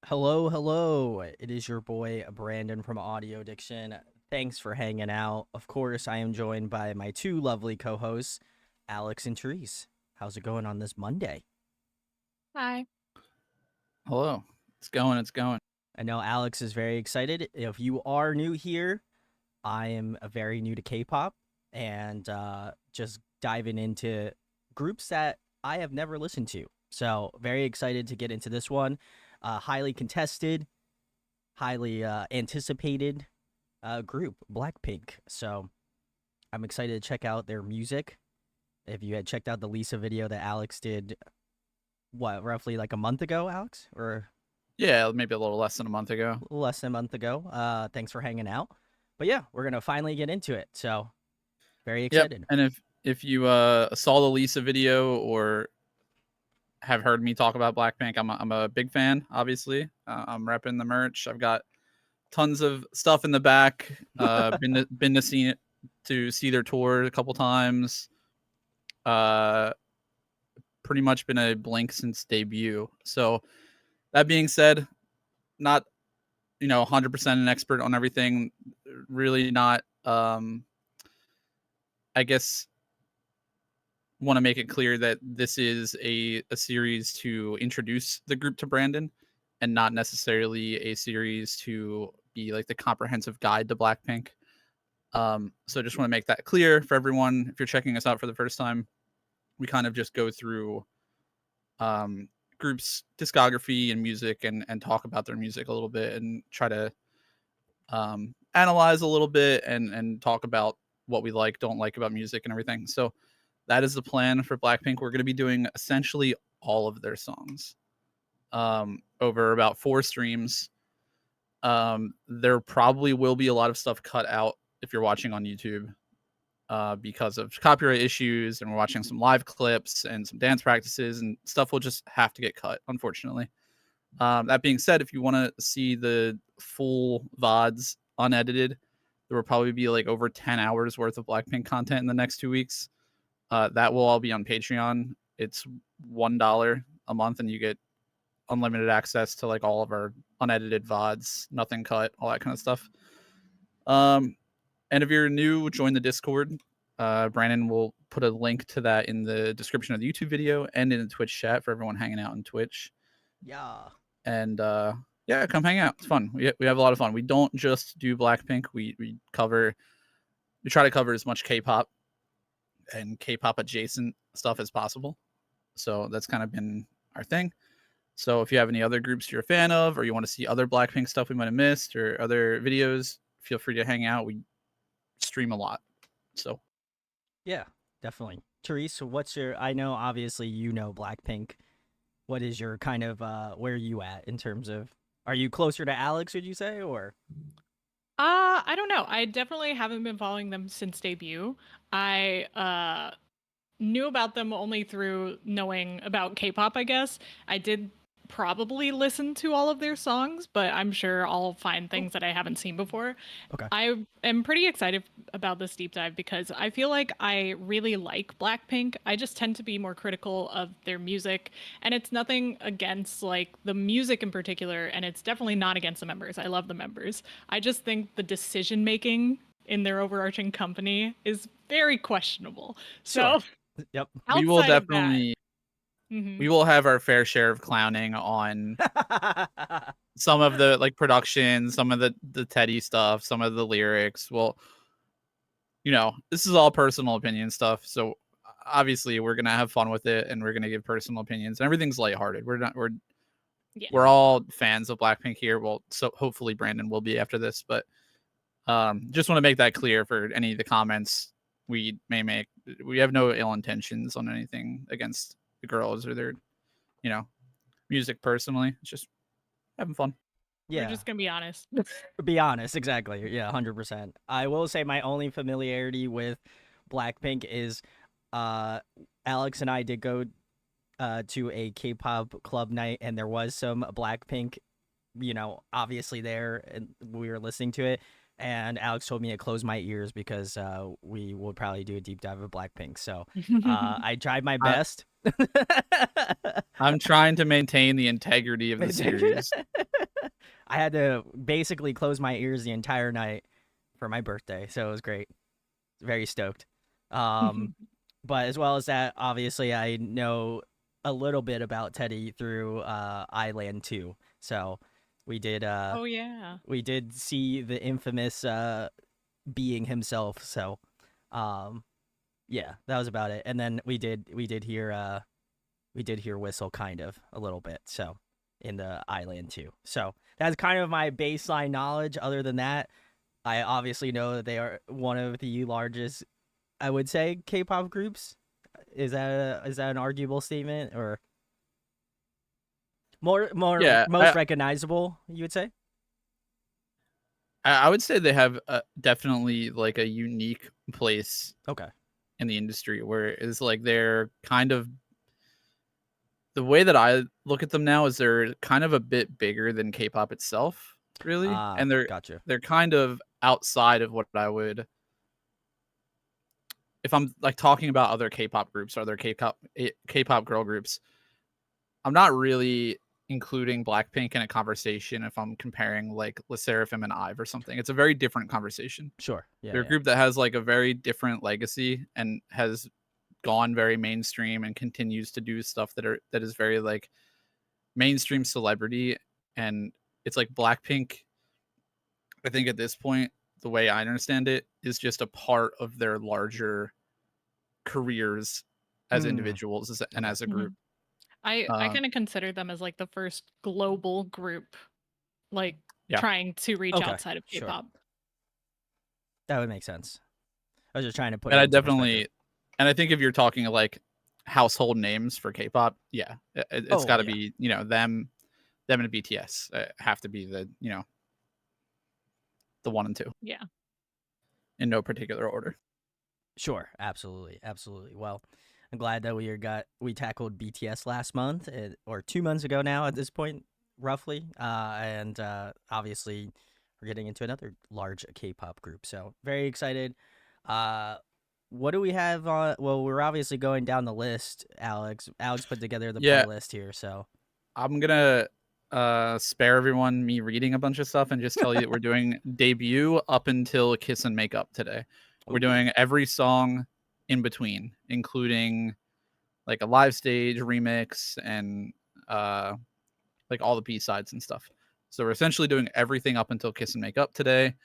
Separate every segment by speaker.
Speaker 1: Hello, hello. It is your boy Brandon from Audio Addiction. Thanks for hanging out. Of course, I am joined by my two lovely co-hosts, Alex and Therese. How's it going on this Monday?
Speaker 2: Hi.
Speaker 3: Hello. It's going.
Speaker 1: I know Alex is very excited. If you are new here, I am very new to K-pop and just diving into groups that I have never listened to. So very excited to get into this one. Highly contested, highly anticipated group, BLACKPINK. So I'm excited to check out their music. If you had checked out the Lisa video that Alex did, what, roughly like a month ago, Alex? Or
Speaker 3: Yeah, maybe a little less than a month ago.
Speaker 1: less than a month ago. Thanks for hanging out. But yeah, we're going to finally get into it. So very
Speaker 3: Yep.
Speaker 1: excited.
Speaker 3: And if you saw the Lisa video or have heard me talk about BLACKPINK, I'm a big fan. Obviously, I'm repping the merch. I've got tons of stuff in the back. Been to see their tour a couple times. Pretty much been a Blink since debut. So that being said, not 100% an expert on everything. Really not. I guess want to make it clear that this is a series to introduce the group to Brandon and not necessarily a series to be like the comprehensive guide to Blackpink. So just want to make that clear for everyone. If you're checking us out for the first time, we kind of just go through groups' discography and music and talk about their music a little bit and try to analyze a little bit and talk about what we like, don't like about music and everything. So that is the plan for Blackpink. We're going to be doing essentially all of their songs over about 4 streams. There probably will be a lot of stuff cut out if you're watching on YouTube because of copyright issues, and we're watching some live clips and some dance practices, and stuff will just have to get cut, unfortunately. That being said, if you want to see the full VODs unedited, there will probably be like over 10 hours worth of Blackpink content in the next 2 weeks. That will all be on Patreon. It's $1 a month, and you get unlimited access to like all of our unedited VODs, nothing cut, all that kind of stuff. And if you're new, join the Discord. Brandon will put a link to that in the description of the YouTube video and in the Twitch chat for everyone hanging out on Twitch.
Speaker 1: Yeah.
Speaker 3: And yeah, come hang out. It's fun. We have a lot of fun. We don't just do Blackpink. We try to cover as much K-pop and K-pop adjacent stuff as possible. So that's kind of been our thing. So if you have any other groups you're a fan of, or you want to see other Blackpink stuff we might have missed, or other videos, feel free to hang out. We stream a lot. So
Speaker 1: Yeah, definitely. Therese, what's your, I know obviously you know BLACKPINK. What is your kind of, where are you at in terms of, are you closer to Alex, would you say, or?
Speaker 2: I don't know. I definitely haven't been following them since debut. I knew about them only through knowing about K-pop, I guess. I did probably listen to all of their songs, but I'm sure I'll find things that I haven't seen before.
Speaker 1: Okay.
Speaker 2: I am pretty excited about this deep dive because I feel like I really like Blackpink. I just tend to be more critical of their music, and it's nothing against like the music in particular, and it's definitely not against the members. I love the members. I just think the decision making in their overarching company is very questionable.
Speaker 1: Sure.
Speaker 2: So
Speaker 1: Yep.
Speaker 3: we will
Speaker 2: outside of that,
Speaker 3: definitely
Speaker 2: mhm.
Speaker 3: we will have our fair share of clowning on some of the like production, some of the Teddy stuff, some of the lyrics. Well, this is all personal opinion stuff. So obviously we're gonna have fun with it, and we're gonna give personal opinions, and everything's lighthearted.
Speaker 2: Yeah.
Speaker 3: We're all fans of Blackpink here. Well, so hopefully Brandon will be after this, but just want to make that clear for any of the comments we may make. We have no ill intentions on anything against the girls or their, you know, music personally. It's just having fun.
Speaker 2: We're
Speaker 1: Yeah.
Speaker 2: just gonna be honest.
Speaker 1: Be honest, exactly. Yeah, 100%. I will say my only familiarity with BLACKPINK is Alex and I did go to a K-pop club night, and there was some BLACKPINK, obviously there, and we were listening to it. And Alex told me to close my ears because we will probably do a deep dive of BLACKPINK. So I tried my
Speaker 3: I,
Speaker 1: best.
Speaker 3: I'm trying to maintain the integrity of the series.
Speaker 1: I had to basically close my ears the entire night for my birthday, so it was great. Very stoked. But as well as that, obviously, I know a little bit about Teddy through Island 2. So we did
Speaker 2: Oh yeah.
Speaker 1: we did see the infamous being himself. So yeah, that was about it. And then we did hear Whistle kind of a little bit. So in the Island 2. So that's kind of my baseline knowledge. Other than that, I obviously know that they are one of the largest, I would say, K-pop groups. Is that an arguable statement, or
Speaker 3: Yeah,
Speaker 1: most recognizable? You would say?
Speaker 3: I would say they have definitely like a unique place
Speaker 1: Okay.
Speaker 3: in the industry where it's like they're kind of, the way that I look at them now is they're kind of a bit bigger than K-pop itself, really, and
Speaker 1: Gotcha.
Speaker 3: they're kind of outside of what I would, if I'm like talking about other K-pop groups or other K-pop girl groups, I'm not really including Blackpink in a conversation if I'm comparing like LE SSERAFIM and IVE or something. It's a very different conversation.
Speaker 1: Sure. Yeah.
Speaker 3: They're a group that has like a very different legacy and has gone very mainstream and continues to do stuff that is very like mainstream celebrity. And it's like Blackpink, I think at this point, the way I understand it, is just a part of their larger careers as individuals and
Speaker 1: Okay.
Speaker 3: as a group.
Speaker 2: I kind of consider them as like the first global group, like
Speaker 3: Yeah.
Speaker 2: trying to reach
Speaker 1: Okay,
Speaker 2: outside of
Speaker 1: sure.
Speaker 2: K-pop.
Speaker 1: That would make sense. I was just trying to put
Speaker 3: And
Speaker 1: it
Speaker 3: I
Speaker 1: into
Speaker 3: definitely,
Speaker 1: perspective.
Speaker 3: and I think if you're talking like household names for K-pop, yeah, it's got to be, you know, them and BTS have to be the, you know, the 1 and 2.
Speaker 2: Yeah.
Speaker 3: In no particular order.
Speaker 1: Sure, absolutely. Well, I'm glad that we tackled BTS last month, or 2 months ago now at this point, roughly. And obviously, we're getting into another large K-pop group, so very excited. What do we have on? Well, we're obviously going down the list. Alex put together the playlist here, so
Speaker 3: I'm gonna spare everyone me reading a bunch of stuff and just tell you that we're doing debut up until Kiss and Make Up today. We're doing every song in between, including like a live stage remix and like all the B-sides and stuff. So we're essentially doing everything up until Kiss and Make Up today,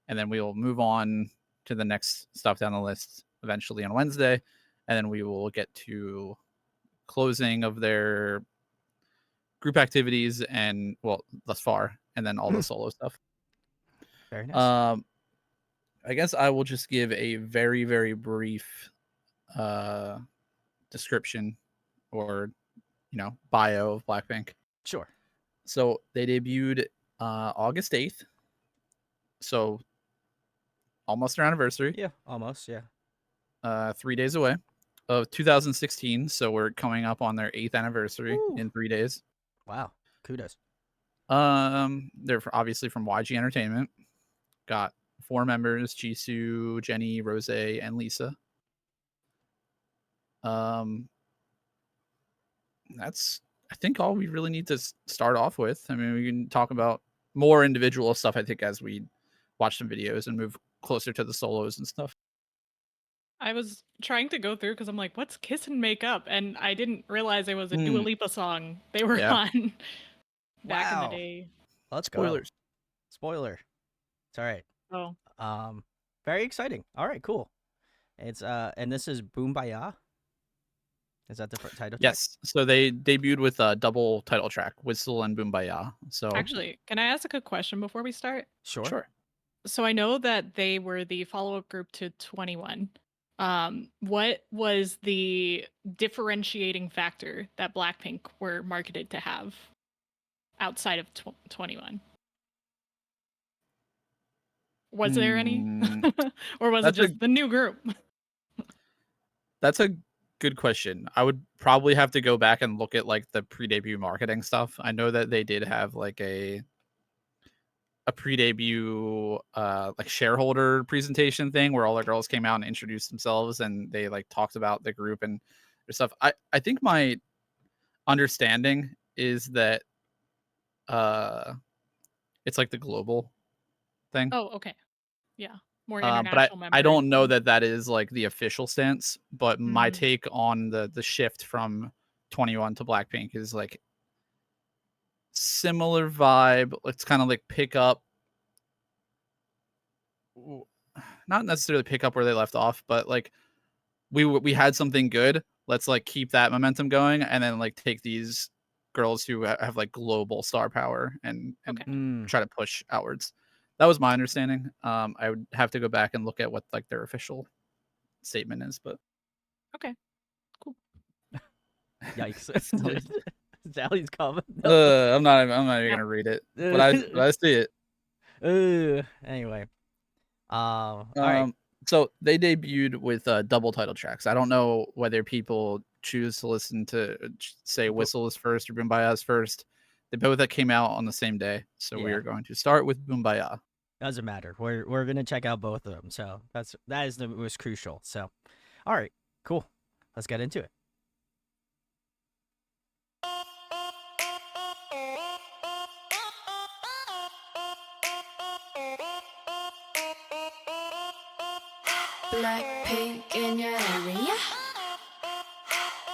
Speaker 3: and then we will move on to the next stuff down the list eventually on Wednesday, and then we will get to closing of their group activities and, well, thus far, and then all the solo stuff.
Speaker 1: Very nice.
Speaker 3: I guess I will just give a very, very brief description or, you know, bio of Blackpink.
Speaker 1: Sure.
Speaker 3: So they debuted August 8th. So almost their anniversary.
Speaker 1: Yeah, almost. Yeah.
Speaker 3: 3 days away of 2016. So we're coming up on their 8th anniversary in 3 days.
Speaker 1: Wow. Kudos.
Speaker 3: They're obviously from YG Entertainment. Got 4 members: Jisoo, Jennie, Rose, and Lisa. That's, I think, all we really need to start off with. I mean, we can talk about more individual stuff, I think, as we watch some videos and move closer to the solos and stuff.
Speaker 2: I was trying to go through because I'm like, what's Kiss and Make Up? And I didn't realize it was a Dua Lipa song they were on back in the day.
Speaker 1: Let's
Speaker 3: Spoilers.
Speaker 1: go. Spoiler. It's all right.
Speaker 2: Oh.
Speaker 1: Very exciting. All right, cool. It's and this is Boombayah. Is that the title track?
Speaker 3: Yes. So they debuted with a double title track, Whistle and Boombayah. So
Speaker 2: Actually, can I ask a question before we start?
Speaker 1: Sure.
Speaker 2: So I know that they were the follow-up group to 21. What was the differentiating factor that Blackpink were marketed to have outside of 21? Was there any? Or was it just the new group?
Speaker 3: That's a good question. I would probably have to go back and look at like the pre-debut marketing stuff. I know that they did have like a pre-debut like shareholder presentation thing where all the girls came out and introduced themselves and they like talked about the group and their stuff. I think my understanding is that It's like the global thing.
Speaker 2: Oh, okay. Yeah. More
Speaker 3: But
Speaker 2: international
Speaker 3: I
Speaker 2: members.
Speaker 3: don't know that that is like the official stance. But my
Speaker 2: Mm.
Speaker 3: take on the shift from 21 to Blackpink is like similar vibe. Let's kind of like pick up, not necessarily pick up where they left off, but like we had something good. Let's like keep that momentum going, and then like take these girls who have like global star power and
Speaker 2: Okay.
Speaker 3: try to push outwards. That was my understanding. I would have to go back and look at what like their official statement is, but
Speaker 2: Okay. Cool.
Speaker 1: Yikes. Sally's comment.
Speaker 3: I'm not even gonna read it, but I see it.
Speaker 1: Anyway. All right.
Speaker 3: So they debuted with double title tracks. I don't know whether people choose to listen to say Whistle is first or Boombayah is first. They both came out on the same day, so we
Speaker 1: Yeah.
Speaker 3: are going to start with Boombayah.
Speaker 1: Doesn't matter. We're gonna check out both of them. So that is the most crucial. So, all right, cool. Let's get into it.
Speaker 4: Blackpink in your area.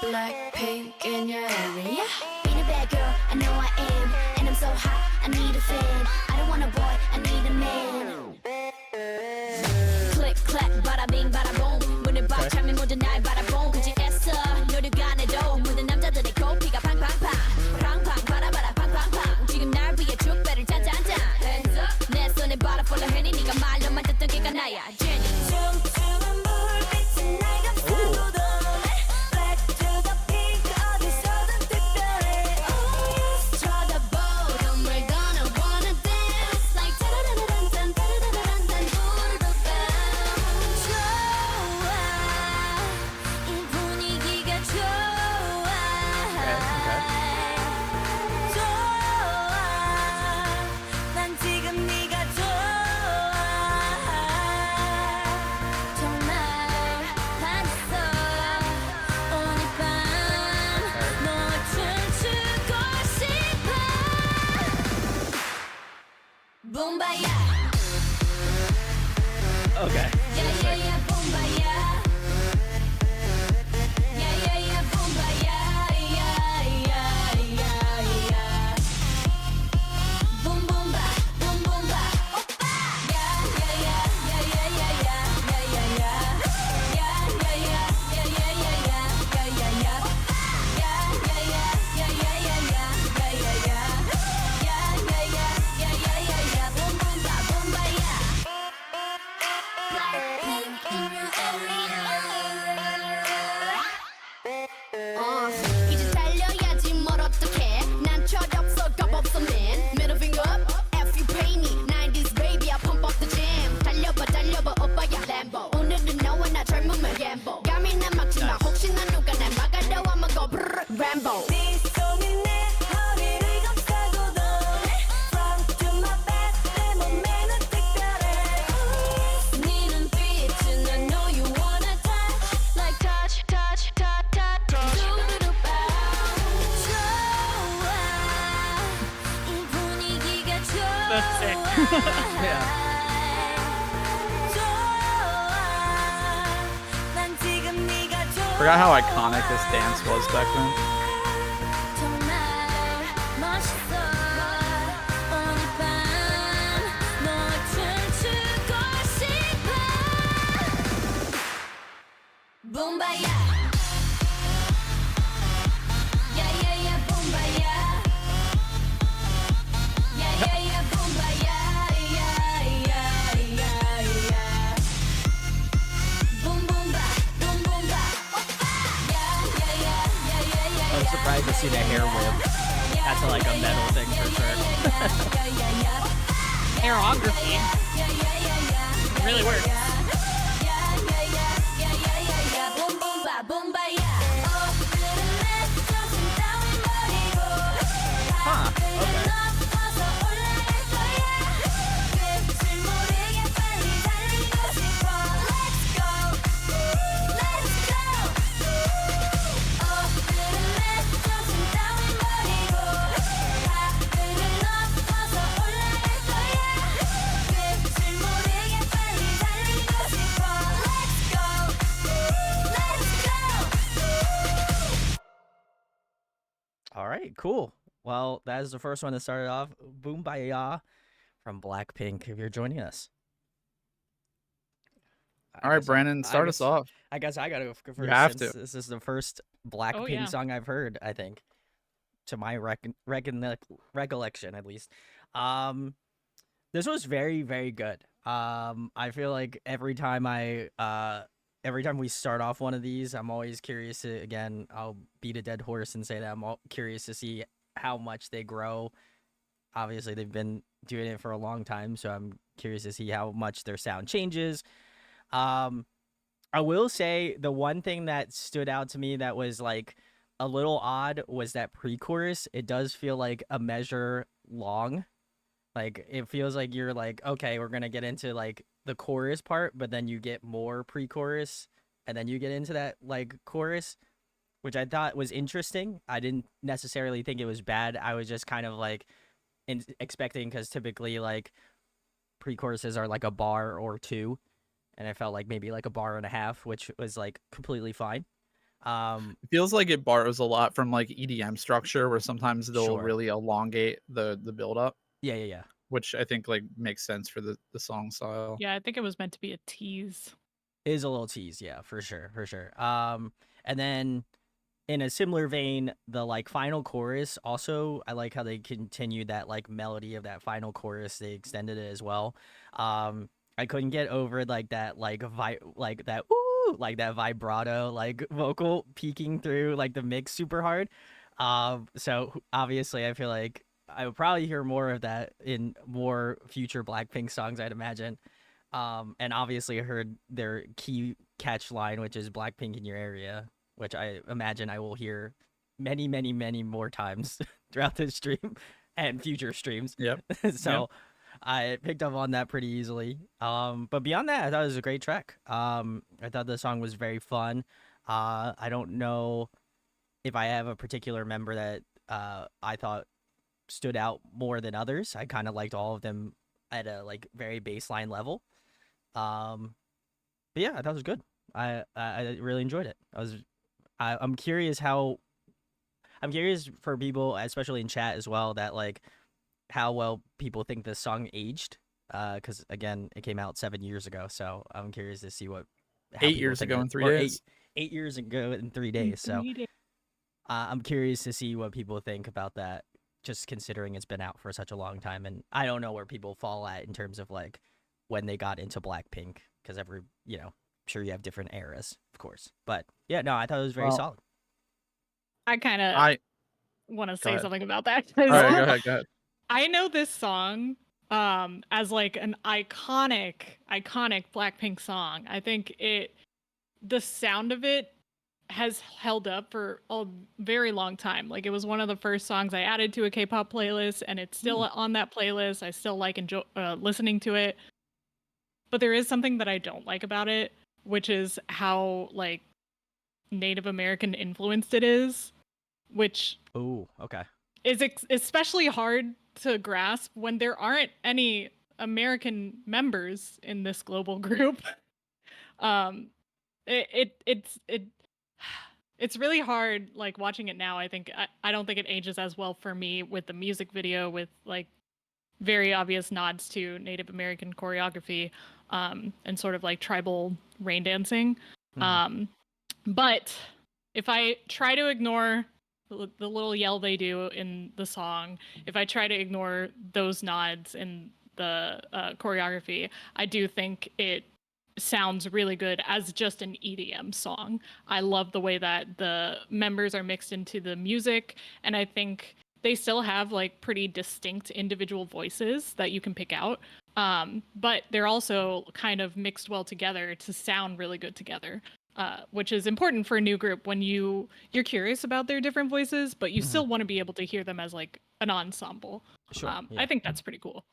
Speaker 4: Blackpink in your area. Being a bad girl, I know I am. And I'm so hot, I need a fan. I don't want a boy, I need a man. Click, clack, bada bing, bada boom. 문을 봐, 참이 모든 날 바라본 그지 애써. 노력가 안 해도 모든 남자들의 코피가 팡팡팡. 팡팡, 바라바라 팡팡팡. 지금 날 위해 축배를 짠짠짠. Hands up. 내 손에 바라 follow 해니 네가 말로만 듣던 걔가 나야. Jenny. Boombayah.
Speaker 1: Okay.
Speaker 4: Yeah, yeah, yeah, Boombayah. Yeah, yeah, yeah, Boombayah. Yeah, yeah, yeah, yeah. Boom, boom, ba, boom, boom, ba. Oppa. Yeah, yeah, yeah, yeah, yeah, yeah, yeah, yeah, yeah. Yeah, yeah, yeah, yeah, yeah, yeah, yeah, yeah, yeah. Yeah, yeah, yeah, yeah, yeah, yeah, yeah, yeah, yeah. Yeah, yeah, yeah, yeah, yeah, yeah, yeah. Boom, boom, ba, Boombayah. Blackpink in your area. 이제 달려야지 뭘 어떡해 난 철없어 겁없어 man Middle finger up F you pay me 90s baby I pump up the jam 달려봐 달려봐 오빠야 Lambo 오늘은 너와 나 젊음을 gamble 감히 난 막지마 혹시나 누가 날 막아도 I'ma go brrr Rambo 네 손이 내 허리를 감싸고도 Front to my back 내 몸매는 특별해 네 눈빛은 I know you wanna touch Like touch touch touch touch 두루루 빠 좋아 이 분위기가 좋아
Speaker 2: That's sick.
Speaker 1: Yeah.
Speaker 4: 좋아 난 지금 네가 좋아
Speaker 3: Forgot how iconic this dance was back then.
Speaker 4: 정말 멋있어 오늘 밤 너와 춤추고 싶어 Boombayah Yeah yeah yeah Boombayah Yeah yeah yeah Boombayah Yeah yeah yeah yeah Boom boom ba boom boom ba Oppa Yeah yeah yeah yeah yeah yeah
Speaker 1: I was surprised to see the hair whip. That's like a metal thing for sure.
Speaker 2: Aerography. Really works.
Speaker 1: Huh. Okay. right, cool. Well, that is the first one that started off. Boombayah from Blackpink. If you're joining us,
Speaker 3: All right, Brandon, start us off.
Speaker 1: I guess I gotta go
Speaker 3: You
Speaker 1: first
Speaker 3: have
Speaker 1: since
Speaker 3: to.
Speaker 1: this is the first
Speaker 2: Oh
Speaker 1: Blackpink
Speaker 2: yeah.
Speaker 1: song I've heard. I think, to my recollection at least. Um, this was very, very good. I feel like every time we start off one of these, I'm always curious to, again, I'll beat a dead horse and say that I'm curious to see how much they grow. Obviously, they've been doing it for a long time, so I'm curious to see how much their sound changes. Um, I will say the one thing that stood out to me that was like a little odd was that pre-chorus. It does feel like a measure long. Like it feels like you're like, okay, we're gonna get into like the chorus part, but then you get more pre-chorus, and then you get into that like chorus, which I thought was interesting. I didn't necessarily think it was bad. I was just kind of like expecting, because typically like pre-choruses are like a bar or two, and I felt like maybe like a bar and a half, which was like completely fine.
Speaker 3: It feels like it borrows a lot from like EDM structure, where sometimes they'll
Speaker 1: Sure.
Speaker 3: really elongate the build up,
Speaker 1: Yeah.
Speaker 3: which I think like makes sense for the song style.
Speaker 2: Yeah, I think it was meant to be a tease.
Speaker 1: It is a little tease, yeah, for sure. And then in a similar vein, the like final chorus also, I like how they continued that like melody of that final chorus. They extended it as well. I couldn't get over like that like that ooh, like that vibrato like vocal peeking through like the mix super hard. So obviously I feel like I would probably hear more of that in more future Blackpink songs, I'd imagine. And obviously I heard their key catch line, which is Blackpink in your area, which I imagine I will hear many, many, many more times throughout this stream and future streams.
Speaker 3: Yep.
Speaker 1: So I picked up on that pretty easily. But beyond that, I thought it was a great track. I thought the song was very fun. I don't know if I have a particular member that I thought stood out more than others. I kind of liked all of them at a like very baseline level. But yeah, I thought it was good. I really enjoyed it. I'm curious for people, especially in chat as well, that like how well people think this song aged. Because again, it came out 7 years ago, so I'm curious to see how
Speaker 3: 8
Speaker 1: people
Speaker 3: years
Speaker 1: think
Speaker 3: ago
Speaker 1: of
Speaker 3: in
Speaker 1: it.
Speaker 3: 3
Speaker 1: Or
Speaker 3: days.
Speaker 1: 8 years ago in 3 days. So I'm curious to see what people think about that, just considering it's been out for such a long time. And I don't know where people fall at in terms of like when they got into Blackpink, because sure you have different eras, of course. But yeah, no, I thought it was very solid.
Speaker 2: I kind of
Speaker 3: I
Speaker 2: want to
Speaker 3: Go
Speaker 2: say
Speaker 3: ahead.
Speaker 2: something about that.
Speaker 3: All right, go ahead.
Speaker 2: I know this song as like an iconic Blackpink song. I think the sound of it has held up for a very long time. Like it was one of the first songs I added to a K-pop playlist, and it's still on that playlist. I still like listening to it. But there is something that I don't like about it, which is how like Native American influenced it is, which
Speaker 1: Okay.
Speaker 2: is especially hard to grasp when there aren't any American members in this global group. It's really hard like watching it now. I don't think it ages as well for me with the music video with like very obvious nods to Native American choreography and sort of like tribal rain dancing. But if I try to ignore the little yell they do in the song, if I try to ignore those nods in the choreography, I do think it sounds really good as just an EDM song. I love the way that the members are mixed into the music, and I think they still have like pretty distinct individual voices that you can pick out. But they're also kind of mixed well together to sound really good together. Which is important for a new group when you're curious about their different voices, but you still want to be able to hear them as like an ensemble.
Speaker 1: Sure. Yeah.
Speaker 2: I think that's pretty cool.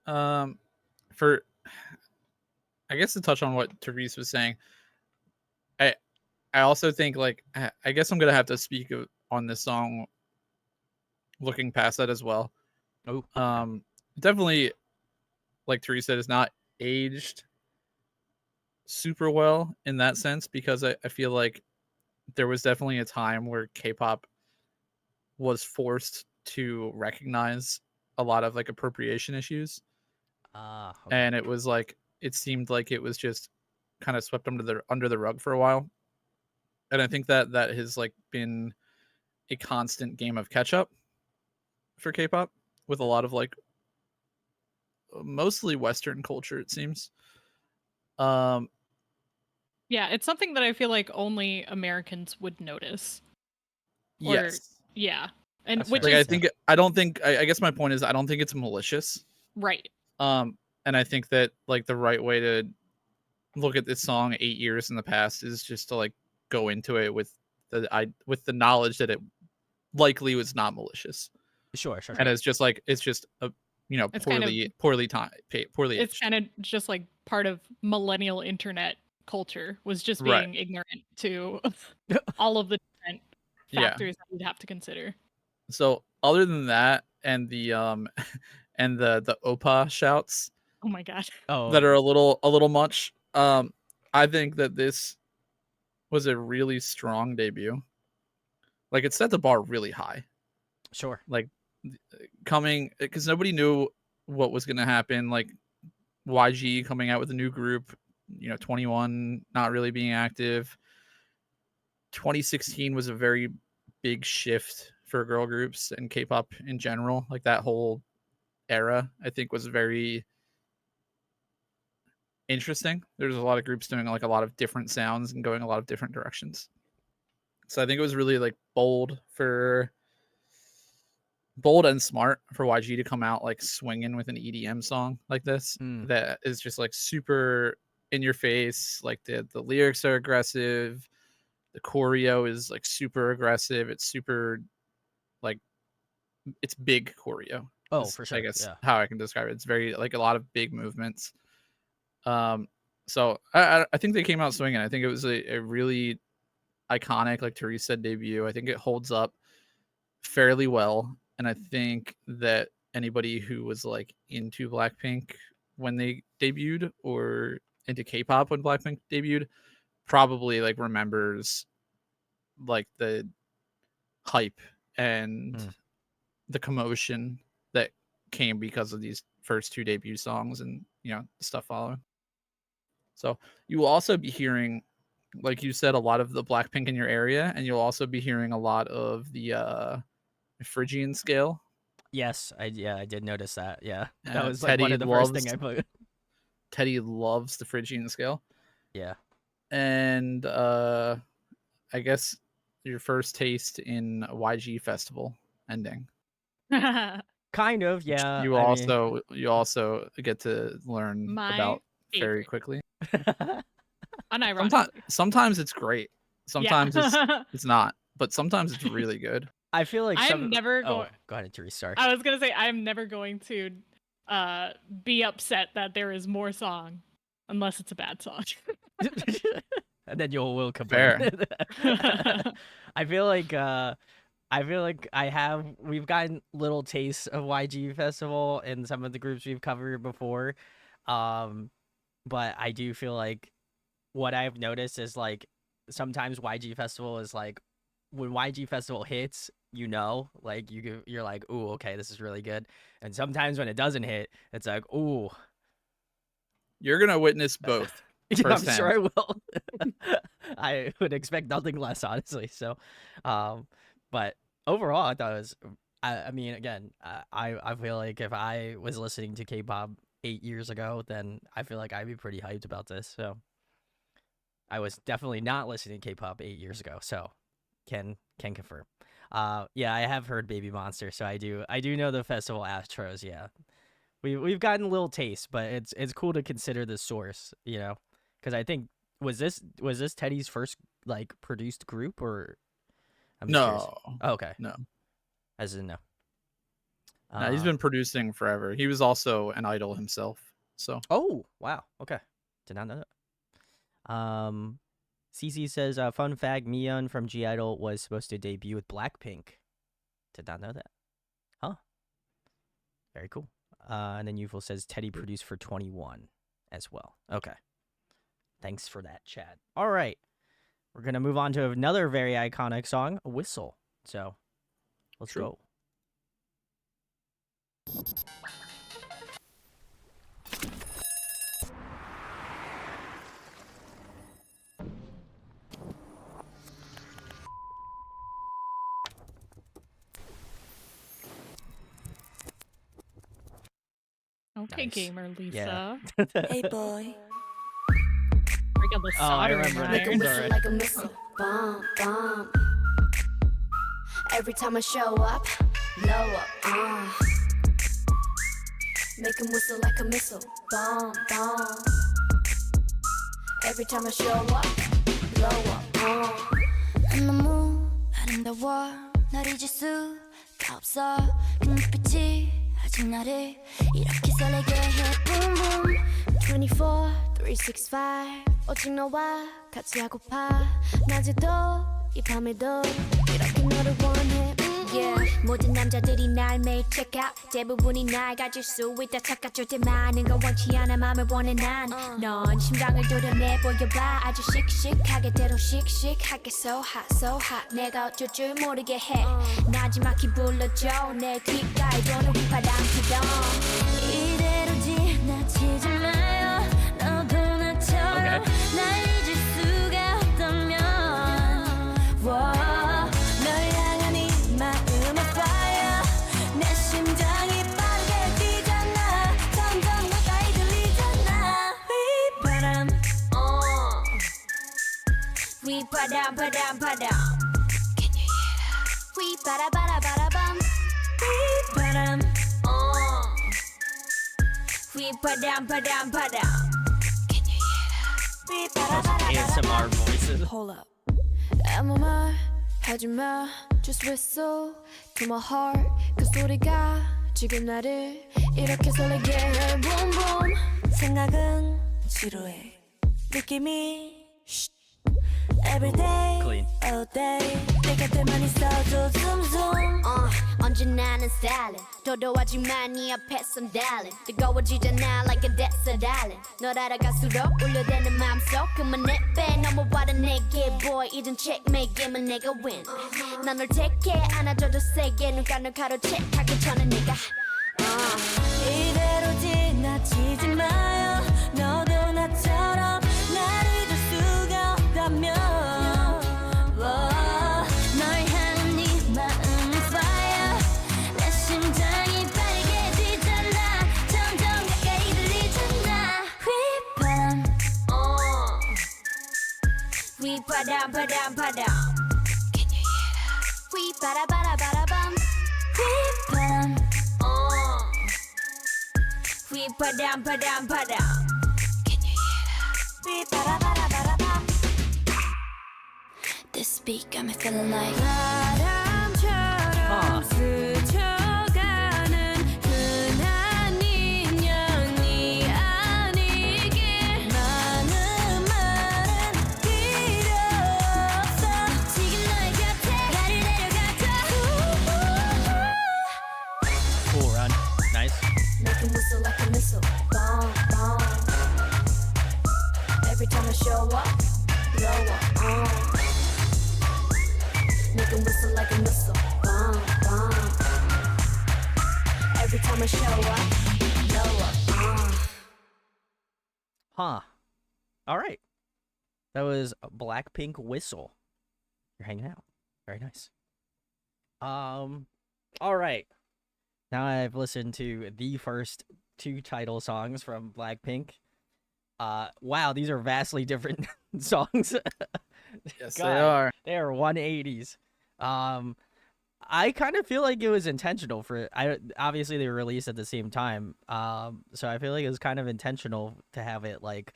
Speaker 3: For I guess to touch on what Therese was saying, I also think like I guess I'm gonna have to speak on this song looking past that as well. Definitely, like Therese said, is not aged super well in that sense, because I feel like there was definitely a time where K-pop was forced to recognize a lot of like appropriation issues,
Speaker 1: Ah, okay.
Speaker 3: and it was like it seemed like it was just kind of swept under the rug for a while. And I think that that has like been a constant game of catch up for K-pop with a lot of like mostly Western culture, it seems. Um,
Speaker 2: Yeah, it's something that I feel like only Americans would notice. Or
Speaker 3: yes,
Speaker 2: yeah. And
Speaker 1: That's
Speaker 2: which
Speaker 1: fair.
Speaker 3: like
Speaker 2: is
Speaker 3: I don't think I guess my point is I don't think it's malicious.
Speaker 2: right.
Speaker 3: And I think that like the right way to look at this song 8 years in the past is just to like go into it with the knowledge that it likely was not malicious,
Speaker 1: Sure, sure.
Speaker 3: and it's just a
Speaker 2: It's kind of
Speaker 3: poorly
Speaker 2: it's
Speaker 3: aged.
Speaker 2: kind of just like part of millennial internet culture was just
Speaker 3: Right.
Speaker 2: being ignorant to all of the different
Speaker 3: Yeah.
Speaker 2: factors that you'd have to consider.
Speaker 3: So other than that and the and the opa shouts
Speaker 2: Oh my god.
Speaker 1: Oh,
Speaker 3: that are a little much, I think that this was a really strong debut. Like it set the bar really high.
Speaker 1: sure.
Speaker 3: Like coming because nobody knew what was going to happen. Like YG coming out with a new group, 21 not really being active. 2016 was a very big shift for girl groups and K-pop in general. Like that whole era, I think, was very interesting. There's a lot of groups doing like a lot of different sounds and going a lot of different directions. So I think it was really like bold and smart for YG to come out like swinging with an EDM song like this
Speaker 1: Mm.
Speaker 3: that is just like super in your face. Like the lyrics are aggressive, the choreo is like super aggressive. It's super like it's big choreo.
Speaker 1: Oh,
Speaker 3: Is,
Speaker 1: for
Speaker 3: I
Speaker 1: sure.
Speaker 3: guess
Speaker 1: Yeah.
Speaker 3: how I can describe it. It's very like a lot of big movements. So I think they came out swinging. I think it was a really iconic, like Therese said, debut. I think it holds up fairly well, and I think that anybody who was like into Blackpink when they debuted or into K-pop when Blackpink debuted probably like remembers like the hype and
Speaker 1: Mm.
Speaker 3: the commotion that came because of these first two debut songs and stuff following. So you will also be hearing, like you said, a lot of the Blackpink in your area, and you'll also be hearing a lot of the Phrygian scale.
Speaker 1: Yes, I did notice that. Yeah. That was like one
Speaker 3: Teddy
Speaker 1: of the first thing
Speaker 3: loves
Speaker 1: I put.
Speaker 3: Teddy loves the Phrygian scale,
Speaker 1: Yeah.
Speaker 3: and I guess your first taste in YG Festival ending.
Speaker 1: Kind of,
Speaker 3: Which
Speaker 1: yeah.
Speaker 3: you
Speaker 1: I mean,
Speaker 3: also get to learn
Speaker 2: My
Speaker 3: about very
Speaker 2: favorite.
Speaker 3: quickly.
Speaker 2: Unironically.
Speaker 3: Sometimes it's great. Sometimes
Speaker 2: Yeah.
Speaker 3: it's not, but sometimes it's really good.
Speaker 1: I feel like
Speaker 2: I'm never
Speaker 1: Oh,
Speaker 2: going
Speaker 1: go ahead, Therese. Sorry.
Speaker 2: I was gonna say I'm never going to be upset that there is more song unless it's a bad song.
Speaker 1: And then you will complain. I feel like we've gotten little tastes of YG Festival in some of the groups we've covered before. But I do feel like what I've noticed is like sometimes YG Festival is like when YG Festival hits, like you're like, ooh, okay, this is really good. And sometimes when it doesn't hit, it's like, ooh.
Speaker 3: You're gonna witness both.
Speaker 1: Yeah, I'm
Speaker 3: firsthand.
Speaker 1: sure I will. I would expect nothing less, honestly. So, but overall, I thought it was. I mean, again, I feel like if I was listening to K-pop 8 years ago, then I feel like I'd be pretty hyped about this. So, I was definitely not listening to K-pop 8 years ago. So, can confirm. Yeah, I have heard Baby Monster, so I do know the festival astros. Yeah, we've gotten a little taste, but it's cool to consider the source, because I think was this Teddy's first like produced group, or I'm just curious.
Speaker 3: No,
Speaker 1: Oh, okay,
Speaker 3: no,
Speaker 1: I didn't know.
Speaker 3: no. He's been producing forever. He was also an idol himself. So
Speaker 1: Oh, wow. Okay, did not know that. CC says, fun fact: Miyeon from G Idol was supposed to debut with Blackpink. Did not know that. Huh. Very cool. And then Youthful says Teddy produced for 21 as well. Okay. Thanks for that, Chad. All right. we're gonna move on to another very iconic song, Whistle. So let's
Speaker 3: True.
Speaker 1: go.
Speaker 2: Okay,
Speaker 1: Nice.
Speaker 2: gamer Lisa.
Speaker 1: Yeah.
Speaker 5: Hey boy,
Speaker 2: Bring on the
Speaker 1: Oh, I
Speaker 2: soldering
Speaker 1: remember
Speaker 4: Make a
Speaker 2: iron.
Speaker 1: this.
Speaker 4: whistle
Speaker 1: Alright.
Speaker 4: like a missile. Bomb, bomb. Every time I show up, blow up. Make him whistle like a missile. Bomb, bomb. Every time I show up, blow up. 너무 아름다워 널 잊을 수가 없어 그 눈빛이 아직 나를 이렇게 설레게 해 Boom boom 24, 365 오직 너와 같이 하고파 낮에도 이 밤에도 이렇게 너를 원해 Yeah. 모든 남자들이 날 매일 check out 대부분이 날 가질 수 있다 착각할 때 많은 건 원치 않아 맘을 원해 난넌 심장을 도려내 보여봐 아주 씩씩하게 대로 씩씩하게 so hot 내가 어쩔 줄 모르게 해 나지막히 불러줘 내 귓가에 도는 휘파람 피던 이대로 지나치지 마요 너도 나처럼 날 잊을 수가 없다면 Padam, padam, padam. Can you hear that? We bada bada bada bum. We padam. We padam, padam, padam. Can you hear that? We bada bada bada
Speaker 1: ASMR voices.
Speaker 4: Hold up. 아무 말 하지 마. Just whistle to my heart. 그 소리가 지금 나를 이렇게 설레게 해. Boom boom. 생각은 지루해. 느낌이 Every day,
Speaker 1: Clean.
Speaker 4: all day 내 곁에만 있어도 zoom zoom 언제나는 stylin' 도도하지만 네 앞에선 darling 뜨거워지잖아 like a desert island 널 알아갈수록 울려대는 맘속 그만 내빼 넘어와라 내게 boy 이젠 checkmate 게임은 내가 win 난 널 택해 안아줘도 세게 눈 감는 가로채 하기 전에 내가 이대로 지나치지 마요 너도 나처럼 날 잊을 수가 없다면 We padam padam padam. Can you hear that? We bada bada bada bum. We padam. We padam padam padam. Can you hear that? We bada bada bada bum. This beat got me feeling like 바람처럼 스쳐가는 흔한 인연이 아니길 많은 말은 필요 없어 지금 너의 곁에 나를 데려가줘
Speaker 1: Cool run. Nice.
Speaker 4: Make him whistle like a missile bomb bomb Every time I show up blow up Make him whistle like a missile bomb bomb Every time I show up blow up
Speaker 1: Huh. All right. That was Blackpink Whistle. You're hanging out. Very nice. All right. Now I've listened to the first two title songs from Blackpink. Wow, these are vastly different songs.
Speaker 3: Yes,
Speaker 1: God.
Speaker 3: they are.
Speaker 1: They are 180s. I kind of feel like it was intentional for obviously they were released at the same time. So I feel like it was kind of intentional to have it like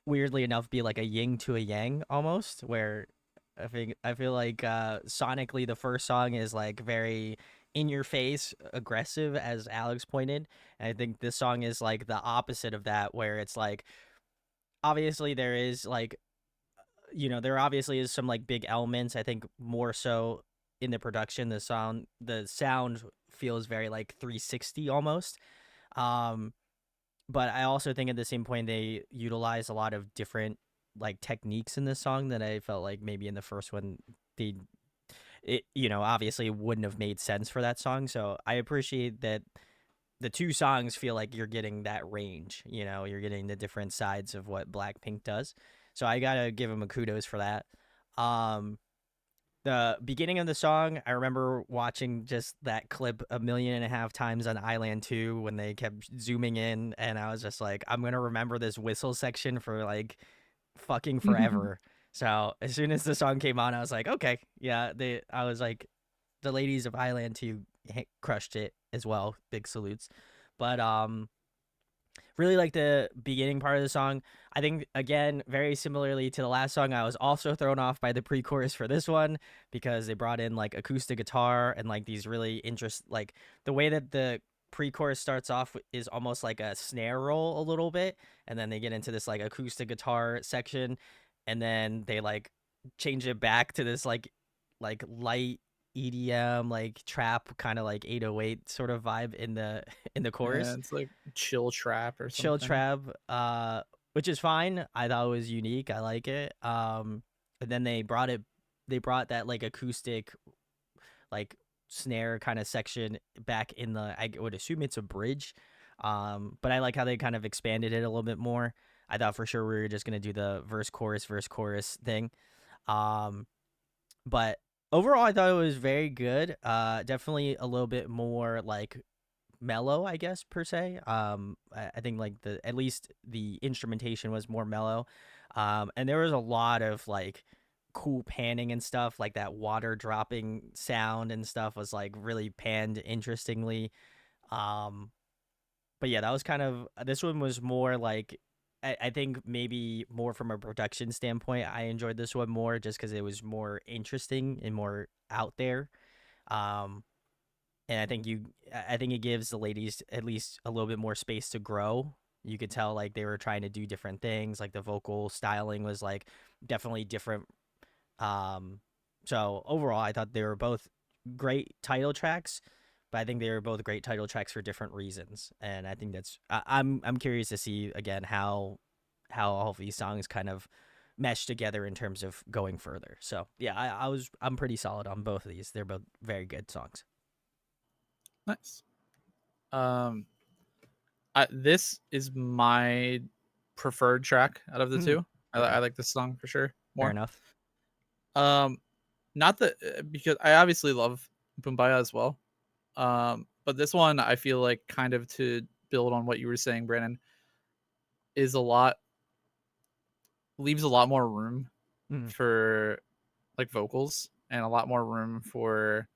Speaker 1: weirdly enough be like a yin to a yang almost, where I feel like sonically the first song is like very in your face aggressive, as Alex pointed, and I think this song is like the opposite of that, where it's like obviously there is like there obviously is some like big elements. I think more so in the production, the sound feels very like 360 almost. But I also think at the same point they utilize a lot of different like techniques in this song that I felt like maybe in the first one they obviously wouldn't have made sense for that song. So I appreciate that the two songs feel like you're getting that range. You're getting the different sides of what Blackpink does. So I gotta give them a kudos for that. Um, the beginning of the song, I remember watching just that clip 1.5 million times on Island 2 when they kept zooming in, and I was just like, I'm gonna remember this whistle section for like fucking forever. So as soon as the song came on, I was like, okay, yeah. I was like, the ladies of Island 2 crushed it as well. Big salutes. But really like the beginning part of the song. I think, again, very similarly to the last song, I was also thrown off by the pre-chorus for this one because they brought in like acoustic guitar and like these really like the way that the pre-chorus starts off is almost like a snare roll a little bit, and then they get into this like acoustic guitar section, and then they like change it back to this like light EDM like trap kind of like 808 sort of vibe in the chorus.
Speaker 3: Yeah, it's like chill trap or
Speaker 1: Chill
Speaker 3: something.
Speaker 1: trap, which is fine. I thought it was unique. I like it. And then they brought that like acoustic like snare kind of section back in the, I would assume it's a bridge. But I like how they kind of expanded it a little bit more. I thought for sure we were just gonna do the verse chorus thing. But overall I thought it was very good. Definitely a little bit more like mellow, I guess, per se. I think like at least the instrumentation was more mellow. And there was a lot of like cool panning and stuff, like that water dropping sound and stuff was like really panned interestingly. But yeah, that was kind of, this one was more like, I think maybe more from a production standpoint, I enjoyed this one more just because it was more interesting and more out there. Um, and I think it gives the ladies at least a little bit more space to grow. You could tell like they were trying to do different things, like the vocal styling was like definitely different. So overall I thought they were both great title tracks, but I think they were both great title tracks for different reasons. And I think I'm curious to see again how all of these songs kind of mesh together in terms of going further. So yeah, I'm pretty solid on both of these. They're both very good songs.
Speaker 3: Nice. This is my preferred track out of the two. I like this song for sure more.
Speaker 1: Fair enough.
Speaker 3: Not that because I obviously love Boombayah as well. But this one I feel like, kind of to build on what you were saying, Brandon, leaves a lot more room for like vocals and a lot more room for,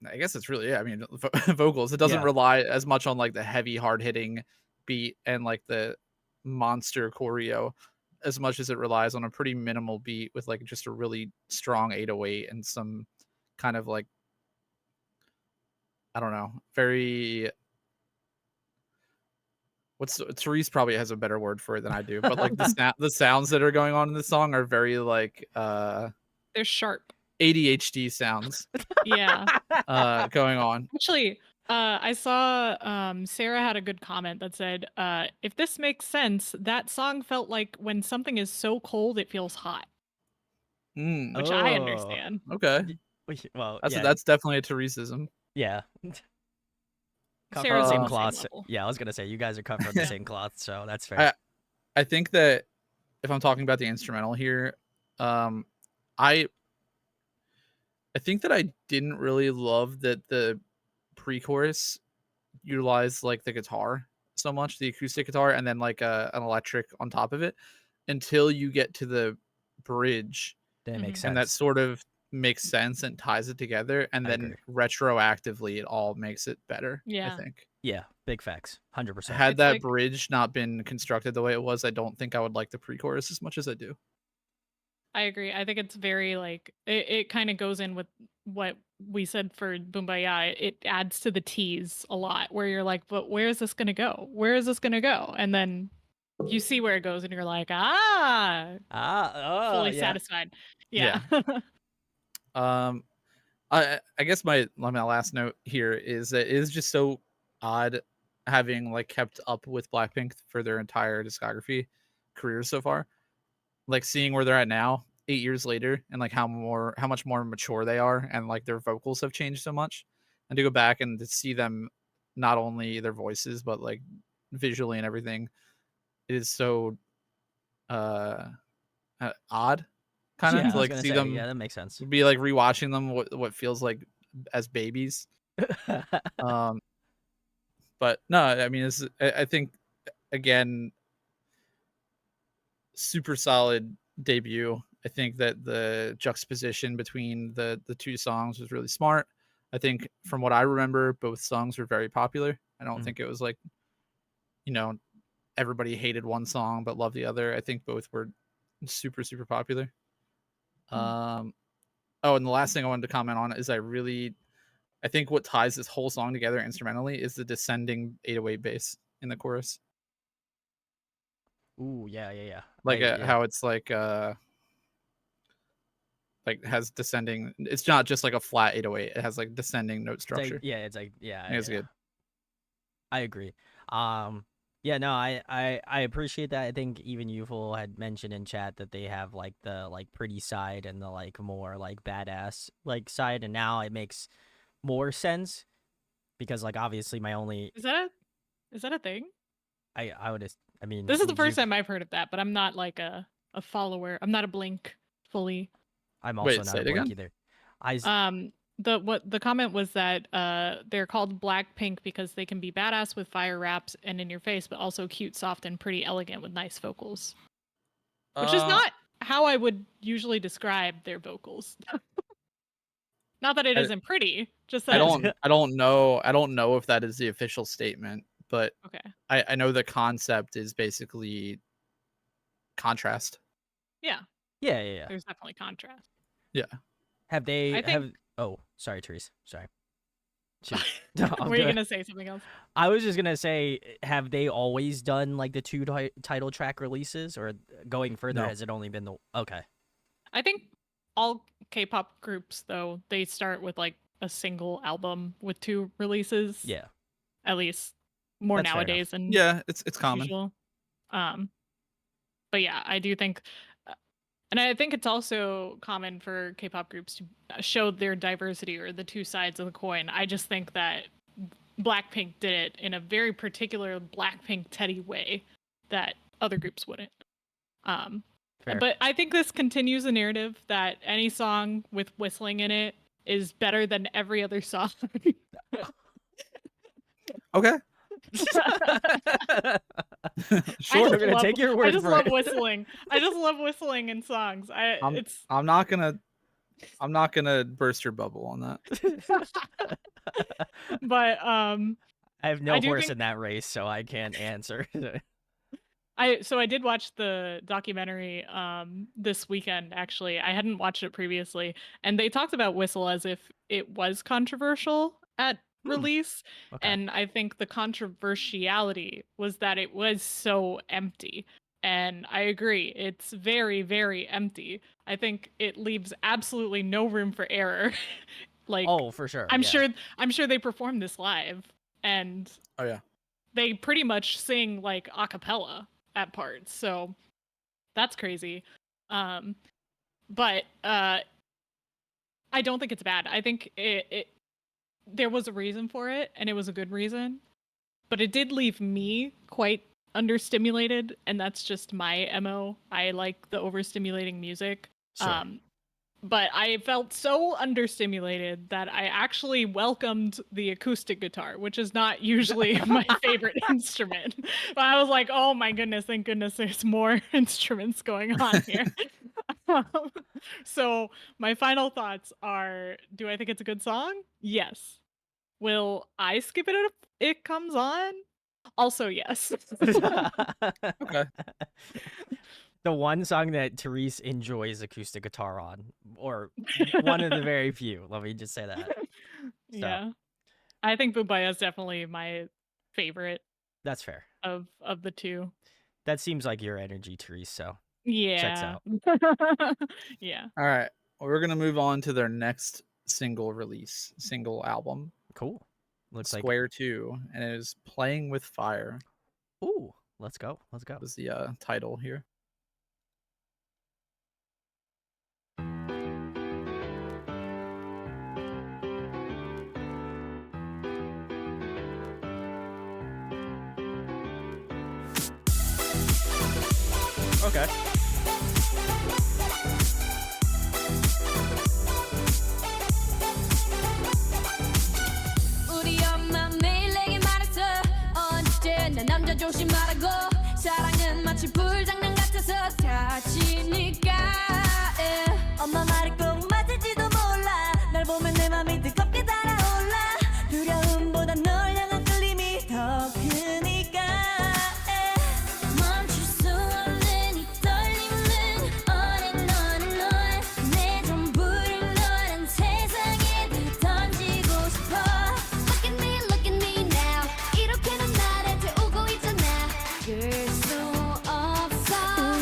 Speaker 3: I guess it's really, yeah, I mean, vocals. It doesn't rely as much on like the heavy, hard hitting beat and like the monster choreo as much as it relies on a pretty minimal beat with like just a really strong 808 and some kind of like, I don't know, very, Therese probably has a better word for it than I do, but like the sounds that are going on in the song are very like
Speaker 2: they're sharp
Speaker 3: ADHD sounds.
Speaker 2: Yeah.
Speaker 3: Going on.
Speaker 2: Actually, I saw Sarah had a good comment that said, if this makes sense, that song felt like when something is so cold it feels hot. Which I understand.
Speaker 3: Okay.
Speaker 1: Well,
Speaker 3: that's definitely a Thereseism.
Speaker 1: Yeah. Cut from the same cloth. Yeah, I was gonna say you guys are cut from the same cloth, so that's fair.
Speaker 3: I think that if I'm talking about the instrumental here, I think that I didn't really love that the pre-chorus utilized like the guitar so much, the acoustic guitar, and then like an electric on top of it, until you get to the bridge.
Speaker 1: That makes sense.
Speaker 3: And that sort of makes sense and ties it together, and then retroactively it all makes it better.
Speaker 2: Yeah.
Speaker 3: I think.
Speaker 1: Yeah, big facts. 100%.
Speaker 3: Had that bridge not been constructed the way it was, I don't think I would like the pre-chorus as much as I do.
Speaker 2: I agree. I think it's very like it kind of goes in with what we said for Boombayah. It adds to the tease a lot, where you're like, but where is this gonna go? Where is this gonna go? And then you see where it goes, and you're like, fully satisfied. Yeah.
Speaker 3: I guess my last note here is that it is just so odd having like kept up with Blackpink for their entire discography, careers so far. Like seeing where they're at now, 8 years later, and like how much more mature they are, and like their vocals have changed so much, and to go back and to see them, not only their voices but like visually and everything, it is so odd, kind of
Speaker 1: Yeah,
Speaker 3: to
Speaker 1: I was
Speaker 3: like
Speaker 1: gonna
Speaker 3: see
Speaker 1: say,
Speaker 3: them
Speaker 1: yeah, that makes sense.
Speaker 3: be like rewatching them what feels like as babies. Um, but no, I mean, I think again, super solid debut. I think that the juxtaposition between the two songs was really smart. I think from what I remember, both songs were very popular. I don't
Speaker 1: Mhm.
Speaker 3: think it was like, you know, everybody hated one song but loved the other. I think both were super, super popular. Oh, and the last thing I wanted to comment on is I think what ties this whole song together instrumentally is the descending 808 bass in the chorus.
Speaker 1: Ooh, yeah.
Speaker 3: Like
Speaker 1: yeah.
Speaker 3: how it's like has descending. It's not just like a flat 808. It has like descending note
Speaker 1: It's like,
Speaker 3: structure.
Speaker 1: yeah, it's like, yeah,
Speaker 3: I think it's good.
Speaker 1: I agree. Yeah, no, I appreciate that. I think even Youthful had mentioned in chat that they have like the like pretty side and the like more like badass like side, and now it makes more sense because like obviously my only
Speaker 2: Is that a thing?
Speaker 1: I would I mean
Speaker 2: This is the
Speaker 1: would you-
Speaker 2: first time I've heard of that, but I'm not like a follower. I'm not a Blink fully.
Speaker 1: I'm also
Speaker 3: Wait,
Speaker 1: not
Speaker 3: say
Speaker 1: a
Speaker 3: it
Speaker 1: Blink
Speaker 3: again?
Speaker 1: either.
Speaker 2: The comment was that they're called Blackpink because they can be badass with fire raps and in your face, but also cute, soft, and pretty elegant with nice vocals. Which is not how I would usually describe their vocals. Not that it
Speaker 3: I-
Speaker 2: isn't pretty, just that
Speaker 3: I don't know if that is the official statement, but
Speaker 2: okay.
Speaker 3: I know the concept is basically contrast.
Speaker 2: Yeah,
Speaker 1: Yeah.
Speaker 2: there's definitely contrast.
Speaker 3: Yeah.
Speaker 1: Have they
Speaker 2: I think-
Speaker 1: have oh, sorry, Therese. Sorry. Shoot. No, I was
Speaker 2: Were you
Speaker 1: gonna-
Speaker 2: gonna say something else?
Speaker 1: I was just gonna say, have they always done like the two title track releases, or going further,
Speaker 3: No.
Speaker 1: has it only been the okay?
Speaker 2: I think all K-pop groups, though, they start with like a single album with 2 releases.
Speaker 1: Yeah,
Speaker 2: At least more
Speaker 1: That's fair enough.
Speaker 2: nowadays than
Speaker 3: Yeah, it's common.
Speaker 2: usual. But yeah, I do think, and I think it's also common for K-pop groups to show their diversity or the two sides of the coin. I just think that Blackpink did it in a very particular Blackpink Teddy way that other groups wouldn't.
Speaker 1: Fair.
Speaker 2: But I think this continues a narrative that any song with whistling in it is better than every other song.
Speaker 3: Okay. Sure.
Speaker 1: We're gonna take your word
Speaker 2: I just
Speaker 1: for
Speaker 2: love
Speaker 1: it.
Speaker 2: whistling. I just love whistling in songs.
Speaker 3: I'm not gonna burst your bubble on that.
Speaker 2: But
Speaker 1: I have no
Speaker 2: I do
Speaker 1: horse
Speaker 2: think-
Speaker 1: in that race, so I can't answer.
Speaker 2: I did watch the documentary this weekend. Actually, I hadn't watched it previously, and they talked about Whistle as if it was controversial at release.
Speaker 1: Okay.
Speaker 2: And I think the controversiality was that it was so empty. And I agree, it's very, very empty. I think it leaves absolutely no room for error. Like,
Speaker 1: Oh, for sure.
Speaker 2: I'm
Speaker 1: yeah.
Speaker 2: sure they performed this live, and
Speaker 3: Oh yeah.
Speaker 2: they pretty much sing like a cappella at parts. So that's crazy. But I don't think it's bad. I think it there was a reason for it, and it was a good reason. But it did leave me quite understimulated, and that's just my MO. I like the overstimulating music.
Speaker 1: Sure.
Speaker 2: But I felt so understimulated that I actually welcomed the acoustic guitar, which is not usually my favorite instrument. But I was like, oh my goodness, thank goodness there's more instruments going on here. So my final thoughts are, do I think it's a good song? Yes. Will I skip it if it comes on? Also, yes.
Speaker 3: Okay.
Speaker 1: The one song that Therese enjoys acoustic guitar on, or one of the very few. Let me just say that.
Speaker 2: Yeah. I think Boombayah is definitely my favorite
Speaker 1: That's fair.
Speaker 2: of the two.
Speaker 1: That seems like your energy, Therese. So
Speaker 2: Yeah.
Speaker 1: out.
Speaker 2: Yeah.
Speaker 3: All right. Well, we're gonna move on to their next single album,
Speaker 1: cool. Looks
Speaker 3: Square 2, and it is Playing with Fire.
Speaker 1: like ooh, Let's go. Let's go.
Speaker 3: Was the title here.
Speaker 1: Okay.
Speaker 4: 우리 엄마 매일 내게 말했어 언제나 남자 조심하라고 사랑은 마치 불장난 같아서 다치니까 엄마 말이 꼭 맞을지도 몰라 날 보면 내 맘이 뜨겁게 달아올라 두려움보다 널 향한 끌림이 더 크니까 멈출 수 없는 이 떨림은 on and on and on 내 전부를 너란 세상에 다 던지고 싶어 Look at me now 이렇게 넌 나를 태우고 있잖아 그럴 수 없어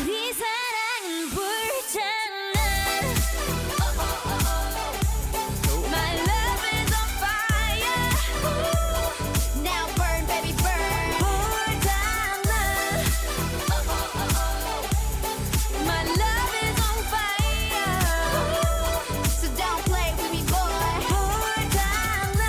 Speaker 4: 우리 사랑은 불장난 Oh oh oh oh My love is on fire Ooh. Now burn baby burn 불장난 Oh oh oh oh My love is on fire Ooh. So don't play with me boy 불장난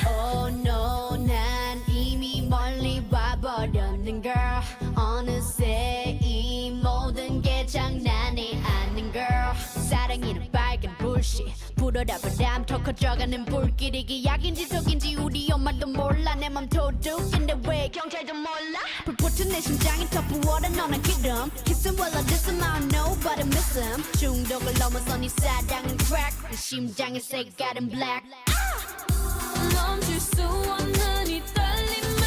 Speaker 4: Oh no 난 이미 멀리 와버렸는 girl 어느새 이 모든 게 장난이 아닌 girl 사랑이는 빨간 불씨 불어라 바람 더 커져가는 불길 이게 약인지 독인지 우리 엄마도 몰라 내 맘 도둑인데 왜 경찰도 몰라 불붙은 내 심장이 더 부어라 너는 기름 Kiss him while I diss him I don't know but I miss him 중독을 넘어서 네 사랑은 crack 내 심장의 색깔은 black 멈출 수 없는 이 떨림은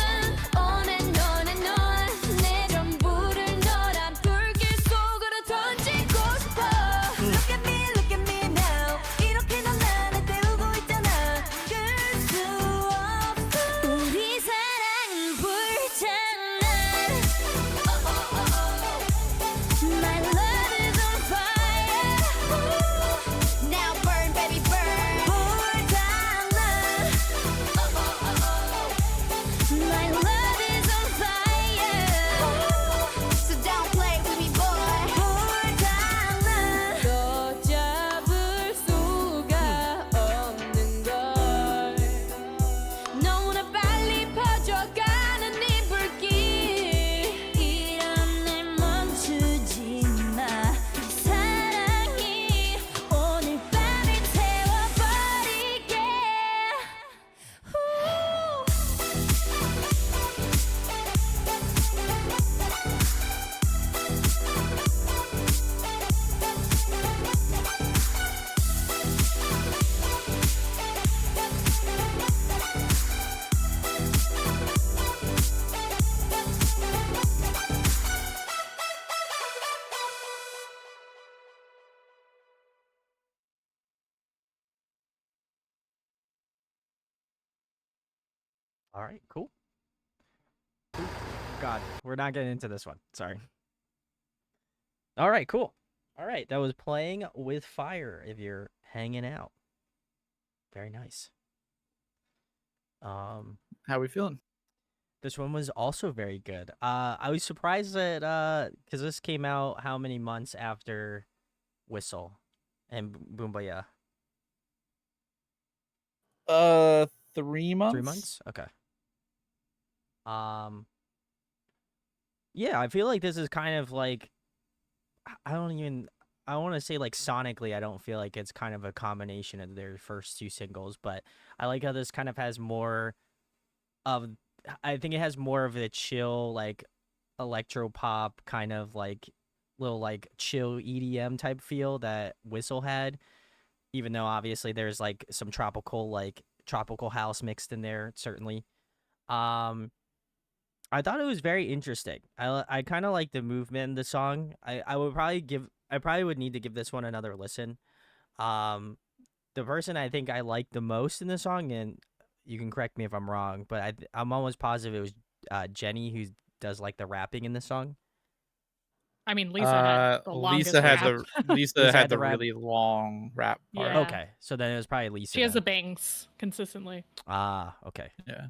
Speaker 4: on and on and on 내 전부를 너란 불길 속으로 던지고 싶어 Look at me now 이렇게 넌 나를 태우고 있잖아 그럴 수 없어 우리 사랑은 불장난 Oh oh oh oh My love is on fire Ooh. Now burn baby burn 불장난 Oh oh oh oh My love is on fire Ooh. So don't play with me boy 불장난 더 잡을 수가 없는 걸 너무나 빨리 퍼져가는 이 불길 이런 날 멈추지 마 사랑이 오늘 밤을 태워버리게
Speaker 1: All right, cool. God, we're not getting into this one. Sorry. All right, cool. All right, that was Playing with Fire if you're hanging out. Very nice.
Speaker 3: How we feeling?
Speaker 1: This one was also very good. I was surprised that because this came out how many months after Whistle and Boombayah?
Speaker 3: 3 months.
Speaker 1: 3 months? Okay. Yeah, I feel like this is kind of like I want to say like sonically I don't feel like it's kind of a combination of their first two singles, but I like how this kind of has more of I think it has more of a chill like electro pop kind of like little like chill EDM type feel that Whistle had, even though obviously there's like some tropical house mixed in there certainly. I thought it was very interesting. I kind of like the movement in the song. I probably would need to give this one another listen. The person I think I liked the most in the song, and you can correct me if I'm wrong, but I'm almost positive it was Jenny who does like the rapping in the song.
Speaker 2: I mean, Lisa had the longest
Speaker 3: Lisa had
Speaker 2: rap.
Speaker 3: Lisa had the
Speaker 1: rap.
Speaker 3: really long rap part.
Speaker 2: Yeah.
Speaker 1: Okay, so then it was probably Lisa.
Speaker 2: She has the
Speaker 1: then.
Speaker 2: bangs consistently.
Speaker 1: Ah, okay.
Speaker 3: Yeah.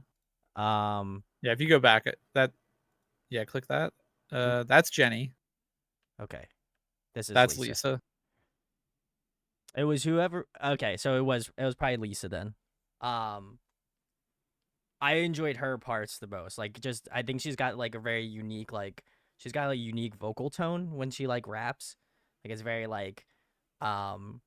Speaker 1: Um,
Speaker 3: Yeah, if you go back, that Yeah, click that. That's Jenny.
Speaker 1: Okay, this is
Speaker 3: That's
Speaker 1: Lisa.
Speaker 3: Lisa.
Speaker 1: It was whoever. Okay, so it was probably Lisa then. I enjoyed her parts the most. Like, just I think she's got like a very unique she's got a unique vocal tone when she like raps. Like it's very like how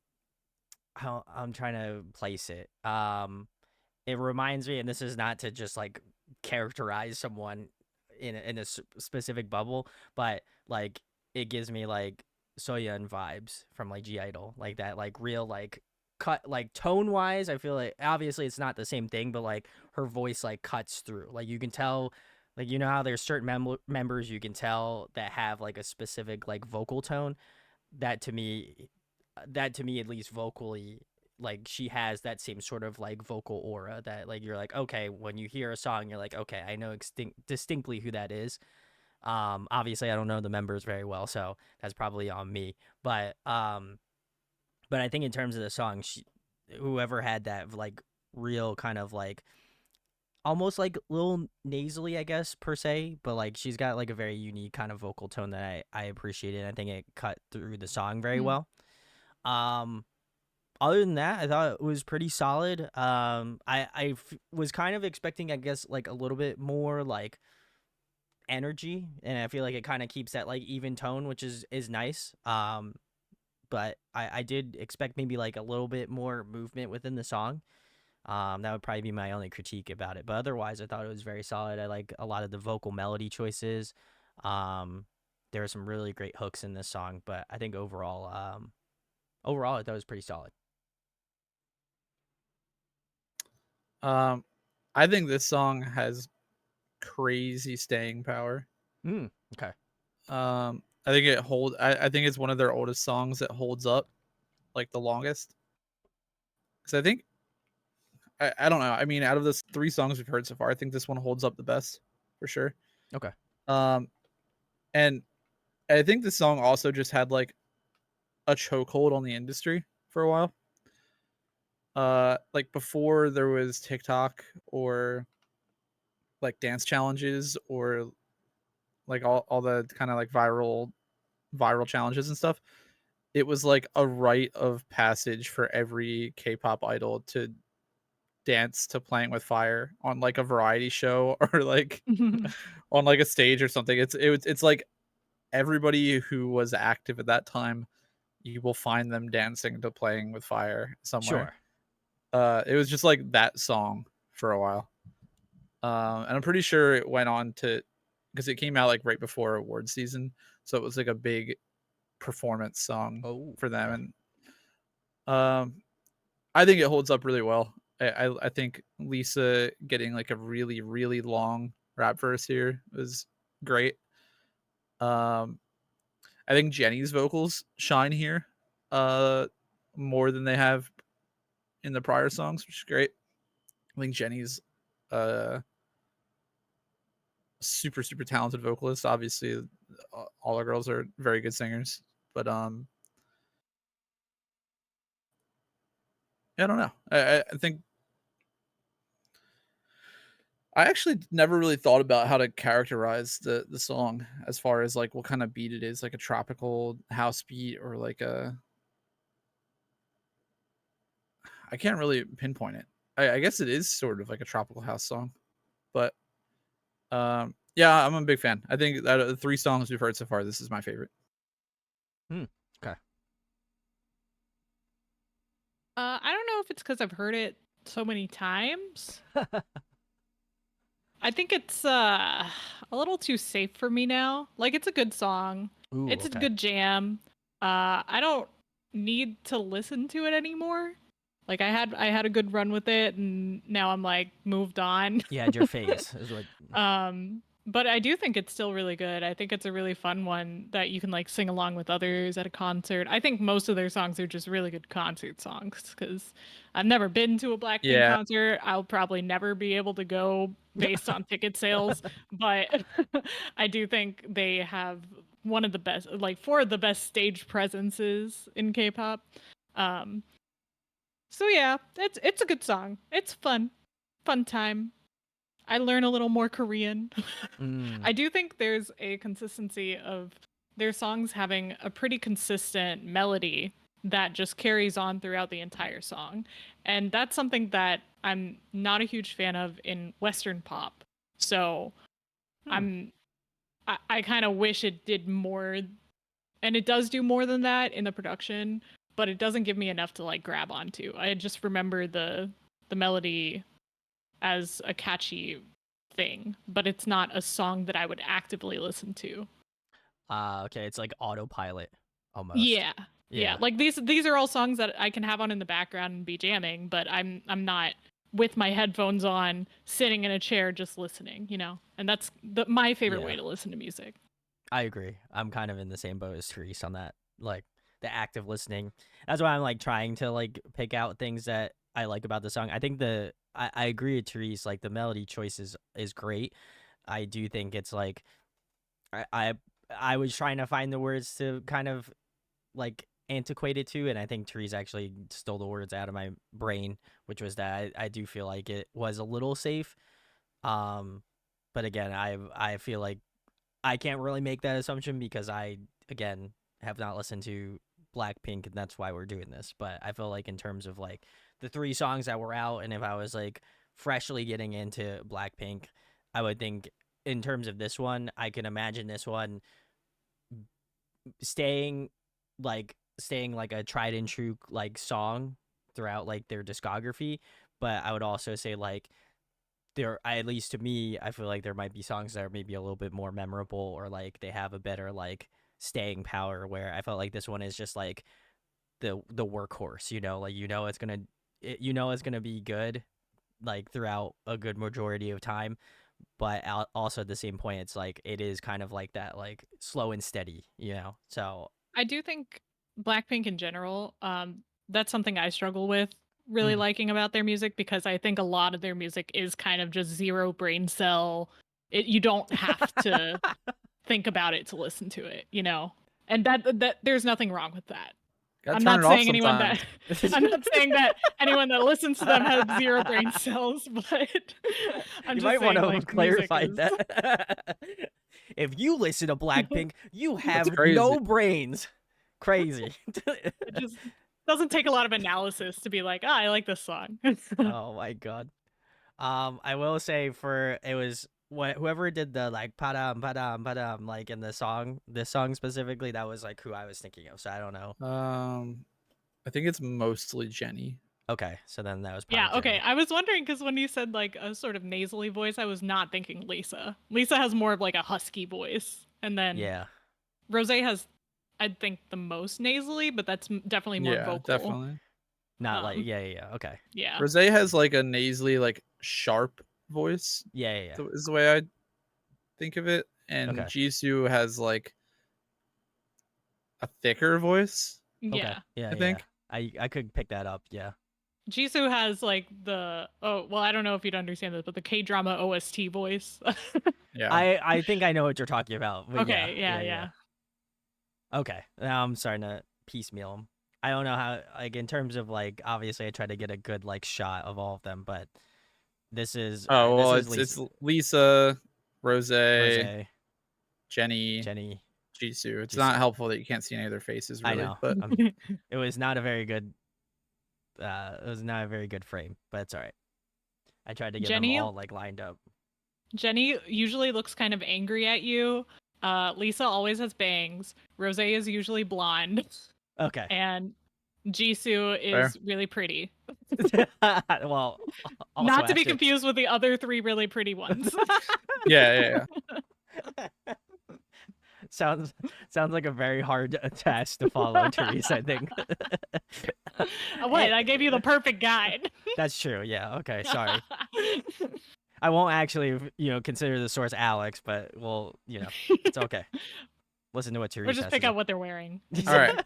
Speaker 1: I'm trying to place it. It reminds me, and this is not to just like characterize someone in a specific bubble, but like it gives me like Soyeon vibes from like G Idol, like that, like real like cut, like tone wise. I feel like obviously it's not the same thing, but like her voice like cuts through. Like you can tell, like you know how there's certain members you can tell that have like a specific like vocal tone. That to me, that to me at least vocally, like she has that same sort of like vocal aura that like you're like, okay, when you hear a song you're like, okay, I know distinctly who that is. Obviously I don't know the members very well, so that's probably on me, but I think in terms of the song, whoever had that like real kind of like almost like little nasally, I guess, per se, but like she's got like a very unique kind of vocal tone that I appreciated. I think it cut through the song very well. Um, Other than that, I thought it was pretty solid. Was kind of expecting, I guess, like a little bit more like energy, and I feel like it kind of keeps that like even tone, which is nice. But I did expect maybe like a little bit more movement within the song. That would probably be my only critique about it. But otherwise, I thought it was very solid. I like a lot of the vocal melody choices. There were some really great hooks in this song, but I think overall, I thought it was pretty solid.
Speaker 3: I think this song has crazy staying power.
Speaker 1: Okay.
Speaker 3: I think I think it's one of their oldest songs that holds up like the longest. Because I think I don't know. I mean, out of the 3 songs we've heard so far, I think this one holds up the best for sure.
Speaker 1: Okay.
Speaker 3: And I think this song also just had like a chokehold on the industry for a while. Like before there was TikTok or like dance challenges or like all the kind of like viral challenges and stuff. It was like a rite of passage for every K-pop idol to dance to Playing with Fire on like a variety show or like on like a stage or something. It's like everybody who was active at that time, you will find them dancing to Playing with Fire somewhere.
Speaker 1: Sure.
Speaker 3: It was just like that song for a while. And I'm pretty sure it went on to, because it came out like right before award season, so it was like a big performance song for them.
Speaker 1: Okay.
Speaker 3: And I think it holds up really well. I think Lisa getting like a really, really long rap verse here was great. I think Jenny's vocals shine here more than they have in the prior songs, which is great. I think Jenny's super, super talented vocalist. Obviously, all our girls are very good singers, but I don't know. I think I actually never really thought about how to characterize the song as far as like what kind of beat it is, like a tropical house beat or like I can't really pinpoint it. I guess it is sort of like a tropical house song, but yeah, I'm a big fan. I think that the 3 songs we've heard so far, this is my favorite.
Speaker 1: Okay.
Speaker 2: I don't know if it's because I've heard it so many times. I think it's a little too safe for me now. Like it's a good song. It's a good jam. I don't need to listen to it anymore. Like I had a good run with it, and now I'm like moved on.
Speaker 1: You had your phase. Is what...
Speaker 2: But I do think it's still really good. I think it's a really fun one that you can like sing along with others at a concert. I think most of their songs are just really good concert songs because I've never been to a BLACKPINK concert. I'll probably never be able to go based on ticket sales, but I do think they have one of the best, like 4 of the best stage presences in K-pop. So yeah, it's a good song. It's fun time. I learn a little more Korean.
Speaker 1: Mm.
Speaker 2: I do think there's a consistency of their songs having a pretty consistent melody that just carries on throughout the entire song. And that's something that I'm not a huge fan of in Western pop. So I kind of wish it did more, and it does do more than that in the production, but it doesn't give me enough to like grab onto. I just remember the melody as a catchy thing, but it's not a song that I would actively listen to.
Speaker 1: Okay, it's like autopilot almost.
Speaker 2: Yeah. Yeah. Like these are all songs that I can have on in the background and be jamming, but I'm not with my headphones on, sitting in a chair just listening, you know? And that's my favorite way to listen to music. I
Speaker 1: agree. I'm kind of in the same boat as Therese on that. Like the active listening. That's why I'm like trying to like pick out things that I like about the song. I think I agree with Therese, like the melody choice is great. I do think it's like I was trying to find the words to kind of like antiquated to, and I think Therese actually stole the words out of my brain, which was that I do feel like it was a little safe. But again, I feel like I can't really make that assumption because I again have not listened to Blackpink, and that's why we're doing this. But I feel like in terms of like the 3 songs that were out, and if I was like freshly getting into Blackpink, I would think in terms of this one, I can imagine this one staying like a tried and true like song throughout like their discography. But I would also say like at least to me, I feel like there might be songs that are maybe a little bit more memorable, or like they have a better like staying power, where I felt like this one is just like the workhorse, you know, like it's gonna be good like throughout a good majority of time. But also at the same point, it's like it is kind of like that like slow and steady, you know. So
Speaker 2: I do think Blackpink in general, that's something I struggle with really liking about their music, because I think a lot of their music is kind of just zero brain cell. You don't have to think about it to listen to it, you know? And that there's nothing wrong with that. I'm not saying anyone that I'm not saying that anyone that listens to them has zero brain cells, but I'm
Speaker 1: you
Speaker 2: just
Speaker 1: might
Speaker 2: saying,
Speaker 1: want to
Speaker 2: like,
Speaker 1: clarify that. If you listen to Blackpink, you have
Speaker 3: crazy.
Speaker 1: no brains. Crazy.
Speaker 2: It just doesn't take a lot of analysis to be like, oh, I like this song.
Speaker 1: Oh my god. I will say it was whoever did the like padam padam padam like in this song specifically, that was like who I was thinking of. So I don't know.
Speaker 3: I think it's mostly Jenny.
Speaker 1: Okay, so then that was
Speaker 2: yeah.
Speaker 1: probably
Speaker 2: Okay,
Speaker 1: Jenny.
Speaker 2: I was wondering because when you said like a sort of nasally voice, I was not thinking Lisa. Lisa has more of like a husky voice, and then Rose has, I think, the most nasally, but that's definitely more vocal.
Speaker 3: Definitely.
Speaker 1: Not like okay.
Speaker 2: Yeah.
Speaker 3: Rose has like a nasally, like sharp voice.
Speaker 1: Yeah.
Speaker 3: Is the way I think of it. And
Speaker 1: Okay.
Speaker 3: Jisoo has like a thicker voice.
Speaker 2: Yeah.
Speaker 1: Okay. Yeah.
Speaker 3: I think
Speaker 1: I could pick that up. Yeah.
Speaker 2: Jisoo has like I don't know if you'd understand this, but the K-drama OST voice.
Speaker 3: Yeah.
Speaker 1: I think I know what you're talking about. But
Speaker 2: okay. Yeah.
Speaker 1: Okay. Now I'm starting to piecemeal them. I don't know how, like, in terms of like, obviously I try to get a good like shot of all of them, but this is
Speaker 3: it's Lisa, Rose, Jenny,
Speaker 1: Jisoo.
Speaker 3: It's not helpful that you can't see any of their faces, really.
Speaker 1: I know,
Speaker 3: but
Speaker 1: it was not a very good frame, but it's all right. I tried to get them all like lined up.
Speaker 2: Jenny usually looks kind of angry at you. Lisa always has bangs. Rose is usually blonde.
Speaker 1: Okay.
Speaker 2: And Jisoo is really pretty.
Speaker 1: Well,
Speaker 2: not to be confused with the other 3 really pretty ones.
Speaker 3: yeah.
Speaker 1: Sounds like a very hard task to follow, Therese, I think.
Speaker 2: Wait, I gave you the perfect guide.
Speaker 1: That's true. Yeah. Okay. Sorry. I won't actually, consider the source Alex, but it's okay. Listen to what Therese has
Speaker 2: just pick out what they're wearing.
Speaker 3: All right.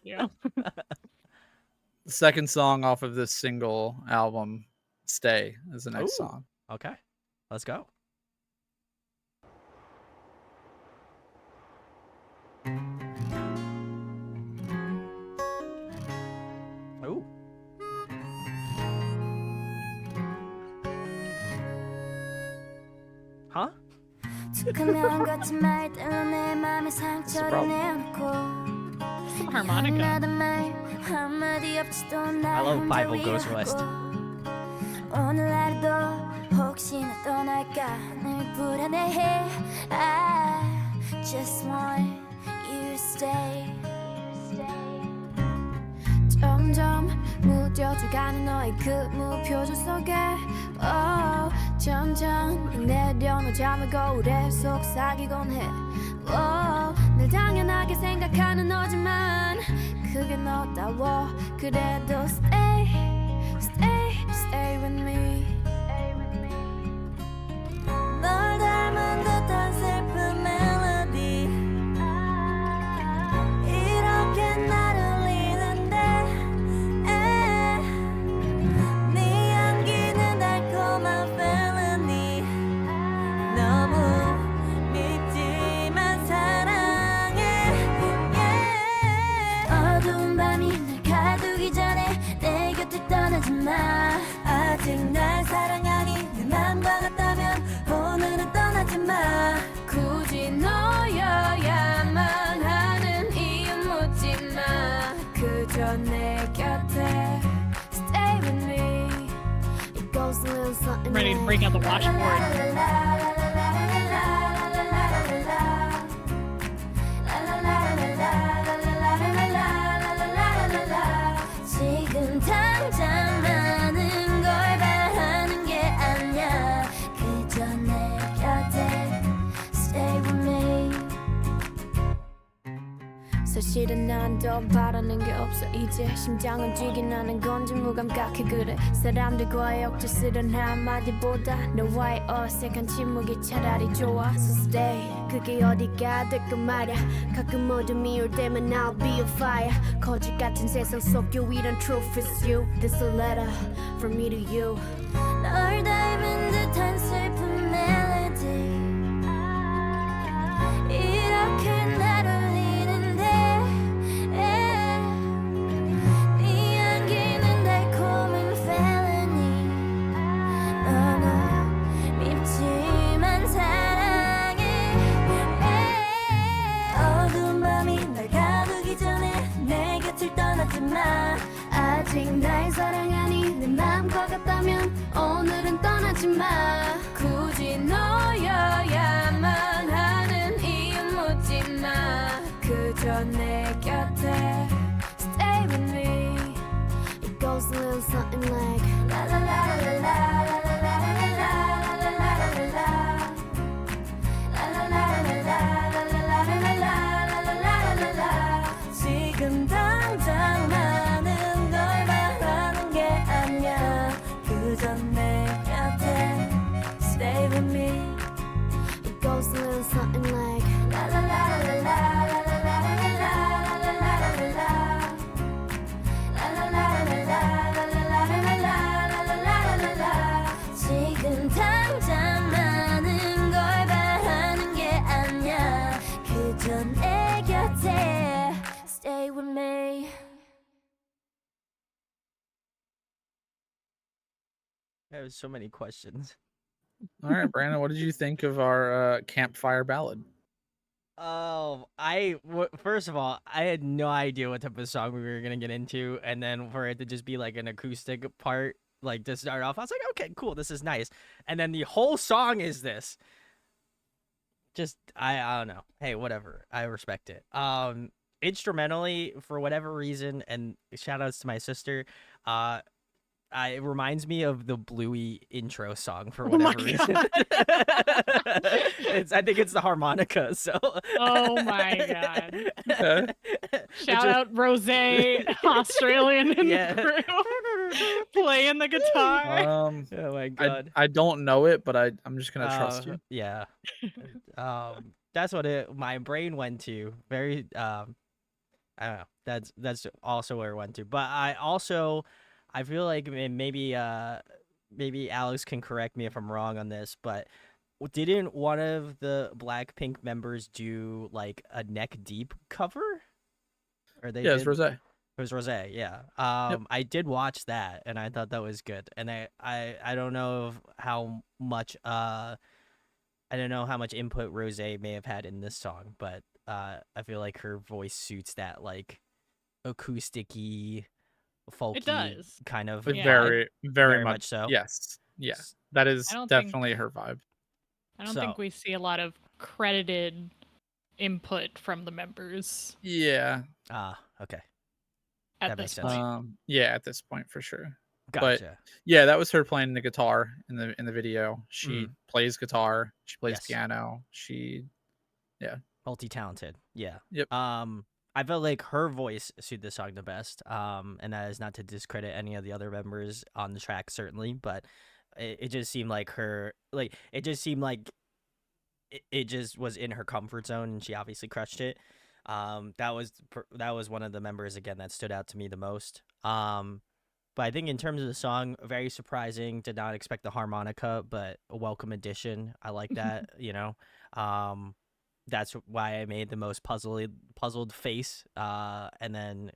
Speaker 3: The second song off of this single album, Stay, is the next song.
Speaker 1: Okay. Let's go. Ooh. Huh?
Speaker 4: 툭하면 같은 말 때문에 내 맘에 상처를 내어놓고
Speaker 2: Harmonica.
Speaker 4: 미안하다는 말 한마디 없이도
Speaker 1: I
Speaker 4: 날
Speaker 1: love
Speaker 4: 혼자
Speaker 1: Bible Goes West.
Speaker 4: 위로하고 오늘 하루도 혹시나 떠날까 늘 불안해해 I just want you to stay 점점 무뎌져가는 너의 그 무표정 속에 점점 내려놓은 잠을 거울에 속삭이곤 해 늘 당연하게 생각하는 너지만 그게 너다워 그래도 stay, stay, stay with me 널 닮은 듯한 슬픈 멜로디 이렇게 나를 울리는데 네 향기는 달콤한 felony 너무 밉지만 사랑해 어두운 밤이 날 가두기 전에 내 곁을 떠나지 마 아직 날 사랑하니 내 맘과 같다면 오늘은 떠나지 마 굳이 너여야만 하는 이유 묻지 마 그저 내 곁에 stay with me It goes a little something
Speaker 2: Ready to bring out the washboard.
Speaker 4: 지금 당장 많은 걸 바라는 게 아니야 그저 내 곁에 stay with me 사실은 난 더 바라는 게 없어 이제 심장은 뛰긴 하는 건지 무감각해 그래 사람들과의 억지스런 한마디보다 너와의 어색한 침묵이 차라리 좋아 So stay 그게 어디가 될까 말야 가끔 어둠이 올 때면 I'll be a fire 거짓 같은 세상 속 유일한 truth is you This a letter from me to you 널 닮은 듯한 슬픈 멜로디 이렇게 날 울리는데 네 향기는 달콤한 felony 너무 밉지만 사랑해 어두운 밤이 날 가두기 전에 내 곁을 떠나지 마 아직 날 사랑하니 내 맘과 같다면 오늘은 떠나지 마 굳이 너여야만 하는 이유 묻지 마 그저 내 곁에 stay with me It goes a little something like la la la la la la la la la la la la la la 지금 당장 많은 걸 바라는 게 아니야 그저 내 곁에 stay with me It goes a little something like la la la la la la la la la la la la la 지금 당장 많은 걸 바라는 게 아니야 그저 내 곁에 stay with me
Speaker 1: I have so many questions.
Speaker 3: All right, Brandon, what did you think of our campfire ballad?
Speaker 1: Oh, first of all, I had no idea what type of song we were gonna get into, and then for it to just be like an acoustic part, like to start off, I was like, okay, cool, this is nice. And then the whole song is this. Just I don't know. Hey, whatever. I respect it. Instrumentally, for whatever reason, and shout outs to my sister, it reminds me of the Bluey intro song for whatever reason. I think it's the harmonica. So.
Speaker 2: Oh my god!
Speaker 3: Okay.
Speaker 2: Shout out Rose, Australian in
Speaker 1: Yeah.
Speaker 2: the crew, playing the guitar.
Speaker 1: Oh my god.
Speaker 3: I don't know it, but I'm just gonna trust you.
Speaker 1: Yeah. That's what my brain went to. Very I don't know. That's also where it went to. But I feel like maybe Alex can correct me if I'm wrong on this, but didn't one of the BLACKPINK members do like a Neck Deep cover? Or they
Speaker 3: Yeah, it's
Speaker 1: did?
Speaker 3: Rose.
Speaker 1: It was Rose, yeah. I did watch that, and I thought that was good. And I don't know how much I don't know how much input Rose may have had in this song, but I feel like her voice suits that like acousticy,
Speaker 2: It
Speaker 1: folky
Speaker 2: does.
Speaker 1: kind of
Speaker 3: But
Speaker 2: Yeah.
Speaker 3: very,
Speaker 1: vibe.
Speaker 3: very
Speaker 1: Very
Speaker 3: much.
Speaker 1: much so.
Speaker 3: Yes. Yeah.
Speaker 1: S-
Speaker 3: That
Speaker 2: I
Speaker 3: is
Speaker 2: don't
Speaker 3: definitely
Speaker 2: think
Speaker 3: her vibe.
Speaker 2: I don't
Speaker 1: So
Speaker 2: think we see a lot of credited input from the members
Speaker 3: Yeah.
Speaker 1: okay,
Speaker 2: at
Speaker 1: that
Speaker 2: this
Speaker 1: makes sense.
Speaker 2: point.
Speaker 3: Yeah, at this point for sure. But
Speaker 1: Gotcha.
Speaker 3: yeah, that was her playing the guitar in the video. She
Speaker 1: Mm.
Speaker 3: plays guitar, she plays
Speaker 1: Yes.
Speaker 3: piano, she
Speaker 1: Multi-talented. Yeah.
Speaker 3: Yep.
Speaker 1: I felt like her voice suited the song the best. And that is not to discredit any of the other members on the track, certainly, but it just seemed like it just seemed like it just was in her comfort zone, and she obviously crushed it. That was one of the members again that stood out to me the most. But I think in terms of the song, very surprising. Did not expect the harmonica, but a welcome addition. I like that. That's why I made the most puzzled face. And then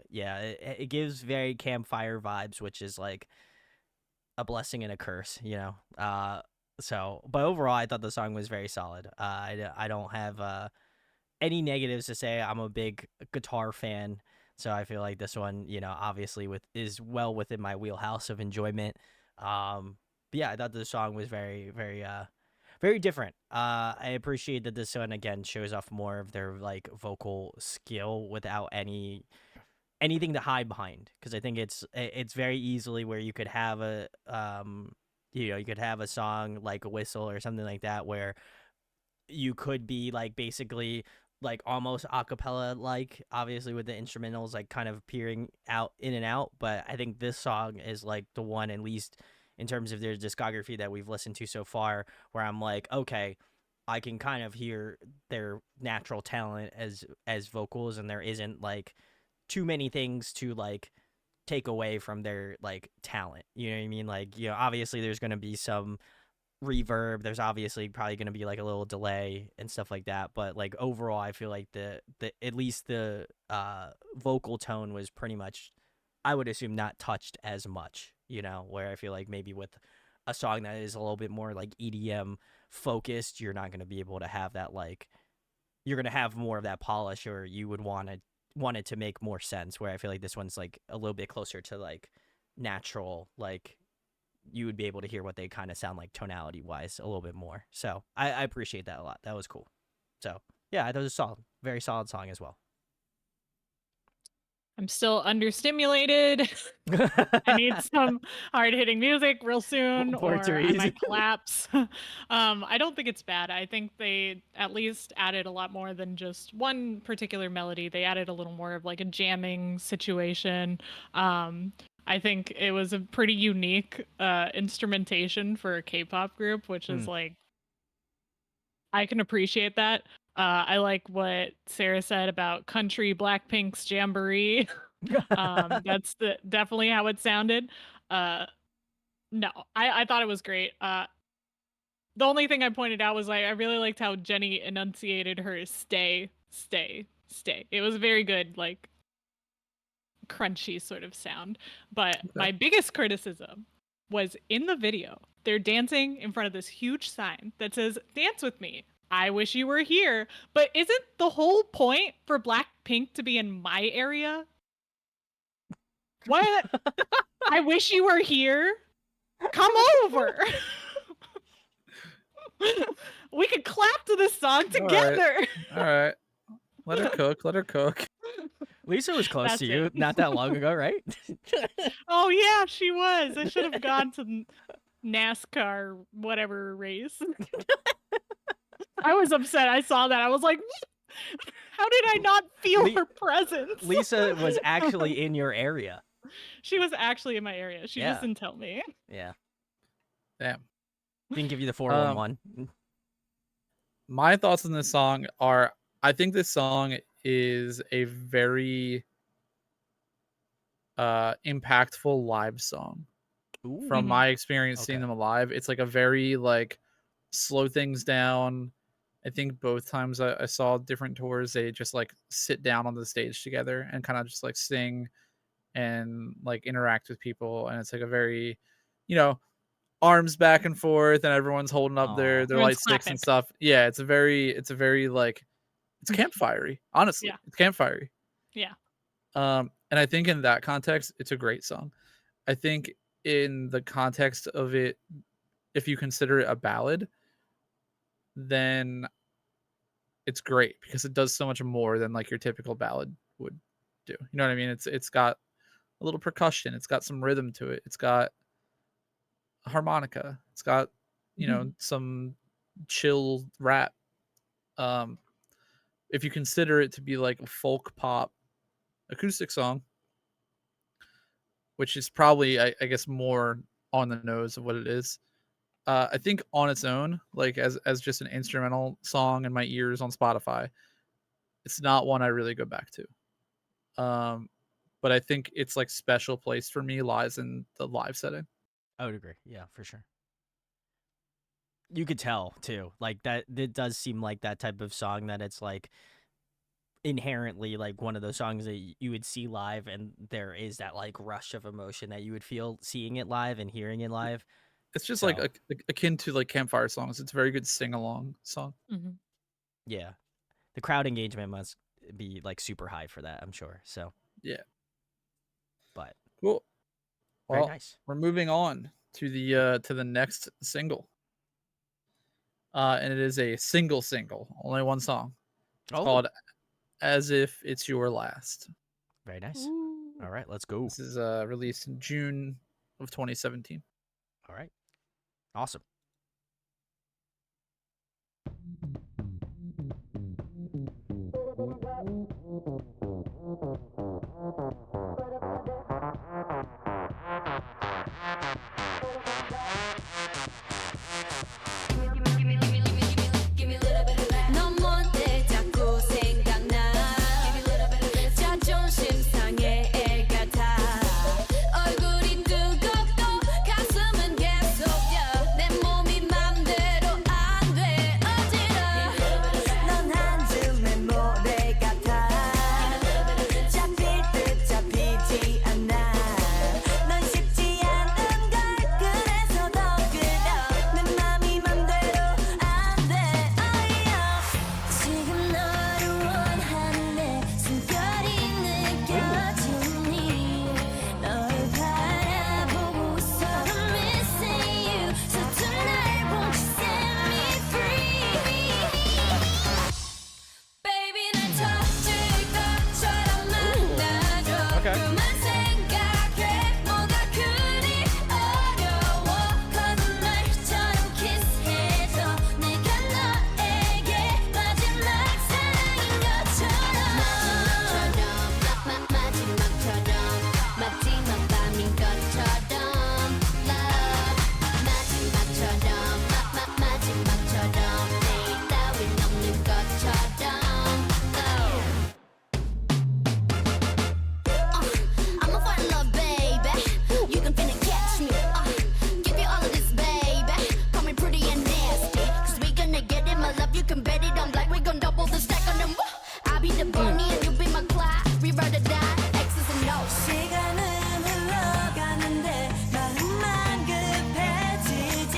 Speaker 1: yeah, it gives very campfire vibes, which is like a blessing and a curse. So, but overall, I thought the song was very solid. I don't have any negatives to say. I'm a big guitar fan, so I feel like this one, obviously is well within my wheelhouse of enjoyment. But yeah, I thought the song was very, very, very different. I appreciate that this one again shows off more of their like vocal skill without anything to hide behind, because I think it's very easily where you could have you could have a song like a whistle or something like that where you could be like basically like almost a cappella, like obviously with the instrumentals like kind of peering out in and out. But I think this song is like the one, at least in terms of their discography that we've listened to so far, where I'm like, okay, I can kind of hear their natural talent as vocals, and there isn't like too many things to like take away from their like talent. You know what I mean? Like, obviously there's going to be some reverb, there's obviously probably going to be like a little delay and stuff like that, but like overall I feel like the at least the vocal tone was pretty much, I would assume, not touched as much, where I feel like maybe with a song that is a little bit more like EDM focused, you're not going to be able to have that, like you're going to have more of that polish, or you would want it to make more sense, where I feel like this one's like a little bit closer to like natural, like you would be able to hear what they kind of sound like tonality wise a little bit more. So I appreciate that a lot. That was cool. So yeah, I thought it was solid, very solid song as well.
Speaker 2: I'm still understimulated. I need some hard-hitting music real soon,
Speaker 1: Poor
Speaker 2: or I
Speaker 1: Therese.
Speaker 2: might collapse. I don't think it's bad. I think they at least added a lot more than just one particular melody. They added a little more of like a jamming situation. I think it was a pretty unique instrumentation for a K-pop group, which is like, I can appreciate that. I like what Sarah said about country Blackpink's jamboree. That's definitely how it sounded. No, I thought it was great. The only thing I pointed out was like I really liked how Jenny enunciated her stay, stay, stay. It was very good, like crunchy sort of sound. But my biggest criticism was in the video. They're dancing in front of this huge sign that says "Dance with me. I wish you were here." But isn't the whole point for Blackpink to be in my area? What? I wish you were here. Come over. We could clap to this song together.
Speaker 3: All right. Let her cook. Let her cook.
Speaker 1: Lisa was close
Speaker 2: That's
Speaker 1: to you
Speaker 2: it.
Speaker 1: not that long ago, right?
Speaker 2: Oh yeah, she was. I should have gone to NASCAR whatever race. I was upset. I saw that. I was like, how did I not feel her presence?
Speaker 1: Lisa was actually in your area.
Speaker 2: She was actually in my area. She
Speaker 1: Yeah.
Speaker 2: just didn't tell me.
Speaker 1: Yeah.
Speaker 3: Damn.
Speaker 1: Didn't give you the 411.
Speaker 3: My thoughts on this song are, I think this song is a very impactful live song.
Speaker 1: Ooh.
Speaker 3: From my experience seeing
Speaker 1: Okay.
Speaker 3: them live, it's like a very like slow things down. I think both times I saw different tours, they just like sit down on the stage together and kind of just like sing and like interact with people, and it's like a very, arms back and forth, and everyone's holding up their
Speaker 1: Aw.
Speaker 3: light
Speaker 2: Everyone's
Speaker 3: sticks and
Speaker 2: clapping.
Speaker 3: stuff. Yeah, it's a very like it's campfirey. Honestly,
Speaker 2: Yeah.
Speaker 3: it's campfirey.
Speaker 2: Yeah.
Speaker 3: And I think in that context, it's a great song. I think in the context of it, if you consider it a ballad, then it's great because it does so much more than like your typical ballad would do. You know what I mean? It's got a little percussion, it's got some rhythm to it, it's got a harmonica, it's got, you know, some chill rap. If you consider it to be like a folk pop acoustic song, which is probably I guess more on the nose of what it is. I think on its own, like as just an instrumental song in my ears on Spotify, it's not one I really go back to. But I think its like special place for me lies in the live setting.
Speaker 1: I would agree. Yeah, for sure. You could tell too, like that. It does seem like that type of song that it's like inherently like one of those songs that you would see live, and there is that like rush of emotion that you would feel seeing it live and hearing it live.
Speaker 3: It's just
Speaker 1: So-
Speaker 3: like akin to like campfire songs. It's a very good sing along song.
Speaker 2: Mhm.
Speaker 1: Yeah, the crowd engagement must be like super high for that, I'm sure. So
Speaker 3: Yeah.
Speaker 1: but
Speaker 3: Cool.
Speaker 1: very
Speaker 3: Well,
Speaker 1: nice.
Speaker 3: we're moving on to the next single. And it is a single, only one song. It's
Speaker 1: Oh,
Speaker 3: called As If It's Your Last.
Speaker 1: very nice.
Speaker 2: Ooh.
Speaker 1: All right, let's go.
Speaker 3: This is released in June of 2017.
Speaker 1: All right, awesome.
Speaker 4: 너 뭔데 자꾸 생각나 자존심 상해 애 같아 얼굴이 뜨겁고 가슴은 계속 뛰어 내 몸이 맘대로 안 돼 어지러워 넌 한줌의 모래 같아 잡힐 듯 잡히지 않아 넌 쉽지 않은 걸 그래서 더 끌어 내 맘이 맘대로 안 돼 지금 너를 원하는데 숨결이 느껴지니 널 바라보고 있어 I'm missing you So tonight won't you set me free Baby 날 터질 것처럼 만나줘 그만 생각해 뭐가 그리 어려워 거짓말처럼 키스해줘 내가 너에게 마지막 사랑인 것처럼 마지막 밤인 것처럼 Love 마지막처럼 내일 따윈 없는 것처럼 I'ma fall in love, baby. You can finna catch me. Give you all of this, baby. Call me pretty and nasty. Cause we gonna get it, my love. You can bet it on black. We gon' double the stack on them. I'll be the bunny and you be my Clyde. We ride or die, X's and O's. 시간은 흘러가는데 마음만 급해지지.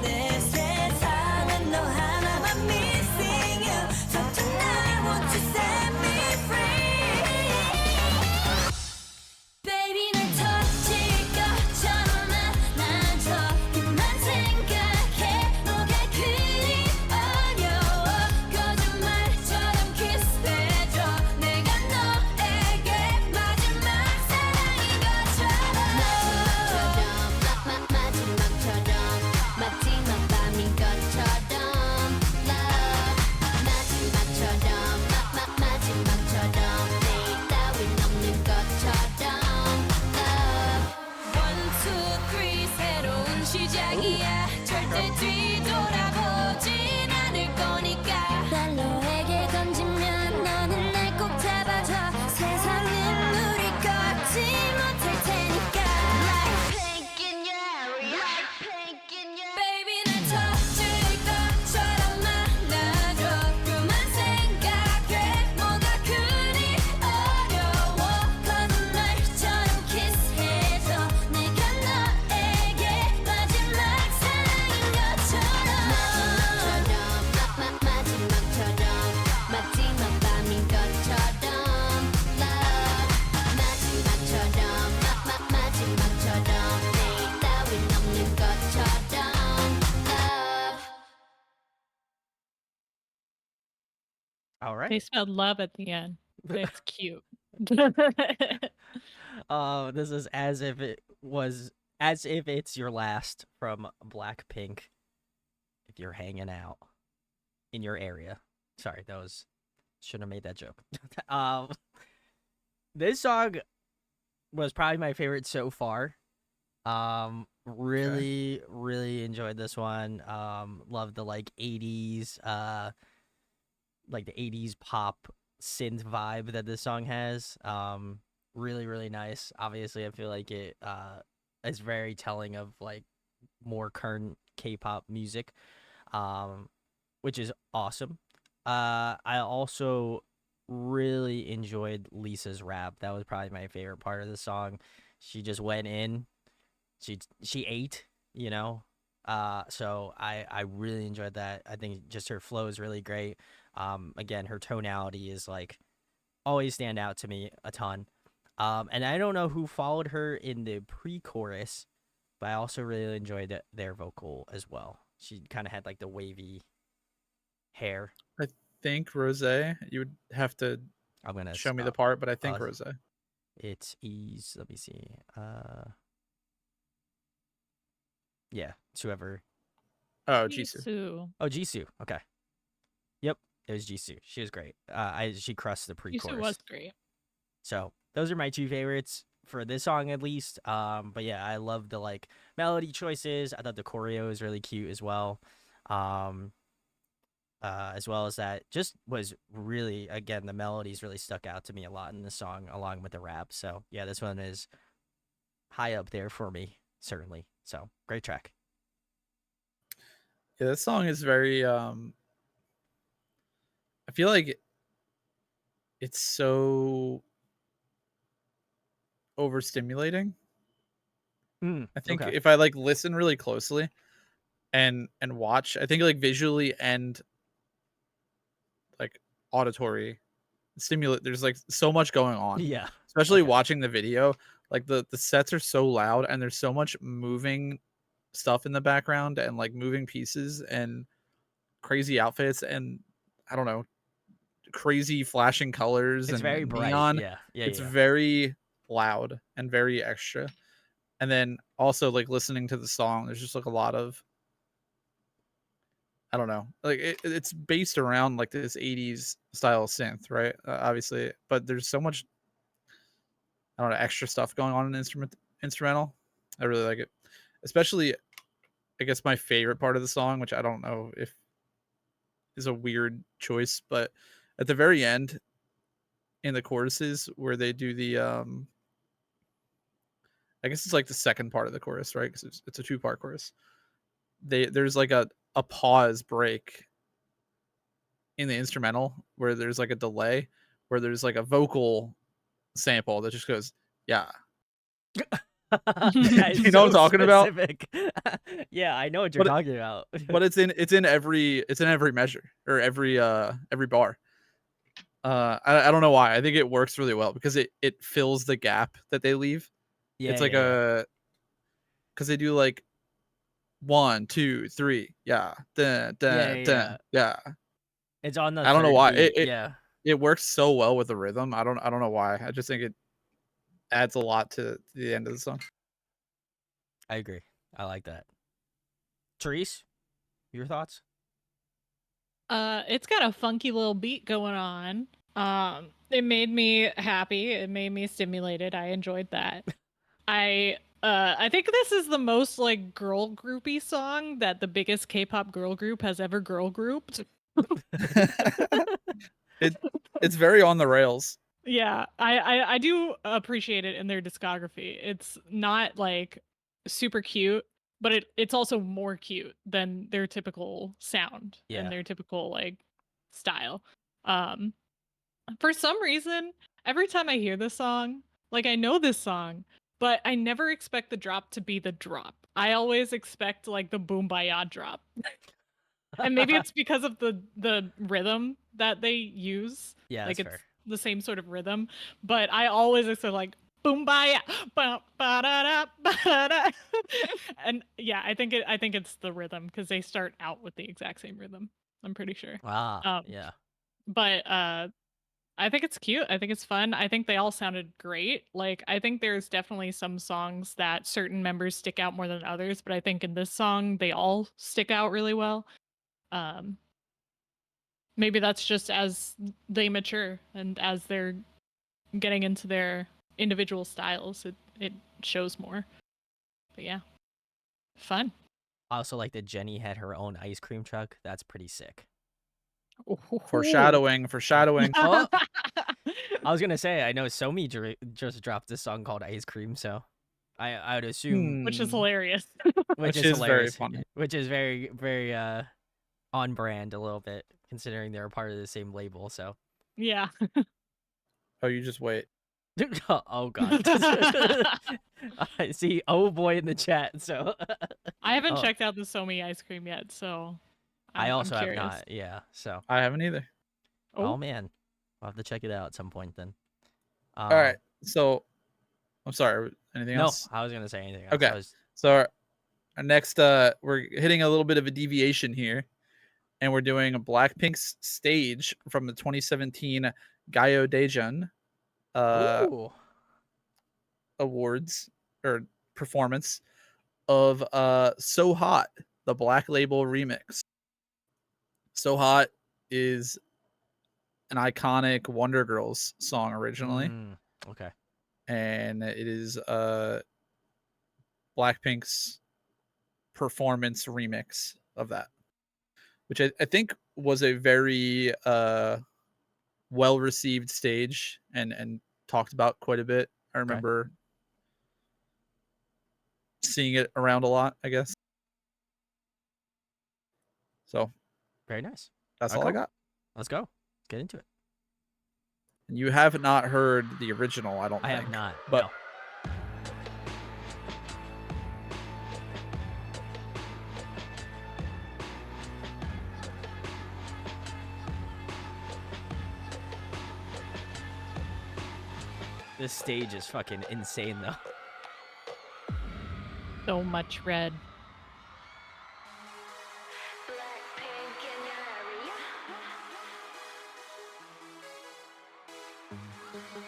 Speaker 4: 내 세상은 너 하나만 missing you. So tonight won't you set me free? Baby 날 터질 것처럼 만나줘 그만 생각해 뭐가 그리 어려워 거짓말처럼 키스해줘 내가 너에게 마지막 사랑인 것처럼 마지막 밤인 것처럼 Love 마지막처럼 내일 따윈 없는 것처럼 One, two, three 새로운 시작이야 절대 뒤돌아보진 않을 거니까 날 너에게 던지면 너는 날 꼭 잡아줘 세상은 우리 걷지 못할 테니까 Like pink in your area Like pink in your Baby 날 터질 것처럼 만나줘 그만 생각해 뭐가 그리 어려워 거짓말처럼 키스해줘 내가 너에게 마지막
Speaker 1: All
Speaker 2: They
Speaker 1: right.
Speaker 2: spelled love at the end. It's cute.
Speaker 1: This is as if it's your last from Blackpink. If you're hanging out in your area. Sorry, shouldn't have made that joke. um, this song was probably my favorite so far. Really, really enjoyed this one. Loved the like 80s, like the 80s pop synth vibe that this song has. Really, really nice. Obviously, I feel like it is very telling of like more current K-pop music, which is awesome. I also really enjoyed Lisa's rap. That was probably my favorite part of the song. She just went in. She ate, you know. So I really enjoyed that. I think just her flow is really great. Again, her tonality is like always stand out to me a ton. And I don't know who followed her in the pre-chorus, but I also really enjoyed their vocal as well. She kind of had like the wavy hair.
Speaker 3: I think Rose. You would have to
Speaker 1: I'm gonna
Speaker 3: show me the part, but I think Rose.
Speaker 1: It is. Let me see. Yeah, it's whoever.
Speaker 3: Oh, Jisoo.
Speaker 2: Jisoo.
Speaker 1: Oh, Jisoo. Okay. Yep, it was Jisoo. She was great. She crushed the pre-chorus.
Speaker 2: Jisoo was great.
Speaker 1: So those are my two favorites for this song, at least. But yeah, I love the like melody choices. I thought the choreo is really cute as well. As well as that, just was really, again, the melodies really stuck out to me a lot in the song, along with the rap. So yeah, this one is high up there for me, certainly. So great track.
Speaker 3: Yeah, this song is very I feel like it's so overstimulating. I think
Speaker 1: Okay.
Speaker 3: if I like listen really closely and watch, I think like visually and like auditory stimulate, there's like so much going on.
Speaker 1: Yeah.
Speaker 3: Especially
Speaker 1: Okay.
Speaker 3: watching the video, like the sets are so loud and there's so much moving stuff in the background and like moving pieces and crazy outfits and I don't know, crazy flashing colors
Speaker 1: It's
Speaker 3: and
Speaker 1: very bright.
Speaker 3: neon.
Speaker 1: Yeah. Yeah.
Speaker 3: It's
Speaker 1: Yeah.
Speaker 3: very loud and very extra. And then also like listening to the song, there's just like a lot of I don't know, like it's based around like this 80s style synth, right? Obviously, but there's so much I don't know extra stuff going on in the instrumental. I really like it, especially I guess my favorite part of the song, which I don't know if is a weird choice, but at the very end in the choruses where they do the I guess it's like the second part of the chorus, right? Because it's a 2-part chorus. There's like a pause break in the instrumental where there's like a delay where there's like a vocal sample that just goes, yeah.
Speaker 1: That is
Speaker 3: You know what I'm
Speaker 1: so
Speaker 3: talking about?
Speaker 1: specific. Yeah, I know what you're talking about.
Speaker 3: But it's in every measure or every bar. I don't know why. I think it works really well because it fills the gap that they leave.
Speaker 1: Yeah.
Speaker 3: It's like
Speaker 1: yeah.
Speaker 3: because they do like 1, 2, 3, yeah, dun, dun, dun, yeah.
Speaker 1: It's on the
Speaker 3: I don't know
Speaker 1: third
Speaker 3: why
Speaker 1: beat. Yeah.
Speaker 3: it works so well with the rhythm. I don't know why. I just think it adds a lot to the end of the song.
Speaker 1: I agree. I like that. Therese, your thoughts?
Speaker 2: It's got a funky little beat going on. It made me happy. It made me stimulated. I enjoyed that. I think this is the most like girl groupy song that the biggest K-pop girl group has ever girl grouped.
Speaker 3: It's very on the rails.
Speaker 2: Yeah, I do appreciate it in their discography. It's not like super cute, but it's also more cute than their typical sound and their typical like style. For some reason, every time I hear this song, like I know this song, but I never expect the drop to be the drop. I always expect like the Boombayah drop. And maybe it's because of the rhythm that they use.
Speaker 1: Yeah,
Speaker 2: like
Speaker 1: that's
Speaker 2: it's
Speaker 1: fair.
Speaker 2: the same sort of rhythm, but I always expect like Boombayah, and yeah, I think it's the rhythm because they start out with the exact same rhythm. I'm pretty sure.
Speaker 1: Ah, yeah.
Speaker 2: But I think it's cute. I think it's fun. I think they all sounded great. Like, I think there's definitely some songs that certain members stick out more than others, but I think in this song they all stick out really well. Um, maybe that's just as they mature and as they're getting into their individual styles, it shows more. But yeah, fun.
Speaker 1: I also like that Jenny had her own ice cream truck. That's pretty sick.
Speaker 3: Foreshadowing.
Speaker 1: Oh, I was gonna say I know Somi just dropped this song called Ice Cream, so I would assume
Speaker 2: Which is
Speaker 3: Hmm.
Speaker 2: hilarious.
Speaker 1: which
Speaker 3: Which
Speaker 1: is
Speaker 3: is very
Speaker 1: hilarious,
Speaker 3: funny.
Speaker 1: which is very very on brand a little bit considering they're part of the same label. So
Speaker 2: Yeah.
Speaker 3: Oh, you just wait.
Speaker 1: oh god, I see. Oh boy in the chat. So
Speaker 2: I haven't
Speaker 1: Oh,
Speaker 2: checked out the Somi ice cream yet, so
Speaker 1: I
Speaker 2: I'm
Speaker 1: also have
Speaker 2: curious.
Speaker 1: not. Yeah. So
Speaker 3: I haven't either.
Speaker 1: oh man, I'll have to check it out at some point then.
Speaker 3: All right. So I'm sorry. Anything
Speaker 1: No,
Speaker 3: else?
Speaker 1: I was gonna say anything else.
Speaker 3: Okay. So our next, we're hitting a little bit of a deviation here, and we're doing Blackpink's stage from the 2017 Gayo Daejeon
Speaker 1: Ooh.
Speaker 3: awards or performance of So Hot, the Black Label remix. So Hot is an iconic Wonder Girls song originally,
Speaker 1: Okay.
Speaker 3: and it is Blackpink's performance remix of that, which I think was a very well received stage and talked about quite a bit. I remember seeing it around a lot, I guess. So
Speaker 1: Very nice.
Speaker 3: that's
Speaker 1: All
Speaker 3: all
Speaker 1: right,
Speaker 3: I
Speaker 1: cool.
Speaker 3: got.
Speaker 1: Let's go. Let's get into it.
Speaker 3: And you have not heard the original, I don't
Speaker 1: I
Speaker 3: think.
Speaker 1: have not.
Speaker 3: But
Speaker 1: No. This stage is fucking insane though.
Speaker 2: So much red.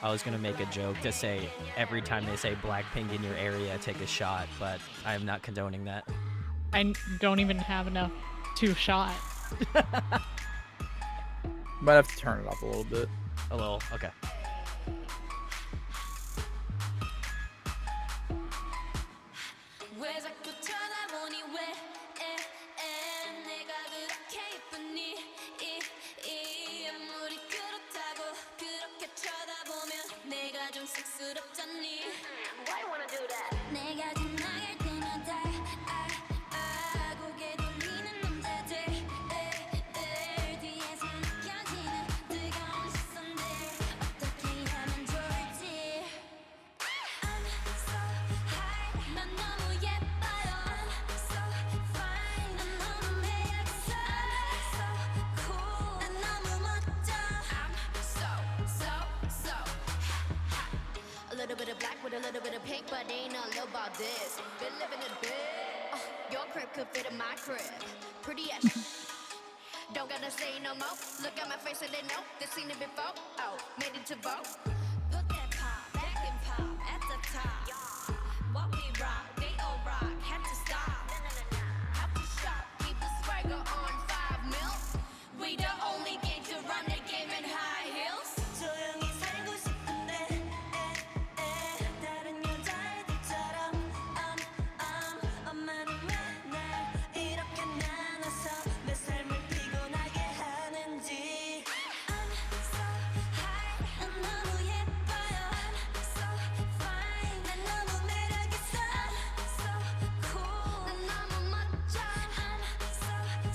Speaker 1: I was gonna make a joke to say every time they say Blackpink in your area, take a shot, but I am not condoning that.
Speaker 2: I don't even have enough to shot.
Speaker 3: might have to turn it up a little bit.
Speaker 1: A little. Okay.
Speaker 4: 왜 자꾸 쳐다보니 왜 내가 그렇게 예쁘니 이 아무리 그렇다고 그렇게 쳐다보면 내가 좀 쑥스럽잖니 Why you wanna do that? 내가 지나갈 때마다 고개 돌리는 남자들 뒤에서 느껴지는 뜨거운 시선들 어떻게 하면 좋을지 I'm so high 난 너무 예뻐요 I'm so fine 난 너무 매력있어 I'm so cool 난 너무 멋져 I'm so hot A little bit of black with a little bit of pink but ain't all about this Been living it big Your crib could fit in my crib Pretty as Don't gotta say no more Look at my face and they know They've seen it before Oh, made it to vote Put that pop back and pop at the top What we rock, they all rock Had to stop Have to shop, keep the swagger on 5 mil We the only game to run the game in high heels 조용히 살고 싶은데 다른 여자애들처럼 엄마는 왜 날 이렇게 나눠서 내 삶을 피곤하게 하는지 I'm so high 난 너무 예뻐요 I'm so fine 난 너무 매력있어 I'm so cool 난 너무 멋져 I'm so I'm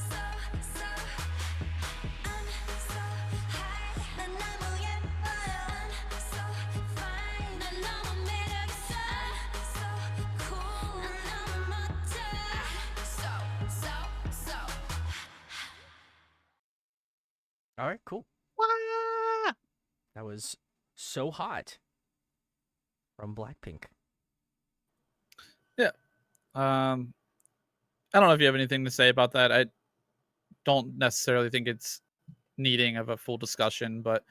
Speaker 4: so high 난 너무 예뻐요 I'm so fine 난 너무 매력있어 I'm so cool 난 너무 멋져 so
Speaker 1: All right. Cool. That was So Hot from Blackpink.
Speaker 3: I don't know if you have anything to say about that. I don't necessarily think it's needing of a full discussion, but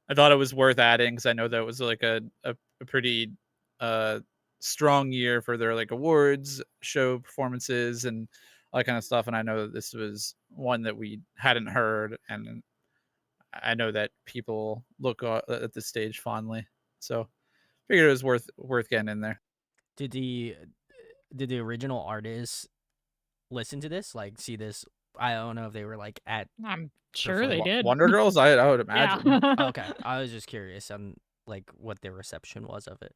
Speaker 3: I thought it was worth adding because I know that was like a pretty strong year for their like awards show performances and all that kind of stuff. And I know that this was one that we hadn't heard, and I know that people look at this stage fondly. So figured it was worth getting in there.
Speaker 1: Did the original artists listen to this? Like, see this? I don't know if they were like at.
Speaker 2: I'm sure they did.
Speaker 3: Wonder Girls, I would imagine.
Speaker 2: Yeah.
Speaker 1: Okay, I was just curious on like what their reception was of it.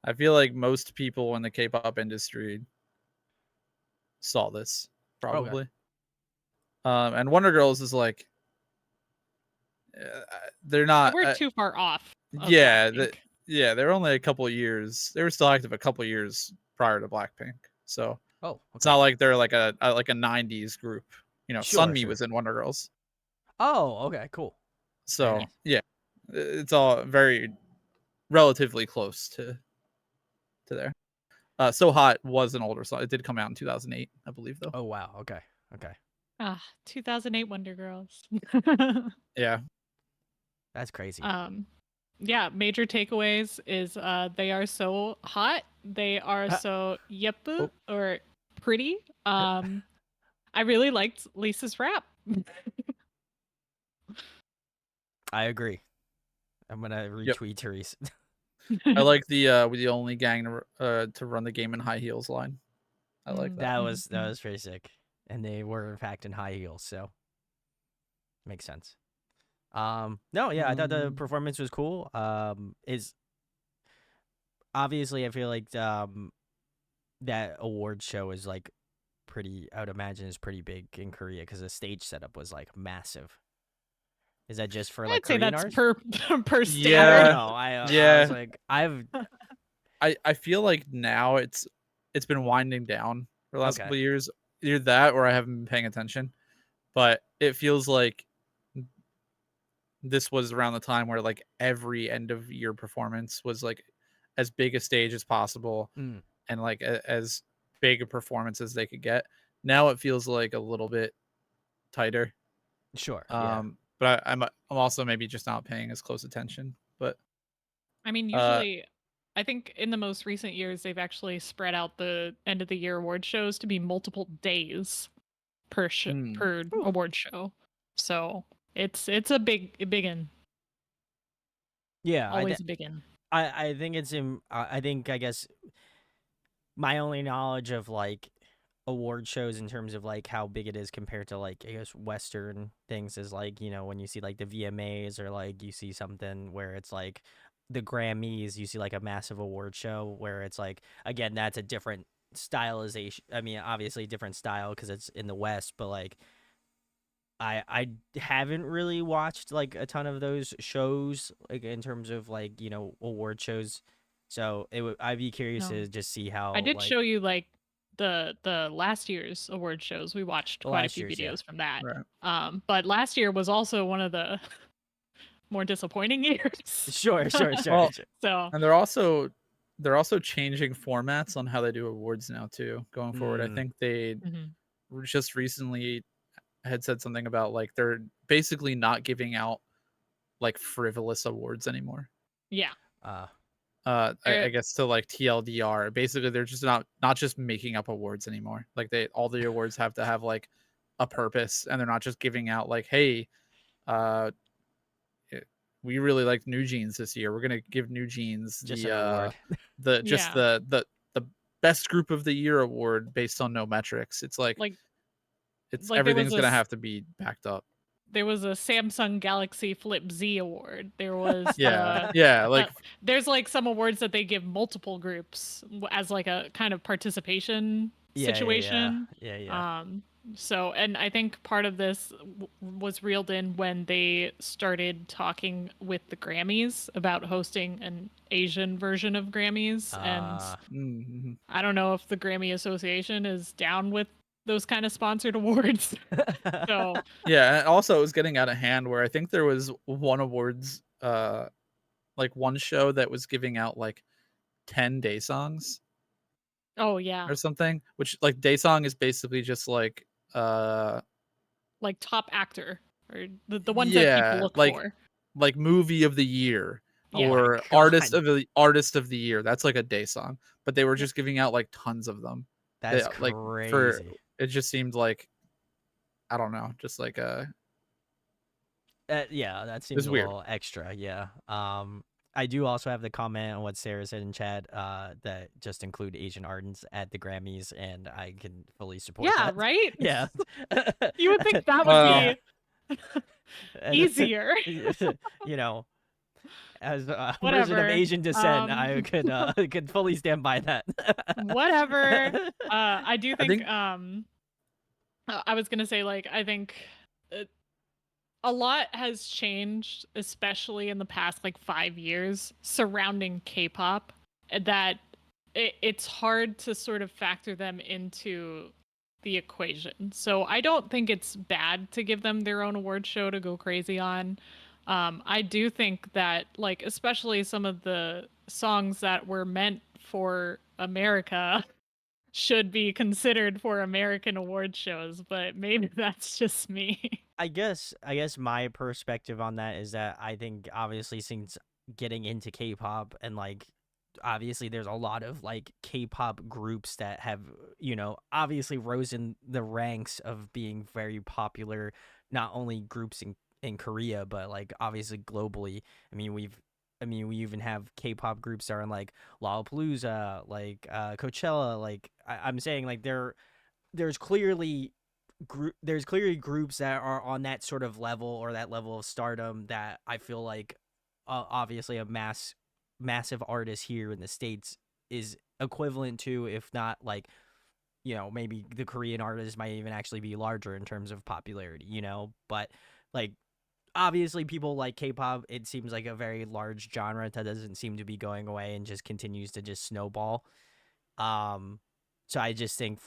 Speaker 3: I feel like most people in the K-pop industry saw this probably. And Wonder Girls is like, they're not.
Speaker 2: We're too far off. of
Speaker 3: Yeah,
Speaker 2: Blackpink.
Speaker 3: they're only a couple of years. They were still active a couple of years prior to Blackpink, so
Speaker 1: Oh,
Speaker 3: it's not like they're like a '90s group. You know,
Speaker 1: Sure,
Speaker 3: Sunmi
Speaker 1: sure.
Speaker 3: was in Wonder Girls,
Speaker 1: Oh, okay, cool.
Speaker 3: so
Speaker 1: nice.
Speaker 3: yeah, it's all very relatively close to there. So Hot was an older song. It did come out in 2008, I believe, though.
Speaker 1: Oh wow. Okay.
Speaker 2: 2008 Wonder Girls.
Speaker 3: Yeah.
Speaker 1: That's crazy.
Speaker 2: Yeah, major takeaways is they are so hot. They are so yepu or pretty. I really liked Lisa's rap.
Speaker 1: I agree. I'm gonna retweet Therese.
Speaker 3: I like the we the only gang to run the game in high heels line. I like that.
Speaker 1: That was pretty sick. And they were in fact in high heels, so makes sense. No, yeah, I thought the performance was cool. Is obviously I feel like that award show is like pretty, I would imagine is pretty big in Korea because the stage setup was like massive. Is that just for like
Speaker 2: I'd say
Speaker 1: Korean
Speaker 2: that's
Speaker 1: artists?
Speaker 2: per
Speaker 3: Yeah.
Speaker 2: standard.
Speaker 1: No, I
Speaker 3: Yeah.
Speaker 1: was like
Speaker 3: I feel like now it's been winding down for the last
Speaker 1: Okay.
Speaker 3: couple of years. Either that or I haven't been paying attention. But it feels like this was around the time where like every end of year performance was like as big a stage as possible and like as big a performance as they could get. Now it feels like a little bit tighter.
Speaker 1: Sure. Yeah.
Speaker 3: But I'm also maybe just not paying as close attention. But
Speaker 2: I mean, usually, I think in the most recent years, they've actually spread out the end of the year award shows to be multiple days per award show. So it's a big one.
Speaker 1: Yeah.
Speaker 2: Always a big one.
Speaker 1: I think it's in. I think I guess my only knowledge of like award shows in terms of like how big it is compared to like I guess Western things is like, you know, when you see like the VMAs or like you see something where it's like the Grammys, you see like a massive award show where it's like, again, that's a different stylization. I mean, obviously different style because it's in the West, but like I haven't really watched like a ton of those shows like in terms of like, you know, award shows. So I'd be curious to just see how
Speaker 2: I did
Speaker 1: like,
Speaker 2: show you like the last year's award shows. We watched quite a few videos from that.
Speaker 3: Right.
Speaker 2: But last year was also one of the more disappointing years.
Speaker 1: Sure.
Speaker 3: Well,
Speaker 2: So
Speaker 3: and they're also changing formats on how they do awards now too going forward. I think they just recently had said something about like they're basically not giving out like frivolous awards anymore.
Speaker 2: Yeah.
Speaker 3: I guess to like TLDR. Basically, they're just not just making up awards anymore. Like all the awards have to have like a purpose, and they're not just giving out like, hey, we really liked New Jeans this year. We're gonna give New Jeans
Speaker 1: just an award.
Speaker 3: the best group of the year award based on no metrics. It's like it's like everything's gonna have to be backed up.
Speaker 2: There was a Samsung Galaxy Flip Z award. There was
Speaker 3: like
Speaker 2: there's like some awards that they give multiple groups as like a kind of participation situation.
Speaker 1: Yeah.
Speaker 2: So, and I think part of this was reeled in when they started talking with the Grammys about hosting an Asian version of Grammys. And I don't know if the Grammy Association is down with those kind of sponsored awards. So
Speaker 3: yeah, and also it was getting out of hand where I think there was one awards like one show that was giving out like 10 day songs.
Speaker 2: Oh yeah.
Speaker 3: Or something, which like day song is basically just like
Speaker 2: top actor or the ones that people look for.
Speaker 3: like movie of the year
Speaker 2: Yeah.
Speaker 3: or
Speaker 1: God.
Speaker 3: artist of the year. That's like a day song, but they were just giving out like tons of them.
Speaker 1: That's
Speaker 3: Like for
Speaker 1: crazy.
Speaker 3: it just seemed like I don't know, just like
Speaker 1: Yeah, that
Speaker 3: it
Speaker 1: seems
Speaker 3: was
Speaker 1: a
Speaker 3: weird.
Speaker 1: little extra. Yeah. I do also have the comment on what Sarah said in chat. That just include Asian artists at the Grammys, and I can fully support
Speaker 2: Yeah,
Speaker 1: that.
Speaker 2: right?
Speaker 1: Yeah.
Speaker 2: You would think that would
Speaker 3: Well,
Speaker 2: be
Speaker 1: And,
Speaker 2: easier.
Speaker 1: you know, as a person of
Speaker 2: Whatever.
Speaker 1: Asian descent, I could fully stand by that.
Speaker 2: Whatever. I do
Speaker 3: I
Speaker 2: think
Speaker 3: think
Speaker 2: I was gonna say, like, I think a lot has changed, especially in the past like 5 years, surrounding K-pop, that it's hard to sort of factor them into the equation. So I don't think it's bad to give them their own award show to go crazy on. I do think that, like, especially some of the songs that were meant for America should be considered for American award shows, but maybe that's just me.
Speaker 1: I guess my perspective on that is that I think obviously since getting into K-pop and like obviously there's a lot of like K-pop groups that have, obviously rose in the ranks of being very popular, not only groups in Korea but like obviously globally. We even have K-pop groups that are in like Lollapalooza, like Coachella, like I'm saying like there's clearly groups that are on that sort of level or that level of stardom that I feel like obviously a massive artist here in the States is equivalent to, if not like, maybe the Korean artist might even actually be larger in terms of popularity, but like obviously people like K-pop. It seems like a very large genre that doesn't seem to be going away and just continues to just snowball. So I just think,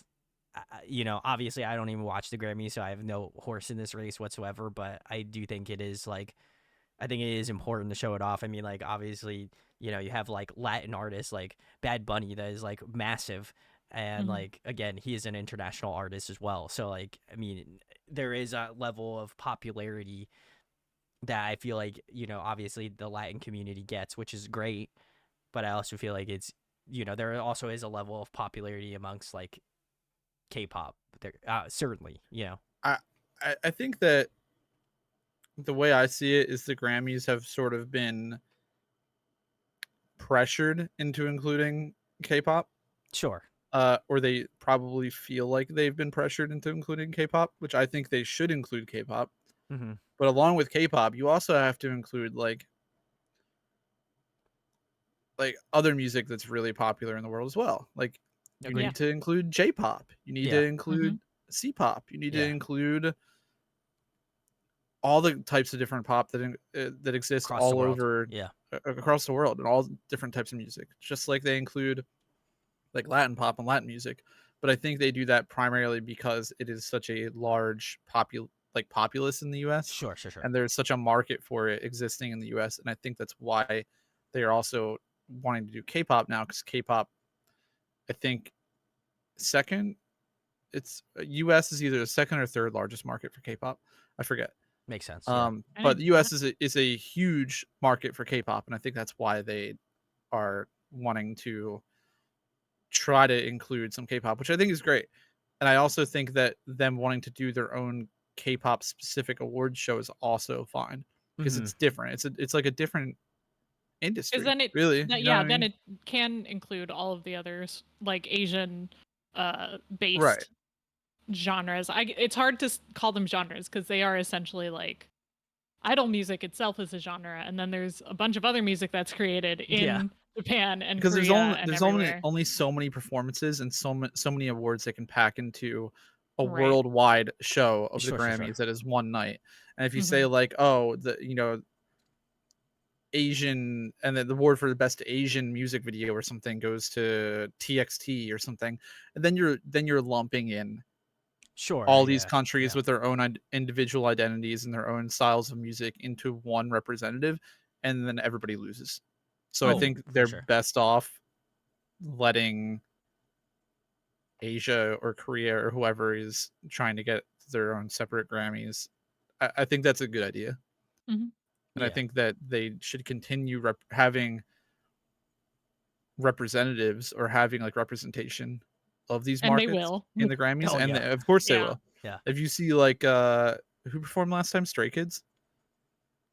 Speaker 1: obviously I don't even watch the Grammys, so I have no horse in this race whatsoever. But I do think it is like, I think it is important to show it off. I mean, like obviously, you have like Latin artists like Bad Bunny that is like massive, and
Speaker 2: Mhm.
Speaker 1: like again, he is an international artist as well. So like, I mean, there is a level of popularity that I feel like, obviously the Latin community gets, which is great. But I also feel like it's, there also is a level of popularity amongst like K-pop. There, certainly,
Speaker 3: I I think that the way I see it is the Grammys have sort of been pressured into including K-pop,
Speaker 1: sure.
Speaker 3: or they probably feel like they've been pressured into including K-pop, which I think they should include K-pop.
Speaker 1: Mm-hmm.
Speaker 3: But along with K-pop, you also have to include like other music that's really popular in the world as well. Like you
Speaker 1: Agreed.
Speaker 3: need to include J-pop, you need to
Speaker 1: Yeah.
Speaker 3: include C-pop, you need to
Speaker 1: Yeah.
Speaker 3: include all the types of different pop that exist
Speaker 1: Across the
Speaker 3: all
Speaker 1: world.
Speaker 3: over
Speaker 1: Yeah.
Speaker 3: across the world and all different types of music. Just like they include like Latin pop and Latin music, but I think they do that primarily because it is such a large populace in the US,
Speaker 1: Sure. Sure. Sure.
Speaker 3: and there's such a market for it existing in the US, and I think that's why they are also wanting to do K-pop now, because K-pop, I think, second, it's US is either the second or third largest market for K-pop. I forget.
Speaker 1: Makes sense. Yeah.
Speaker 3: But the US is a huge market for K-pop, and I think that's why they are wanting to try to include some K-pop, which I think is great. And I also think that them wanting to do their own K-pop specific award show is also fine because
Speaker 1: Mm-hmm.
Speaker 3: it's different. It's like a different industry.
Speaker 2: Because then
Speaker 3: really,
Speaker 2: then
Speaker 3: mean?
Speaker 2: it can include all of the others, like Asian based
Speaker 3: Right.
Speaker 2: genres. It's hard to call them genres because they are essentially like idol music itself is a genre, and then there's a bunch of other music that's created in
Speaker 1: Yeah.
Speaker 2: Japan and
Speaker 3: Because
Speaker 2: Korea and
Speaker 3: there's
Speaker 2: everywhere.
Speaker 3: only so many performances and so many awards they can pack into a
Speaker 2: Right.
Speaker 3: worldwide show of the
Speaker 1: Sure.
Speaker 3: Grammys
Speaker 1: Sure.
Speaker 3: that is one night. And if you
Speaker 2: Mhm.
Speaker 3: say like, oh, Asian, and then the award for the best Asian music video or something goes to TXT or something, and then you're lumping in
Speaker 1: Sure.
Speaker 3: all these
Speaker 1: Yeah.
Speaker 3: countries
Speaker 1: Yeah.
Speaker 3: with their own individual identities and their own styles of music into one representative, and then everybody loses. So I
Speaker 1: Oh,
Speaker 3: think
Speaker 1: for
Speaker 3: they're
Speaker 1: sure.
Speaker 3: best off letting Asia or Korea or whoever is trying to get their own separate Grammys I think that's a good idea.
Speaker 2: Mhm.
Speaker 3: And I
Speaker 1: Yeah.
Speaker 3: think that they should continue having representatives or having like representation of these
Speaker 2: And they
Speaker 3: markets
Speaker 2: will.
Speaker 3: in the Grammys.
Speaker 1: Oh,
Speaker 3: And
Speaker 1: yeah.
Speaker 3: of course they
Speaker 2: Yeah.
Speaker 3: will.
Speaker 1: Yeah.
Speaker 3: If you see like who performed last time? Stray Kids?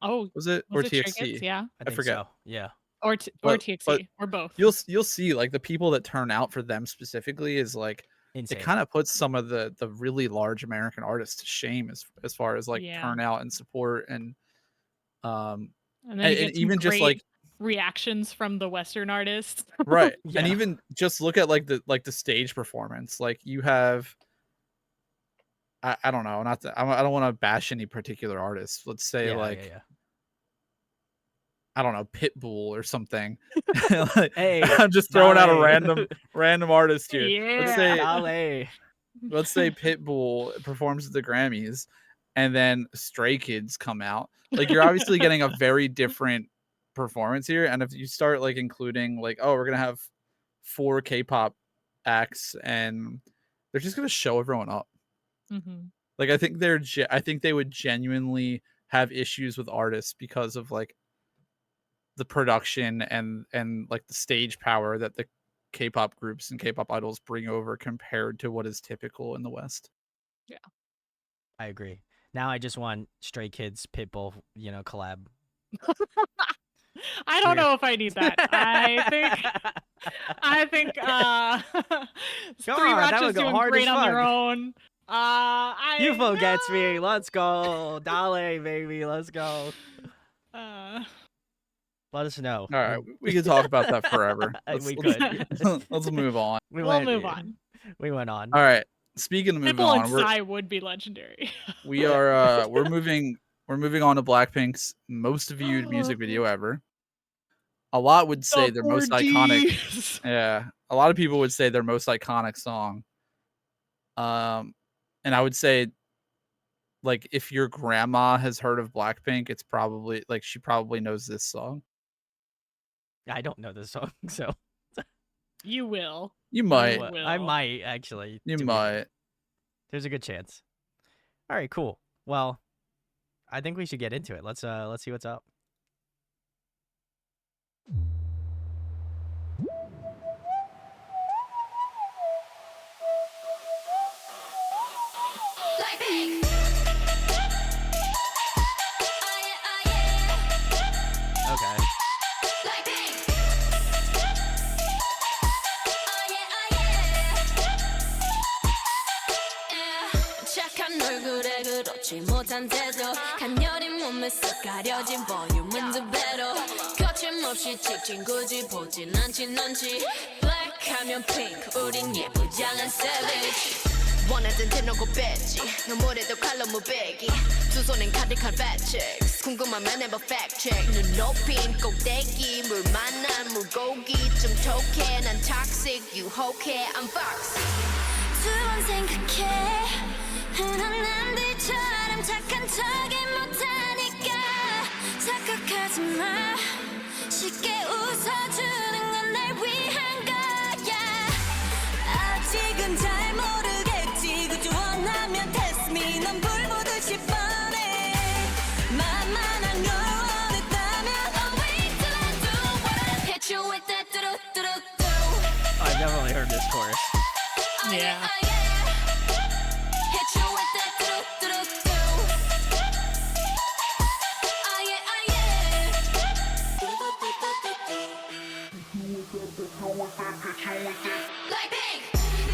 Speaker 2: Oh,
Speaker 3: Was it?
Speaker 2: was
Speaker 3: Or
Speaker 2: it Stray Kids?
Speaker 3: TXT?
Speaker 2: Yeah.
Speaker 1: I
Speaker 3: I
Speaker 1: think
Speaker 3: forget.
Speaker 1: so. Yeah.
Speaker 2: Or
Speaker 3: But
Speaker 2: TXT or both.
Speaker 3: you'll see like the people that turn out for them specifically is like
Speaker 1: Insane.
Speaker 3: it kind of puts some of the really large American artists to shame as far as like
Speaker 2: Yeah.
Speaker 3: turnout and support and
Speaker 2: And then you
Speaker 3: and
Speaker 2: get some
Speaker 3: even just like
Speaker 2: great reactions from the Western artists.
Speaker 3: right.
Speaker 1: Yeah.
Speaker 3: And even just look at like the stage performance. Like you have I don't know, not that I don't want to bash any particular artists. Let's say
Speaker 1: Yeah,
Speaker 3: like
Speaker 1: yeah.
Speaker 3: I don't know, Pitbull or something. Like,
Speaker 1: Hey,
Speaker 3: I'm just throwing out a
Speaker 1: Dale.
Speaker 3: random artist here.
Speaker 2: Yeah.
Speaker 3: Let's say Pitbull performs at the Grammys and then Stray Kids come out. Like you're obviously getting a very different performance here. And if you start like including like, oh, we're gonna have 4 K-pop acts and they're just gonna show everyone up.
Speaker 2: Mhm.
Speaker 3: Like I think I think they would genuinely have issues with artists because of like the production and like the stage power that the K-pop groups and K-pop idols bring over compared to what is typical in the West.
Speaker 1: I agree. Now I just want Stray Kids Pitbull, collab.
Speaker 2: I don't know if I need that. I think
Speaker 1: Come
Speaker 2: Three
Speaker 1: on, that
Speaker 2: Rotches
Speaker 1: would go
Speaker 2: doing
Speaker 1: hard
Speaker 2: great
Speaker 1: as
Speaker 2: on their
Speaker 1: fuck.
Speaker 2: own.
Speaker 1: UFO gets me. Let's go. Dale, baby. Let's go. Let us know.
Speaker 3: All right, we could talk about that forever.
Speaker 1: We could.
Speaker 3: Let's move on.
Speaker 2: We'll move on.
Speaker 1: We went on.
Speaker 3: All right. Speaking of moving
Speaker 2: Pitbull
Speaker 3: on,
Speaker 2: and Psy would be legendary.
Speaker 3: we are we're moving on to Blackpink's most viewed music video ever. A lot would say their most iconic. Yeah, a lot of people would say their most iconic song. And I would say, like, if your grandma has heard of Blackpink, it's probably like she probably knows this song.
Speaker 1: I don't know this song, so
Speaker 2: You will.
Speaker 3: You might.
Speaker 1: I might actually.
Speaker 3: You might.
Speaker 1: There's a good chance. All right, cool. Well, I think we should get into it. Let's see what's up.
Speaker 4: Blackpink.
Speaker 1: Okay.
Speaker 4: Blackpink. 착한 얼굴에 그렇지 못한 태도 간녀린 몸에 쓱 가려진 볼륨은 두 배로 거침없이 찍힌 굳이 보진 않진 않지 Black 하면 pink 우린 예쁘장한 savage 원하던 대놓고 뺐지 너무래도 칼로 무배기 두 손엔 가득한 fat checks 궁금하면 never fact check 눈 높인 꼭대기 물 만난 물고기 좀 톡해 난 toxic 유혹해 I'm foxy 두 번 생각해 흔한 남들처럼 착한 척이 못하니까 착각하지 마 쉽게 웃어주는 건 날 위한 거야 아직은 잘 모르겠지 그저 원하면 test me 넌 불 보듯이 뻔해 만만한 걸 원했다면 Oh wait till I do what I hit you with that do-do-do-do
Speaker 1: I definitely heard this chorus.
Speaker 2: Yeah.
Speaker 4: Hit you with that do-do-do-do Blackpink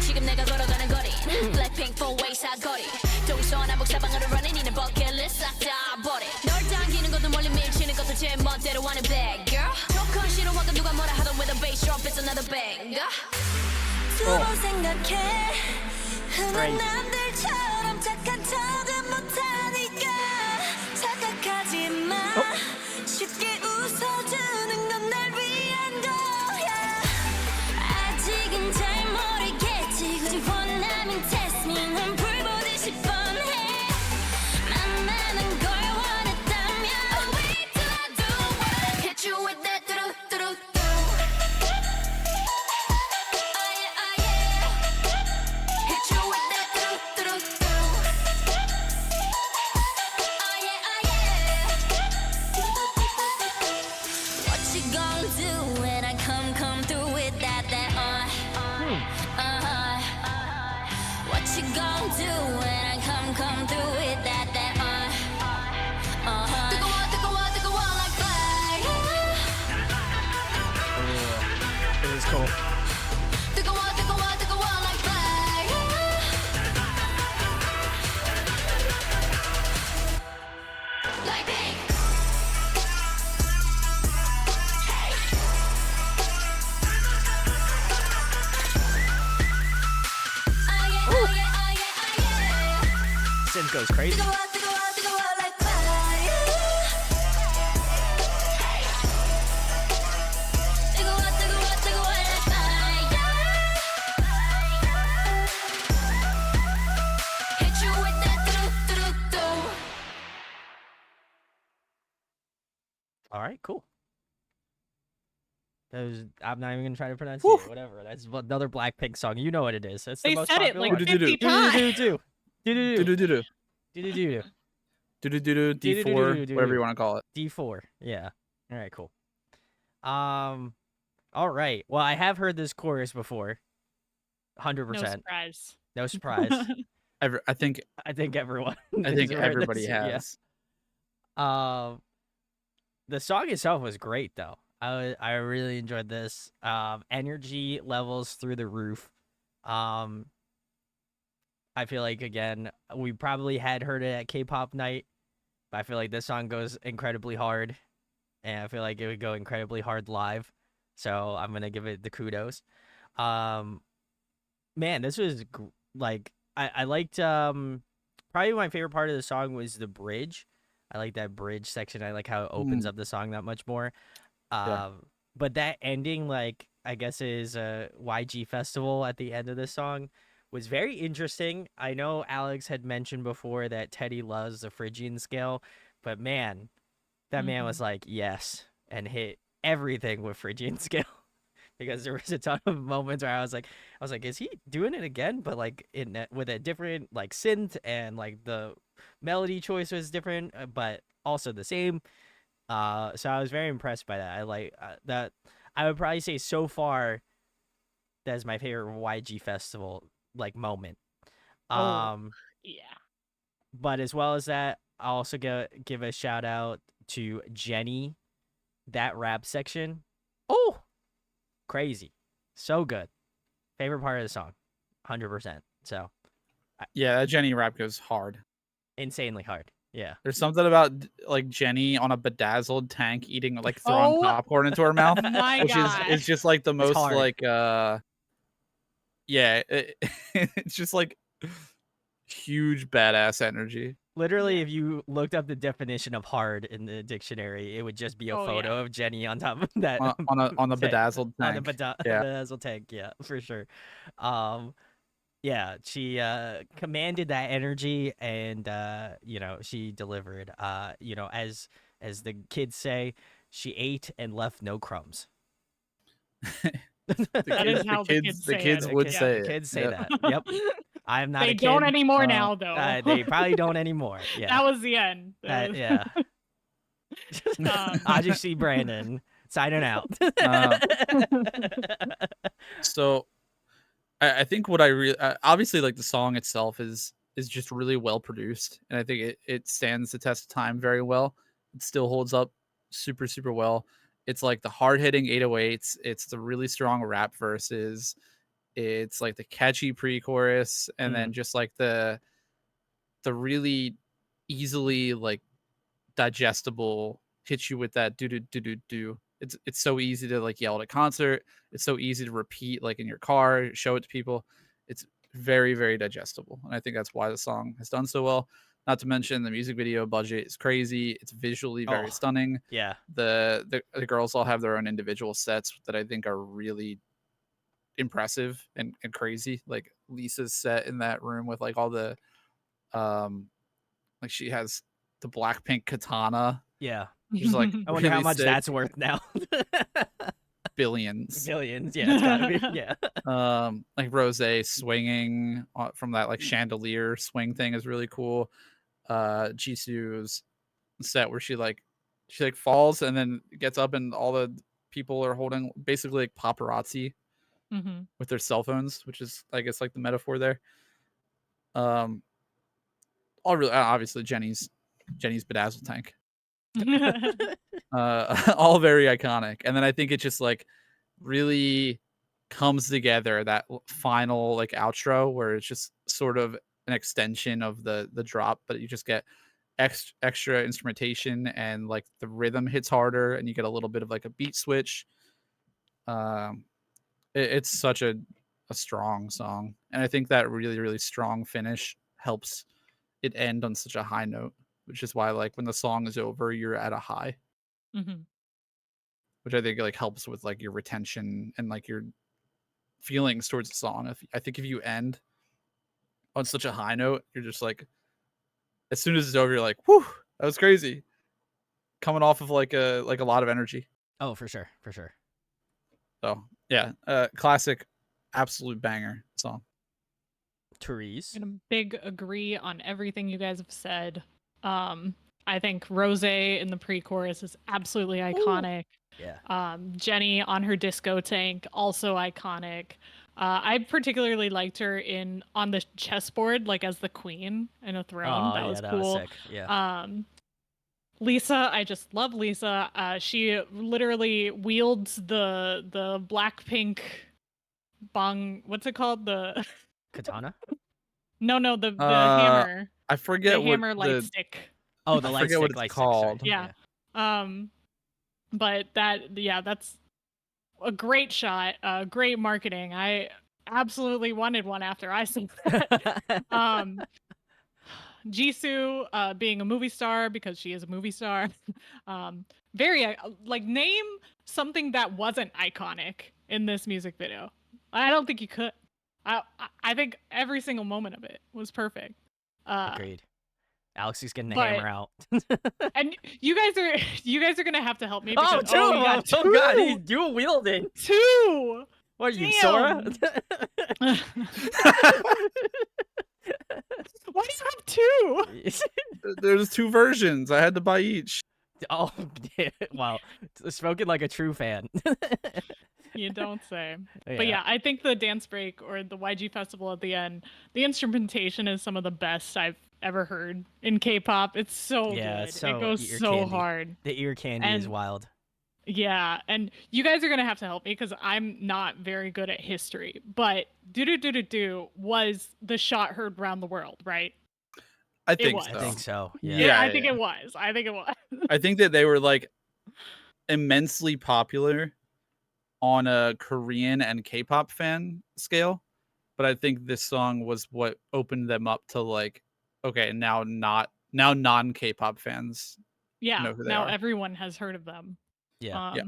Speaker 4: 지금 내가 걸어가는 거리 Blackpink four way 사거리 동서남북 사방으로 running 이는 버킷리스트 싹다 버리 널 당기는 것도 멀리 밀치는 것도 제 멋대로 하는 bad girl 조건 싫어하고 누가 뭐라 하던 with a bass drop it's another banger 두 번 생각해 흔한 남들처럼 착한 척은 못하니까 착각하지 마 쉽게 웃어주는 건 날 위한 거야 아직은 잘 모르겠지 굳이 원하면 test me 넌 불 보듯이 뻔해 만나는 걸 원했다면 Oh wait till I do what I hit you with that do-do-do-do Oh yeah, oh yeah Hit you with that do-do-do-do do when I come through with that 뜨거워 뜨거워 like fire.
Speaker 1: It was cool.
Speaker 4: 뜨거워 like fire. Like pink.
Speaker 1: Synth goes crazy.
Speaker 4: 뜨거워 like fire. 뜨거워 like fire. Hit you with that do.
Speaker 1: All right, cool. I'm not even gonna try to pronounce it. Whatever. That's another Blackpink song. You know what it is. That's the
Speaker 2: They
Speaker 1: most
Speaker 2: said it
Speaker 1: popular
Speaker 2: like
Speaker 1: one.
Speaker 2: 50 times.
Speaker 1: Do.
Speaker 3: Do-do-do-do.
Speaker 1: Do.
Speaker 3: Do-do-do-do. D4, whatever you want to call it.
Speaker 1: D4. Yeah. All right, cool. All right. Well, I have heard this chorus before. 100%.
Speaker 2: No surprise.
Speaker 1: No surprise.
Speaker 3: I think
Speaker 1: I think everyone.
Speaker 3: I think
Speaker 1: has heard
Speaker 3: everybody
Speaker 1: this,
Speaker 3: has.
Speaker 1: Yeah. The song itself was great though. I really enjoyed this. Energy levels through the roof. I feel like again we probably had heard it at K-pop night, but I feel like this song goes incredibly hard, and I feel like it would go incredibly hard live. So I'm gonna give it the kudos. Man, this was like I liked probably my favorite part of the song was the bridge. I like that bridge section. I like how it opens up the song that much more. But that ending, like I guess is a YG festival at the end of this song, was very interesting. I know Alex had mentioned before that Teddy loves the Phrygian scale, but man, that man was like yes and hit everything with Phrygian scale. Because there was a ton of moments where I was like, is he doing it again? But like with a different like synth, and like the melody choice was different, but also the same. So I was very impressed by that. I like that. I would probably say so far that's my favorite YG festival like moment.
Speaker 2: Yeah.
Speaker 1: But as well as that, I'll also give a shout out to Jenny. That rap section. Oh, crazy. So good. Favorite part of the song. 100%. So
Speaker 3: Yeah, that Jenny rap goes hard.
Speaker 1: Insanely hard. Yeah.
Speaker 3: There's something about like Jenny on a bedazzled tank eating like throwing popcorn into her mouth,
Speaker 2: My
Speaker 3: which
Speaker 2: God.
Speaker 3: is just like the most
Speaker 1: hard.
Speaker 3: like yeah, it's just like huge badass energy.
Speaker 1: Literally, if you looked up the definition of hard in the dictionary, it would just be a photo of Jenny on top of that
Speaker 3: on the bedazzled tank.
Speaker 1: On the
Speaker 3: yeah.
Speaker 1: bedazzled tank, yeah, for sure. Yeah, she commanded that energy, and you know, she delivered. You know, as the kids say, she ate and left no crumbs.
Speaker 2: That is how the kids
Speaker 3: would say it.
Speaker 1: The kids say that. Yep. I'm not
Speaker 2: They
Speaker 1: a kid.
Speaker 2: don't anymore now, though.
Speaker 1: They probably don't anymore. Yeah.
Speaker 2: That was the end.
Speaker 1: Yeah. I just see Brandon signing out.
Speaker 3: So I think what I really obviously like the song itself is just really well produced, and I think it stands the test of time very well. It still holds up super well. It's like the hard-hitting 808s, it's the really strong rap verses, it's like the catchy pre-chorus, and then just like the really easily like digestible hit you with that do. It's so easy to like yell at a concert. It's so easy to repeat like in your car, show it to people. It's very digestible, and I think that's why the song has done so well. Not to mention the music video budget is crazy. It's visually very stunning.
Speaker 1: Yeah.
Speaker 3: The girls all have their own individual sets that I think are really impressive and crazy. Like Lisa's set in that room with like all the like she has the Blackpink katana.
Speaker 1: Yeah.
Speaker 3: Just like
Speaker 1: I wonder how much that's worth now.
Speaker 3: Billions.
Speaker 1: Yeah, it's gotta be. Yeah.
Speaker 3: Like Rose swinging from that like chandelier swing thing is really cool. Jisoo's set where she falls and then gets up and all the people are holding basically like paparazzi with their cell phones, which is I guess like the metaphor there. Um, all really obviously Jenny's Bedazzle Tank. All very iconic. And then I think it just like really comes together, that final like outro where it's just sort of an extension of the drop, but you just get extra instrumentation, and like the rhythm hits harder, and you get a little bit of like a beat switch. Um, it's such a strong song, and I think that really strong finish helps it end on such a high note, which is why like when the song is over, you're at a high,
Speaker 2: Mhm.
Speaker 3: which I think like helps with like your retention and like your feelings towards the song. I think if you end on such a high note, you're just like, as soon as it's over, you're like, whew, that was crazy. Coming off of like a lot of energy.
Speaker 1: Oh, for sure, for sure.
Speaker 3: So yeah, classic, absolute banger song.
Speaker 1: Therese.
Speaker 2: I'm gonna big agree on everything you guys have said. I think Rose in the pre-chorus is absolutely iconic.
Speaker 1: Yeah.
Speaker 2: Jenny on her disco tank, also iconic. I particularly liked her on the chessboard, like as the queen in a throne.
Speaker 1: Oh,
Speaker 2: That
Speaker 1: yeah,
Speaker 2: was
Speaker 1: that
Speaker 2: cool.
Speaker 1: was sick. Yeah.
Speaker 2: Lisa, I just love Lisa. She literally wields the BLACKPINK bong. What's it called? The
Speaker 1: Katana.
Speaker 2: no, the hammer.
Speaker 3: I forget
Speaker 2: The
Speaker 3: what
Speaker 2: hammer light stick.
Speaker 1: Oh, the
Speaker 3: I
Speaker 1: light
Speaker 3: forget
Speaker 1: stick.
Speaker 3: what it's
Speaker 1: Light stick, sorry.
Speaker 3: called.
Speaker 2: Yeah. But that's a great shot. Great marketing. I absolutely wanted one after I saw that. Jisoo being a movie star because she is a movie star. Very like, name something that wasn't iconic in this music video. I don't think you could. I think every single moment of it was perfect.
Speaker 1: Agreed. Alex is getting the
Speaker 2: but-
Speaker 1: hammer out.
Speaker 2: And you guys are gonna have to help me
Speaker 1: Oh,
Speaker 2: because
Speaker 1: two!
Speaker 2: you got two.
Speaker 1: Oh god, he's dual wielding.
Speaker 2: Two.
Speaker 1: What are you, Sora?
Speaker 2: Damn. Why do you have two?
Speaker 3: There's two versions. I had to buy each.
Speaker 1: Oh, wow. Spoken like a true fan.
Speaker 2: You don't say. But yeah, I think the dance break or the YG festival at the end, the instrumentation is some of the best I've ever heard in K-pop. It's so
Speaker 1: Yeah,
Speaker 2: good.
Speaker 1: it's so
Speaker 2: It goes
Speaker 1: ear
Speaker 2: so
Speaker 1: candy.
Speaker 2: hard.
Speaker 1: The ear candy is
Speaker 2: And-
Speaker 1: wild.
Speaker 2: Yeah, and you guys are gonna have to help me because I'm not very good at history. But DDU-DU was the shot heard around the world, right?
Speaker 3: I think
Speaker 2: was.
Speaker 3: so.
Speaker 1: I think so. Yeah.
Speaker 3: Yeah.
Speaker 2: I think it was. I think it was.
Speaker 3: I think that they were like immensely popular on a Korean and K-pop fan scale, but I think this song was what opened them up to like, okay, now non-K-pop fans
Speaker 2: Yeah.
Speaker 3: know who they
Speaker 2: Now
Speaker 3: are.
Speaker 2: everyone has heard of them.
Speaker 1: Yeah.
Speaker 3: Yeah.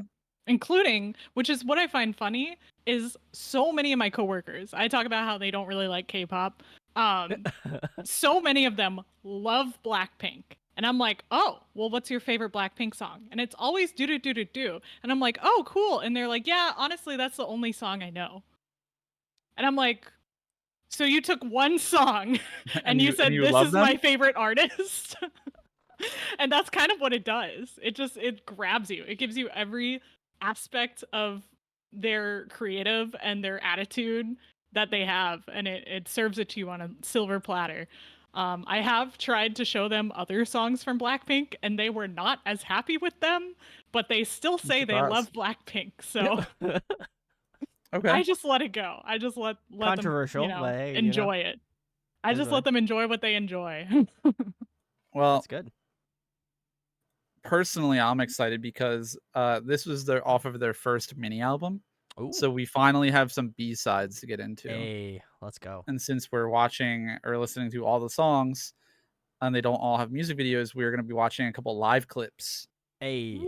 Speaker 2: Including, which is what I find funny, is so many of my coworkers. I talk about how they don't really like K-pop. So many of them love Blackpink. And I'm like, oh, well, what's your favorite Blackpink song? And it's always DDU-DU. And I'm like, oh, cool. And they're like, yeah, honestly, that's the only song I know. And I'm like, so you took one song and you said, this
Speaker 3: love
Speaker 2: is
Speaker 3: them?
Speaker 2: my favorite artist? And that's kind of what it does. It grabs you. It gives you every aspect of their creative and their attitude that they have, and it serves it to you on a silver platter. I have tried to show them other songs from Blackpink, and they were not as happy with them, but they still say they love Blackpink. So
Speaker 3: Okay.
Speaker 2: I just let it go. I just let
Speaker 1: Controversial,
Speaker 2: them,
Speaker 1: but hey, you know.
Speaker 2: enjoy it. I
Speaker 1: That's
Speaker 2: just
Speaker 1: fine.
Speaker 2: let them enjoy what they enjoy.
Speaker 3: Well,
Speaker 1: That's good.
Speaker 3: personally, I'm excited because this was off of their first mini album.
Speaker 1: Ooh.
Speaker 3: So we finally have some B-sides to get into.
Speaker 1: Hey, let's go.
Speaker 3: And since we're watching or listening to all the songs and they don't all have music videos, we're going to be watching a couple live clips.
Speaker 1: Hey,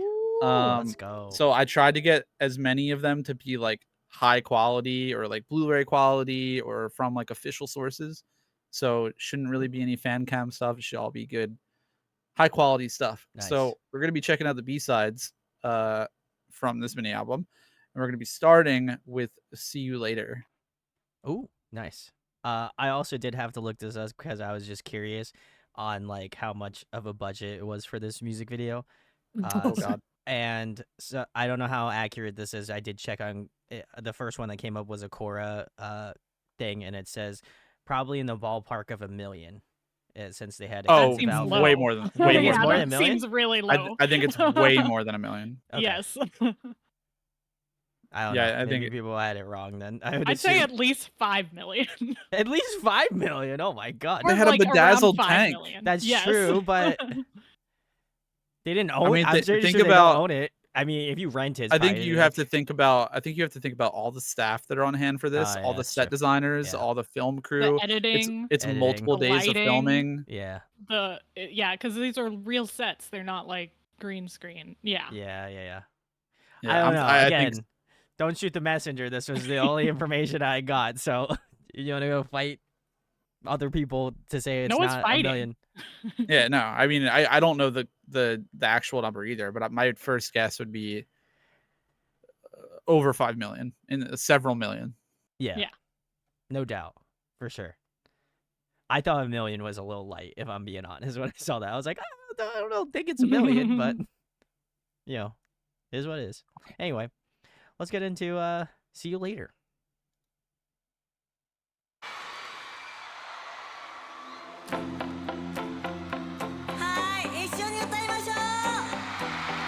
Speaker 3: Um,
Speaker 1: let's go.
Speaker 3: So I tried to get as many of them to be like high quality or like Blu-ray quality or from like official sources. So it shouldn't really be any fan cam stuff. It should all be good, high quality stuff.
Speaker 1: Nice.
Speaker 3: So we're going to be checking out the B-sides from this mini album. And we're going to be starting with See You Later.
Speaker 1: Ooh, nice. I also did have to look this up because I was just curious on like how much of a budget it was for this music video.
Speaker 3: Oh God.
Speaker 1: And so I don't know how accurate this is. I did check on it. The first one that came up was a Quora thing, and it says probably in the ballpark of 1 million, since they had
Speaker 3: Oh,
Speaker 1: extensive
Speaker 2: seems
Speaker 1: albums.
Speaker 2: low.
Speaker 3: way more than
Speaker 1: Way
Speaker 2: yeah,
Speaker 1: more
Speaker 2: that
Speaker 1: than 1 million?
Speaker 2: seems really low.
Speaker 3: I think it's way more than 1 million.
Speaker 1: Okay.
Speaker 2: Yes.
Speaker 1: I don't
Speaker 3: Yeah,
Speaker 1: know.
Speaker 3: I
Speaker 1: Maybe
Speaker 3: think
Speaker 1: people had it wrong then. I would
Speaker 2: I'd say
Speaker 1: assume
Speaker 2: at least 5 million.
Speaker 1: at least 5 million. Oh my god.
Speaker 3: They had a
Speaker 2: like around
Speaker 3: bedazzled
Speaker 2: 5
Speaker 3: tank.
Speaker 2: million.
Speaker 1: That's
Speaker 2: Yes.
Speaker 1: true, but they didn't own
Speaker 3: mean,
Speaker 1: it. I'm sure
Speaker 3: think
Speaker 1: they don't
Speaker 3: about-
Speaker 1: own it. I mean, if you rent it,
Speaker 3: I think you have to think about all the staff that are on hand for this,
Speaker 1: Oh,
Speaker 3: all
Speaker 1: yeah,
Speaker 3: the
Speaker 1: that's
Speaker 3: set
Speaker 1: true.
Speaker 3: designers,
Speaker 1: Yeah.
Speaker 3: all the film crew.
Speaker 2: The editing,
Speaker 3: It's
Speaker 1: Editing.
Speaker 3: multiple
Speaker 2: The
Speaker 3: days of
Speaker 2: lighting.
Speaker 3: filming.
Speaker 1: Yeah.
Speaker 2: because these are real sets. They're not like green screen. Yeah.
Speaker 1: Yeah.
Speaker 3: Yeah,
Speaker 1: I don't know.
Speaker 3: I
Speaker 1: Again,
Speaker 3: think
Speaker 1: don't shoot the messenger. This was the only information I got. So you want to go fight other people to say it's
Speaker 2: No one's
Speaker 1: not a
Speaker 2: fighting.
Speaker 1: million?
Speaker 3: yeah, no. I mean, I don't know the actual number either, but my first guess would be over 5 million, in several million.
Speaker 1: Yeah.
Speaker 2: Yeah.
Speaker 1: No doubt. For sure. I thought 1 million was a little light, if I'm being honest. When I saw that, I was like, I don't think it's 1 million, but you know, it is what it is. Anyway, let's get into See You Later.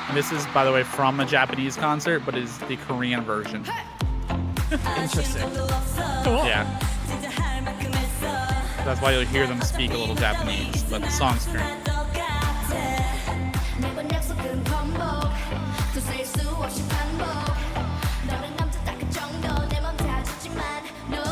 Speaker 3: And this is, by the way, from a Japanese concert, but is the Korean version.
Speaker 1: Interesting.
Speaker 2: Cool.
Speaker 3: Yeah. That's why you'll hear them speak a little Japanese, but the song's Korean.
Speaker 4: 매번 약속은 번복 또 쓸 수 없이 반복 너는 남자 딱 그 정도 내 맘 다 줬지만 no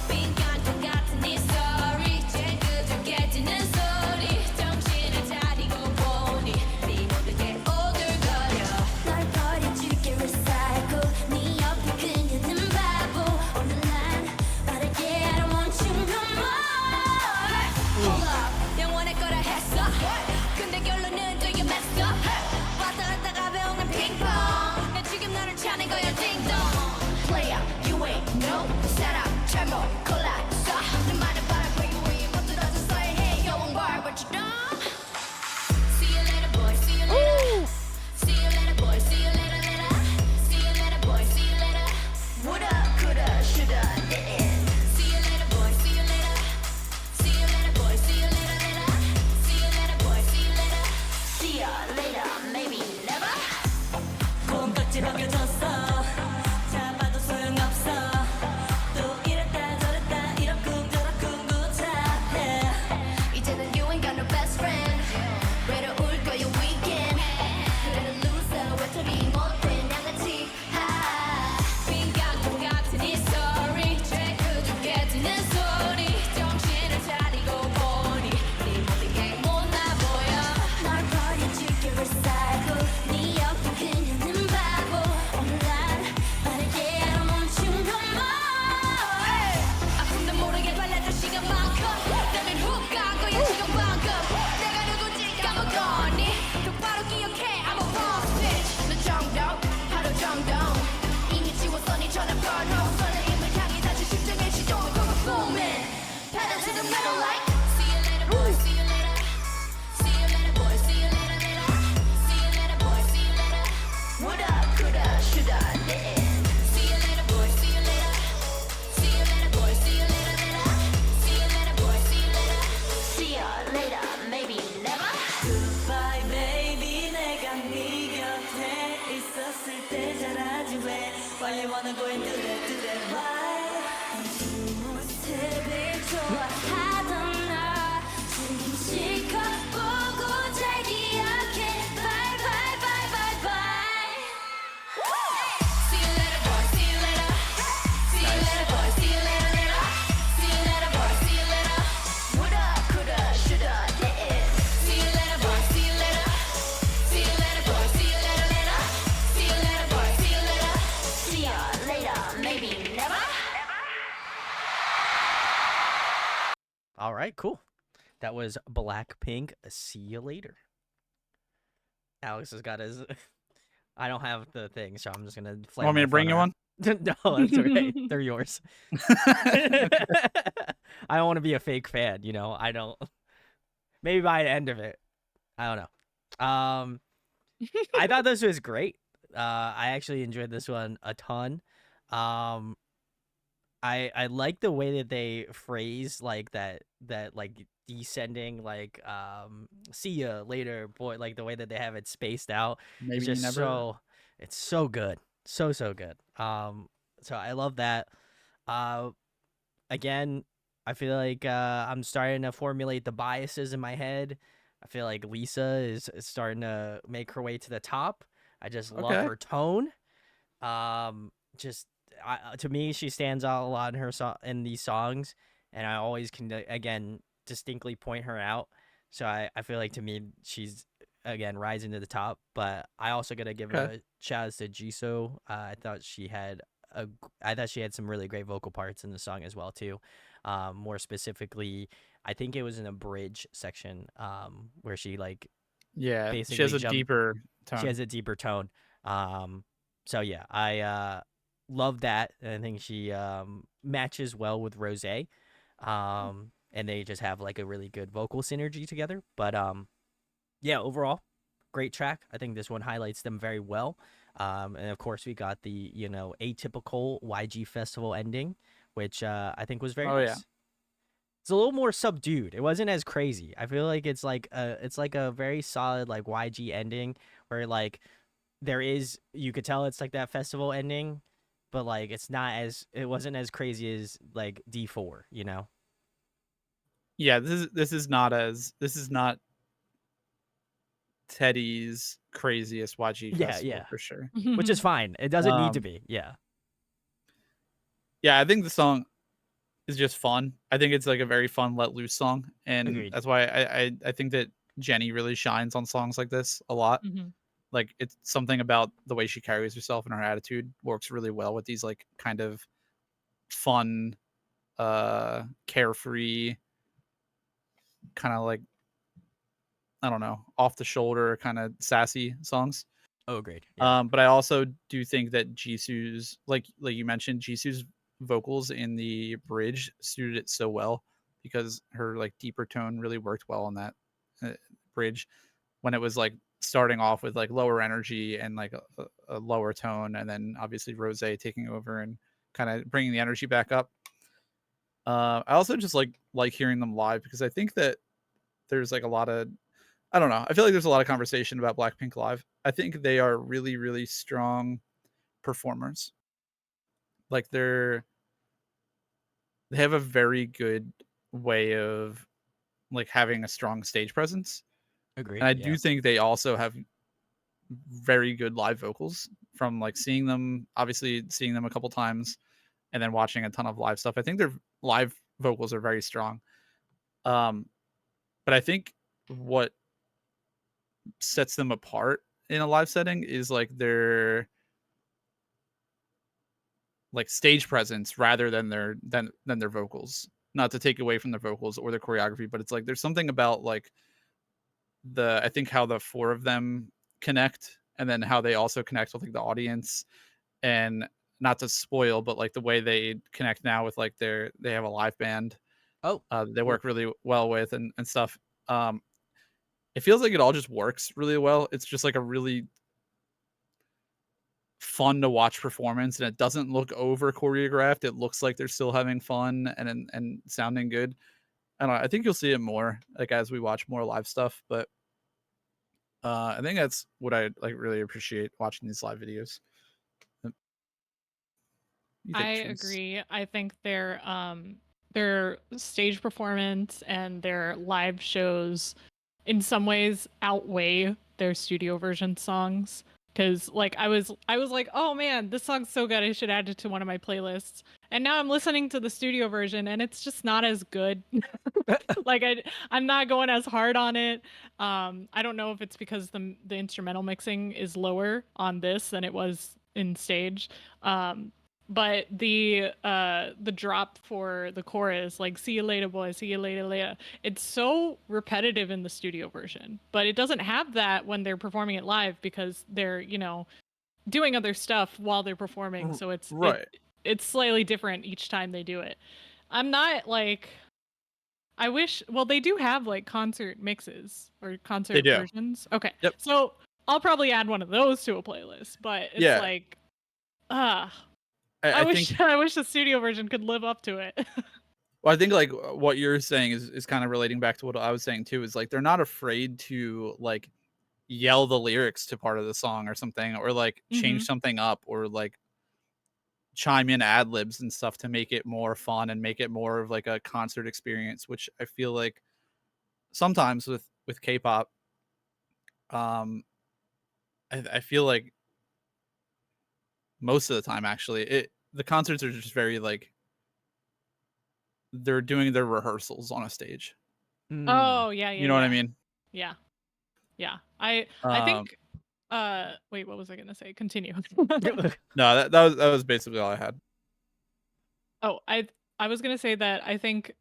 Speaker 4: 빈간통 같은 네 story 제일 끄적해지는 소리 정신을 차리고 보니 네 모든 게 오들거려 널 버려줄게 recycle 네 옆에 그녀는 바보 오늘 난 빠르게 I don't want you no more Hold up 영원할 거라 했어 근데 결론은 do you messed up 왔다 갔다 가벼운 난 핑퐁 난 지금 너를 찾는 거야 딩동 Player you ain't no setup 잘못 골랐어 내 말은 바라보 위에 뻗들어져서 해 영웅 bar but you don't See you later boy see you later See you later boy see you later later See you later boy see you later Woulda coulda shoulda didn't See you later boy see you later See you later boy see you later later See you later boy see you later See ya later maybe never 콩깍지 벗겨졌어 잡아도 소용없어 또 이랬다 저랬다 이렇쿵 저렇쿵 구차해 이제는 you ain't got no best friend 외로울 거야 weekend 그래도 loser 외톨이 못된 양아치 빈강통 같은 이 story 제일 끄적해지는 소리 정신을 차리고 보니 네 모든 게 못나 보여 널 버려줄게 recycle 네 옆에 그녀는 바보 오늘 난 빠르게 I don't want you no more 아픔도 모르게 발라줄 시간만큼 나는 훅 간 거야 지금 방금 내가 누군지 까먹었니 똑바로 기억해 I'm a boss bitch 너 정도 하루 정도 이미 지웠어 네 전화번호 설레임을 향해 다시 실증의 시동을 걸고 booming pedal to the metal like See you later boy see you later See you later boy see you later later See you later boy see you later Woulda coulda shoulda didn't See you later boy see you later See you later boy see you later later See you later boy see you later See ya later maybe never Goodbye baby 내가 네 곁에 있었을 때 잘하지 왜 Why you wanna go and do that why 모습을 좋아하던 나 지금 실컷 보고 잘 기억해 Bye bye bye bye bye See you later boy see you later See you later boy see you later later See you later boy see you later Woulda coulda shoulda didn't See you later boy see you later See you later boy see you later later See you later boy see you later See ya later maybe never
Speaker 1: All right, cool. That was Blackpink. See you later. Alex has got his. I don't have the thing, so I'm just gonna. Flare
Speaker 3: Want me
Speaker 1: my
Speaker 3: to bring
Speaker 1: phone
Speaker 3: you one?
Speaker 1: around. No, that's okay. They're yours. I don't want to be a fake fan, you know. I don't. Maybe by the end of it, I don't know. I thought this was great. I actually enjoyed this one a ton. I I like the way that they phrase like that like descending like see ya later boy, like the way that they have it spaced out is
Speaker 3: Maybe you
Speaker 1: just
Speaker 3: never.
Speaker 1: it's so good. So good. So I love that. Uh Again, I feel like I'm starting to formulate the biases in my head. I feel like Lisa is starting to make her way to the top. I just love
Speaker 3: Okay.
Speaker 1: her tone. Just to me, she stands out a lot in in these songs, and I always can again distinctly point her out. So I feel like to me she's again rising to the top. But I also gotta give
Speaker 3: Okay.
Speaker 1: a shout out to Jisoo. I thought she had some really great vocal parts in the song as well too. More specifically, I think it was in a bridge section where she like
Speaker 3: Yeah, she has
Speaker 1: basically
Speaker 3: a
Speaker 1: jumped.
Speaker 3: deeper
Speaker 1: She
Speaker 3: tone.
Speaker 1: has a deeper tone. Um, so yeah, I love that. I think she matches well with Rose. And they just have like a really good vocal synergy together. But yeah, overall, great track. I think this one highlights them very well. And of course, we got the atypical YG festival ending, which I think was very
Speaker 3: Oh yeah.
Speaker 1: nice. It's a little more subdued. It wasn't as crazy. I feel like it's like a very solid like YG ending where like there is you could tell it's like that festival ending, but like it wasn't as crazy as like D4, you know?
Speaker 3: Yeah, this is not Teddy's craziest YG
Speaker 1: Yeah,
Speaker 3: festival
Speaker 1: yeah.
Speaker 3: for sure.
Speaker 1: Which is fine. It doesn't need to
Speaker 3: Um,
Speaker 1: be. Yeah.
Speaker 3: yeah, I think the song is just fun. I think it's like a very fun let loose song, and
Speaker 1: Agreed.
Speaker 3: that's why I think that Jenny really shines on songs like this a lot. Like it's something about the way she carries herself and her attitude works really well with these like kind of fun, carefree, kind of like I don't know, off the shoulder, kind of sassy songs.
Speaker 1: Oh, agreed. Yeah.
Speaker 3: But I also do think that Jisoo's like you mentioned, Jisoo's vocals in the bridge suited it so well because her like deeper tone really worked well on that uh, bridge when it was like starting off with like lower energy and like a lower tone, and then obviously Rose taking over and kind of bringing the energy back up. I also just like hearing them live because I think that there's like a lot of I don't know. I feel like there's a lot of conversation about Blackpink live. I think they are really, really strong performers. Like they have a very good way of like having a strong stage presence. And
Speaker 1: Agreed.
Speaker 3: I
Speaker 1: Yeah.
Speaker 3: do think they also have very good live vocals from like seeing them, obviously seeing them a couple times and then watching a ton of live stuff. I think their live vocals are very strong. Um, but I think what sets them apart in a live setting is like their like stage presence rather than their vocals. Not to take away from their vocals or their choreography, but it's like there's something about like the I think how the four of them connect and then how they also connect with like the audience and not to spoil, but like the way they connect now with like they have a live band
Speaker 1: Oh,
Speaker 3: they
Speaker 1: cool.
Speaker 3: work really well with and stuff. It feels like it all just works really well. It's just like a really fun to watch performance and it doesn't look over choreographed. It looks like they're still having fun and sounding good. I don't know. I think you'll see it more like as we watch more live stuff, but I think that's what I like really appreciate watching these live videos. You
Speaker 2: I
Speaker 3: think, Chase?
Speaker 2: agree. I think their stage performance and their live shows in some ways outweigh their studio version songs because like I was like, "Oh man, this song's so good. I should add it to one of my playlists." And now I'm listening to the studio version and it's just not as good. Like I'm not going as hard on it. I don't know if it's because the instrumental mixing is lower on this than it was in stage. But the drop for the chorus, like "See you later, boy, see you later, later," it's so repetitive in the studio version, but it doesn't have that when they're performing it live because they're doing other stuff while they're performing. So
Speaker 3: Right.
Speaker 2: it's slightly different each time they do it. I'm not like I wish. Well, they do have like concert mixes or
Speaker 3: They
Speaker 2: concert
Speaker 3: do.
Speaker 2: versions. Okay,
Speaker 3: Yep.
Speaker 2: so I'll probably add one of those to a playlist. But it's
Speaker 3: Yeah.
Speaker 2: like, ah, I
Speaker 3: I
Speaker 2: wish
Speaker 3: think
Speaker 2: I wish the studio version could live up to it.
Speaker 3: well, I think like what you're saying is kind of relating back to what I was saying too. Is like they're not afraid to like yell the lyrics to part of the song or something, or like change
Speaker 2: Mhm.
Speaker 3: something up, or like chime in ad libs and stuff to make it more fun and make it more of like a concert experience. Which I feel like sometimes with K-pop, um, I feel like most of the time actually the concerts are just very like they're doing their rehearsals on a stage.
Speaker 1: Mm.
Speaker 2: Oh, yeah, yeah,
Speaker 3: You know what I
Speaker 2: yeah.
Speaker 3: mean?
Speaker 2: Yeah. Yeah. I
Speaker 3: Um,
Speaker 2: think wait, what was I gonna say? Continue.
Speaker 3: no, that was basically all I had.
Speaker 2: Oh, I was gonna say that I think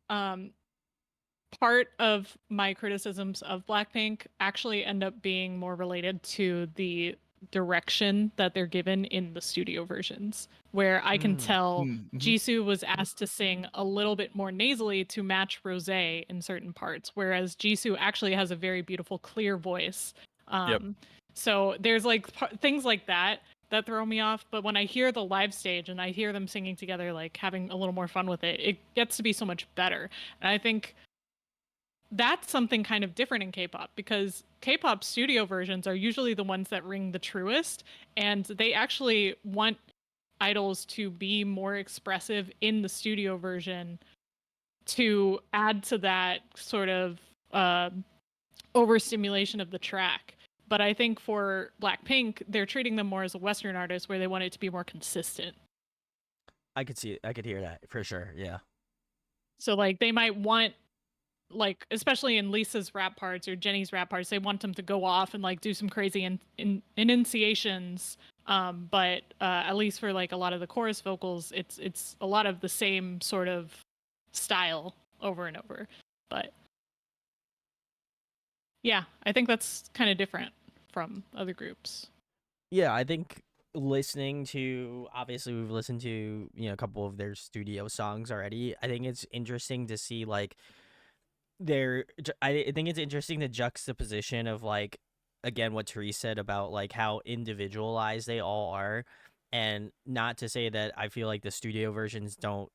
Speaker 2: part of my criticisms of Blackpink actually end up being more related to the direction that they're given in the studio versions, where I can
Speaker 1: Mm.
Speaker 2: tell
Speaker 3: Mm-hmm.
Speaker 2: Jisoo was asked to sing a little bit more nasally to match Rosé in certain parts, whereas Jisoo actually has a very beautiful, clear voice.
Speaker 3: Yep.
Speaker 2: So there's like things like that that throw me off. But when I hear the live stage and I hear them singing together, like having a little more fun with it, it gets to be so much better. And I think that's something kind of different in K-pop because K-pop studio versions are usually the ones that ring the truest, and they actually want idols to be more expressive in the studio version to add to that sort of overstimulation of the track. But I think for Blackpink, they're treating them more as a Western artist where they want it to be more consistent.
Speaker 1: I could see it. I could hear that for sure. Yeah.
Speaker 2: So like they might want, like especially in Lisa's rap parts or Jenny's rap parts, they want them to go off and like do some crazy enunciations. But at least for like a lot of the chorus vocals, it's a lot of the same sort of style over and over. But yeah, I think that's kind of different from other groups.
Speaker 1: Yeah, I think listening to obviously we've listened to, a couple of their studio songs already. I think it's interesting to see like I think it's interesting the juxtaposition of like again what Therese said about like how individualized they all are, and not to say that I feel like the studio versions don't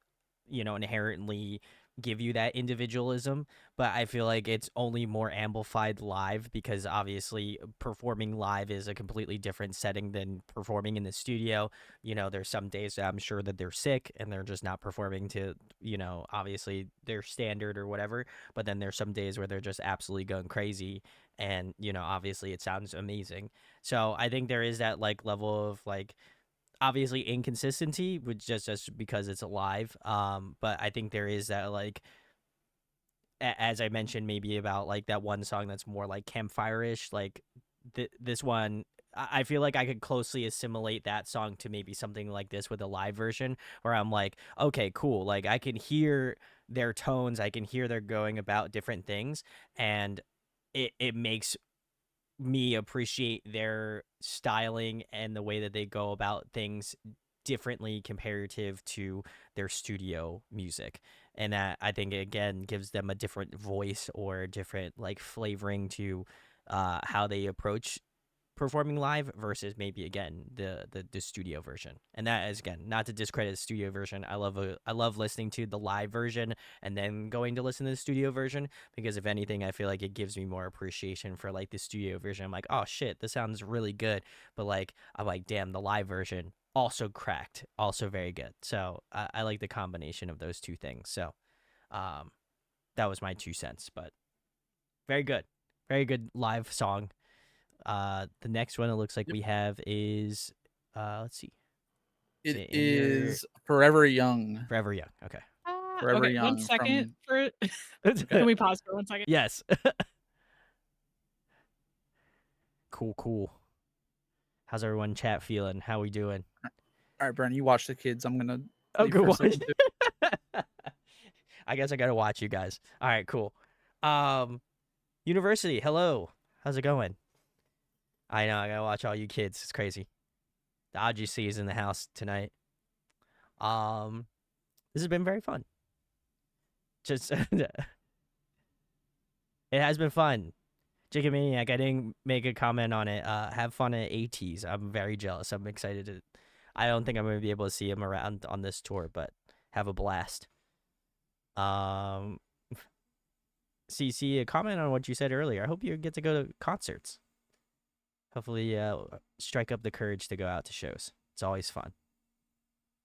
Speaker 1: inherently give you that individualism, but I feel like it's only more amplified live because obviously performing live is a completely different setting than performing in the studio. There's some days that I'm sure that they're sick and they're just not performing to, obviously their standard or whatever, but then there's some days where they're just absolutely going crazy and, obviously it sounds amazing. So I think there is that like level of like obviously inconsistency, which just because it's alive. But I think there is that like as I mentioned, maybe about like that one song that's more like campfire-ish. Like this one, I feel like I could closely assimilate that song to maybe something like this with a live version, where I'm like, okay, cool. Like I can hear their tones, I can hear they're going about different things, and it makes me appreciate their styling and the way that they go about things differently comparative to their studio music. And that I think again gives them a different voice or a different like flavoring to how they approach performing live versus maybe again the studio version. And that is again not to discredit the studio version. I love listening to the live version and then going to listen to the studio version, because if anything I feel like it gives me more appreciation for like the studio version. I'm like, oh shit, this sounds really good, but like I'm like, damn, the live version also cracked, also very good. So I like the combination of those two things. So um that was my 2 cents, but very good, very good live song. The next one it looks like
Speaker 3: Yep.
Speaker 1: we have is let's see. Is
Speaker 3: It
Speaker 1: it in your
Speaker 3: is Forever Young.
Speaker 1: Forever Young? Okay.
Speaker 3: Forever
Speaker 2: Okay, one
Speaker 3: Young
Speaker 2: second
Speaker 3: from
Speaker 2: for
Speaker 3: okay.
Speaker 2: can we pause for 1 second?
Speaker 1: Yes. Cool, cool. How's everyone chat feeling? How we doing?
Speaker 3: All right, Brandon, you watch the kids. I'm gonna
Speaker 1: Oh,
Speaker 3: leave
Speaker 1: good
Speaker 3: for a
Speaker 1: one.
Speaker 3: second too.
Speaker 1: I guess I gotta watch you guys. All right, cool. University, hello. How's it going? I know, I gotta watch all you kids. It's crazy. The OGC is in the house tonight. This has been very fun. Just it has been fun. Jacob Maniac, I didn't make a comment on it. Have fun at ATs. I'm very jealous. I'm excited to I don't think I'm gonna be able to see him around on this tour, but have a blast. CC, a comment on what you said earlier. I hope you get to go to concerts. Hopefully, strike up the courage to go out to shows. It's always fun.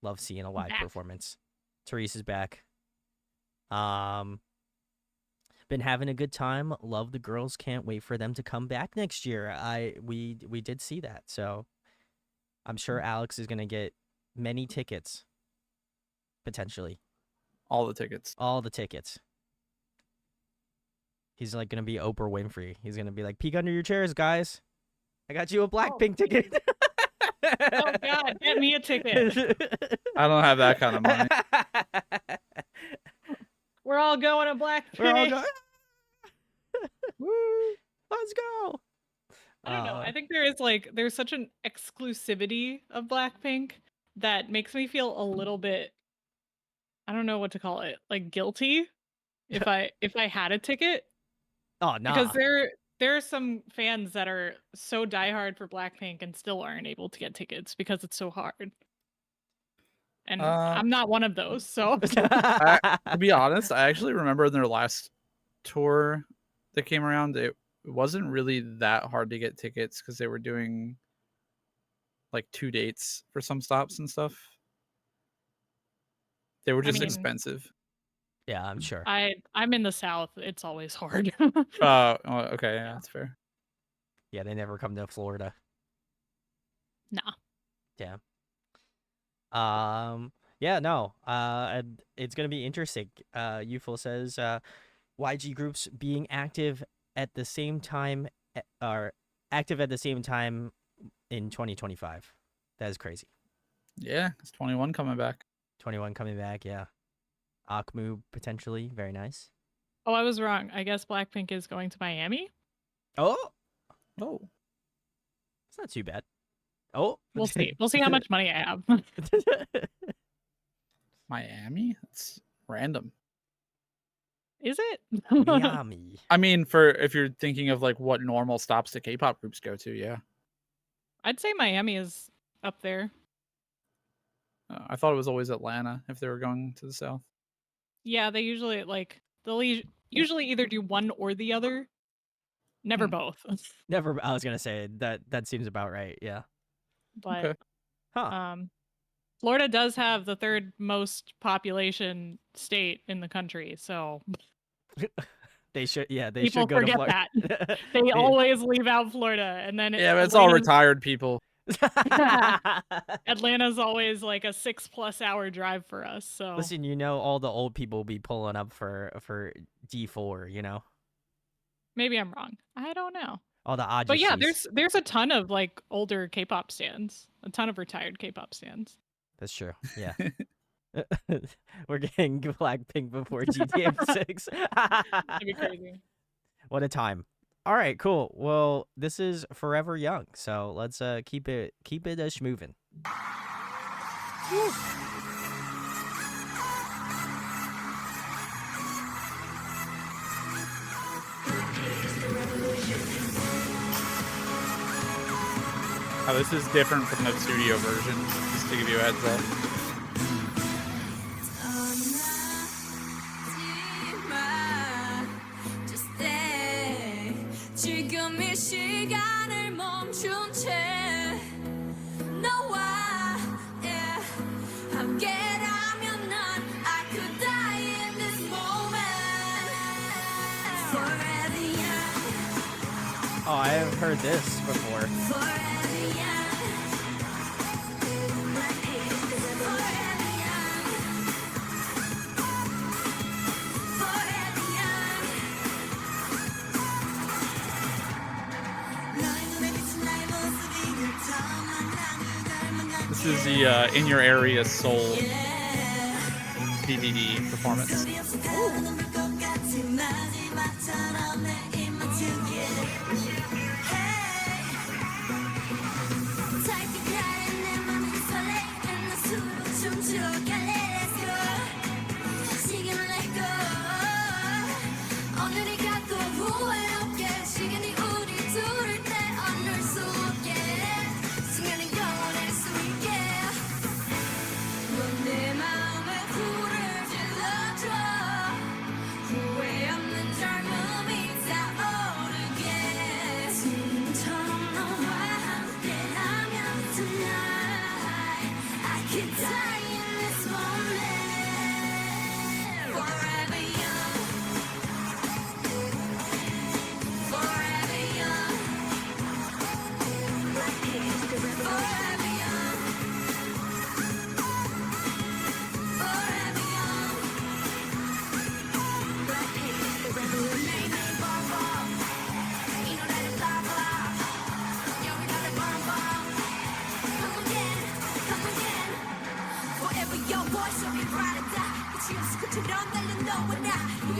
Speaker 1: Love seeing a live performance. Therese is back. Been having a good time. Love the girls. Can't wait for them to come back next year. We did see that, so I'm sure Alex is gonna get many tickets. Potentially.
Speaker 3: All the tickets.
Speaker 1: All the tickets. He's like gonna be Oprah Winfrey. He's gonna be like, peek under your chairs, guys. I got you a BLACKPINK ticket.
Speaker 2: Oh God, get me a ticket.
Speaker 3: I don't have that kind of money.
Speaker 2: We're all going to Blackpink.
Speaker 1: We're all going. Woo! Let's go.
Speaker 2: I don't know. I think there's such an exclusivity of Blackpink that makes me feel a little bit, I don't know what to call it, like guilty if I had a ticket.
Speaker 1: Oh no.
Speaker 2: Because there are some fans that are so diehard for Blackpink and still aren't able to get tickets because it's so hard. And I'm not one of those, so.
Speaker 3: To be honest, I actually remember in their last tour that came around, it wasn't really that hard to get tickets because they were doing like 2 dates for some stops and stuff. They were just expensive.
Speaker 1: Yeah, I'm sure.
Speaker 2: I'm in the South. It's always hard.
Speaker 3: Okay, yeah, that's fair.
Speaker 1: Yeah, they never come to Florida.
Speaker 2: Nah.
Speaker 1: Damn. Yeah, no. It's gonna be interesting. Youthful says, YG groups being active at the same time, are active at the same time in 2025. That is crazy.
Speaker 3: Yeah, it's 21 coming back.
Speaker 1: 21 coming back, yeah. Akmu potentially, very nice.
Speaker 2: Oh, I was wrong. I guess Blackpink is going to Miami.
Speaker 1: Oh, it's not too bad. Oh,
Speaker 2: we'll see. We'll see how much money I have.
Speaker 3: Miami? That's random.
Speaker 2: Is it?
Speaker 1: Miami.
Speaker 3: I mean, for if you're thinking of like what normal stops the K-pop groups go to, yeah.
Speaker 2: I'd say Miami is up there.
Speaker 3: I thought it was always Atlanta if they were going to the South.
Speaker 2: Yeah, they usually they'll usually either do one or the other. Never both.
Speaker 1: Never. I was gonna say that seems about right. Yeah.
Speaker 2: But
Speaker 3: okay.
Speaker 2: Florida does have the third most population state in the country, so
Speaker 1: they should. Yeah, they
Speaker 2: people
Speaker 1: should go
Speaker 2: forget
Speaker 1: to Florida.
Speaker 2: that. They always leave out Florida, and then
Speaker 3: but it's all retired people.
Speaker 2: Atlanta's always like a 6+ hour drive for us. So
Speaker 1: listen, all the old people will be pulling up for D4.
Speaker 2: Maybe I'm wrong. I don't know.
Speaker 1: All the odd.
Speaker 2: But yeah, there's a ton of like older K-pop stands, a ton of retired K-pop stands.
Speaker 1: That's true. Yeah. We're getting Blackpink before GTA 6.
Speaker 2: That'd be crazy.
Speaker 1: What a time. All right, cool. Well, this is Forever Young, so let's keep it schmovin'.
Speaker 3: Oh, this is different from the studio version, just to give you a heads up.
Speaker 1: Oh, I have heard this before.
Speaker 3: This is the In Your Area Soul DVD performance.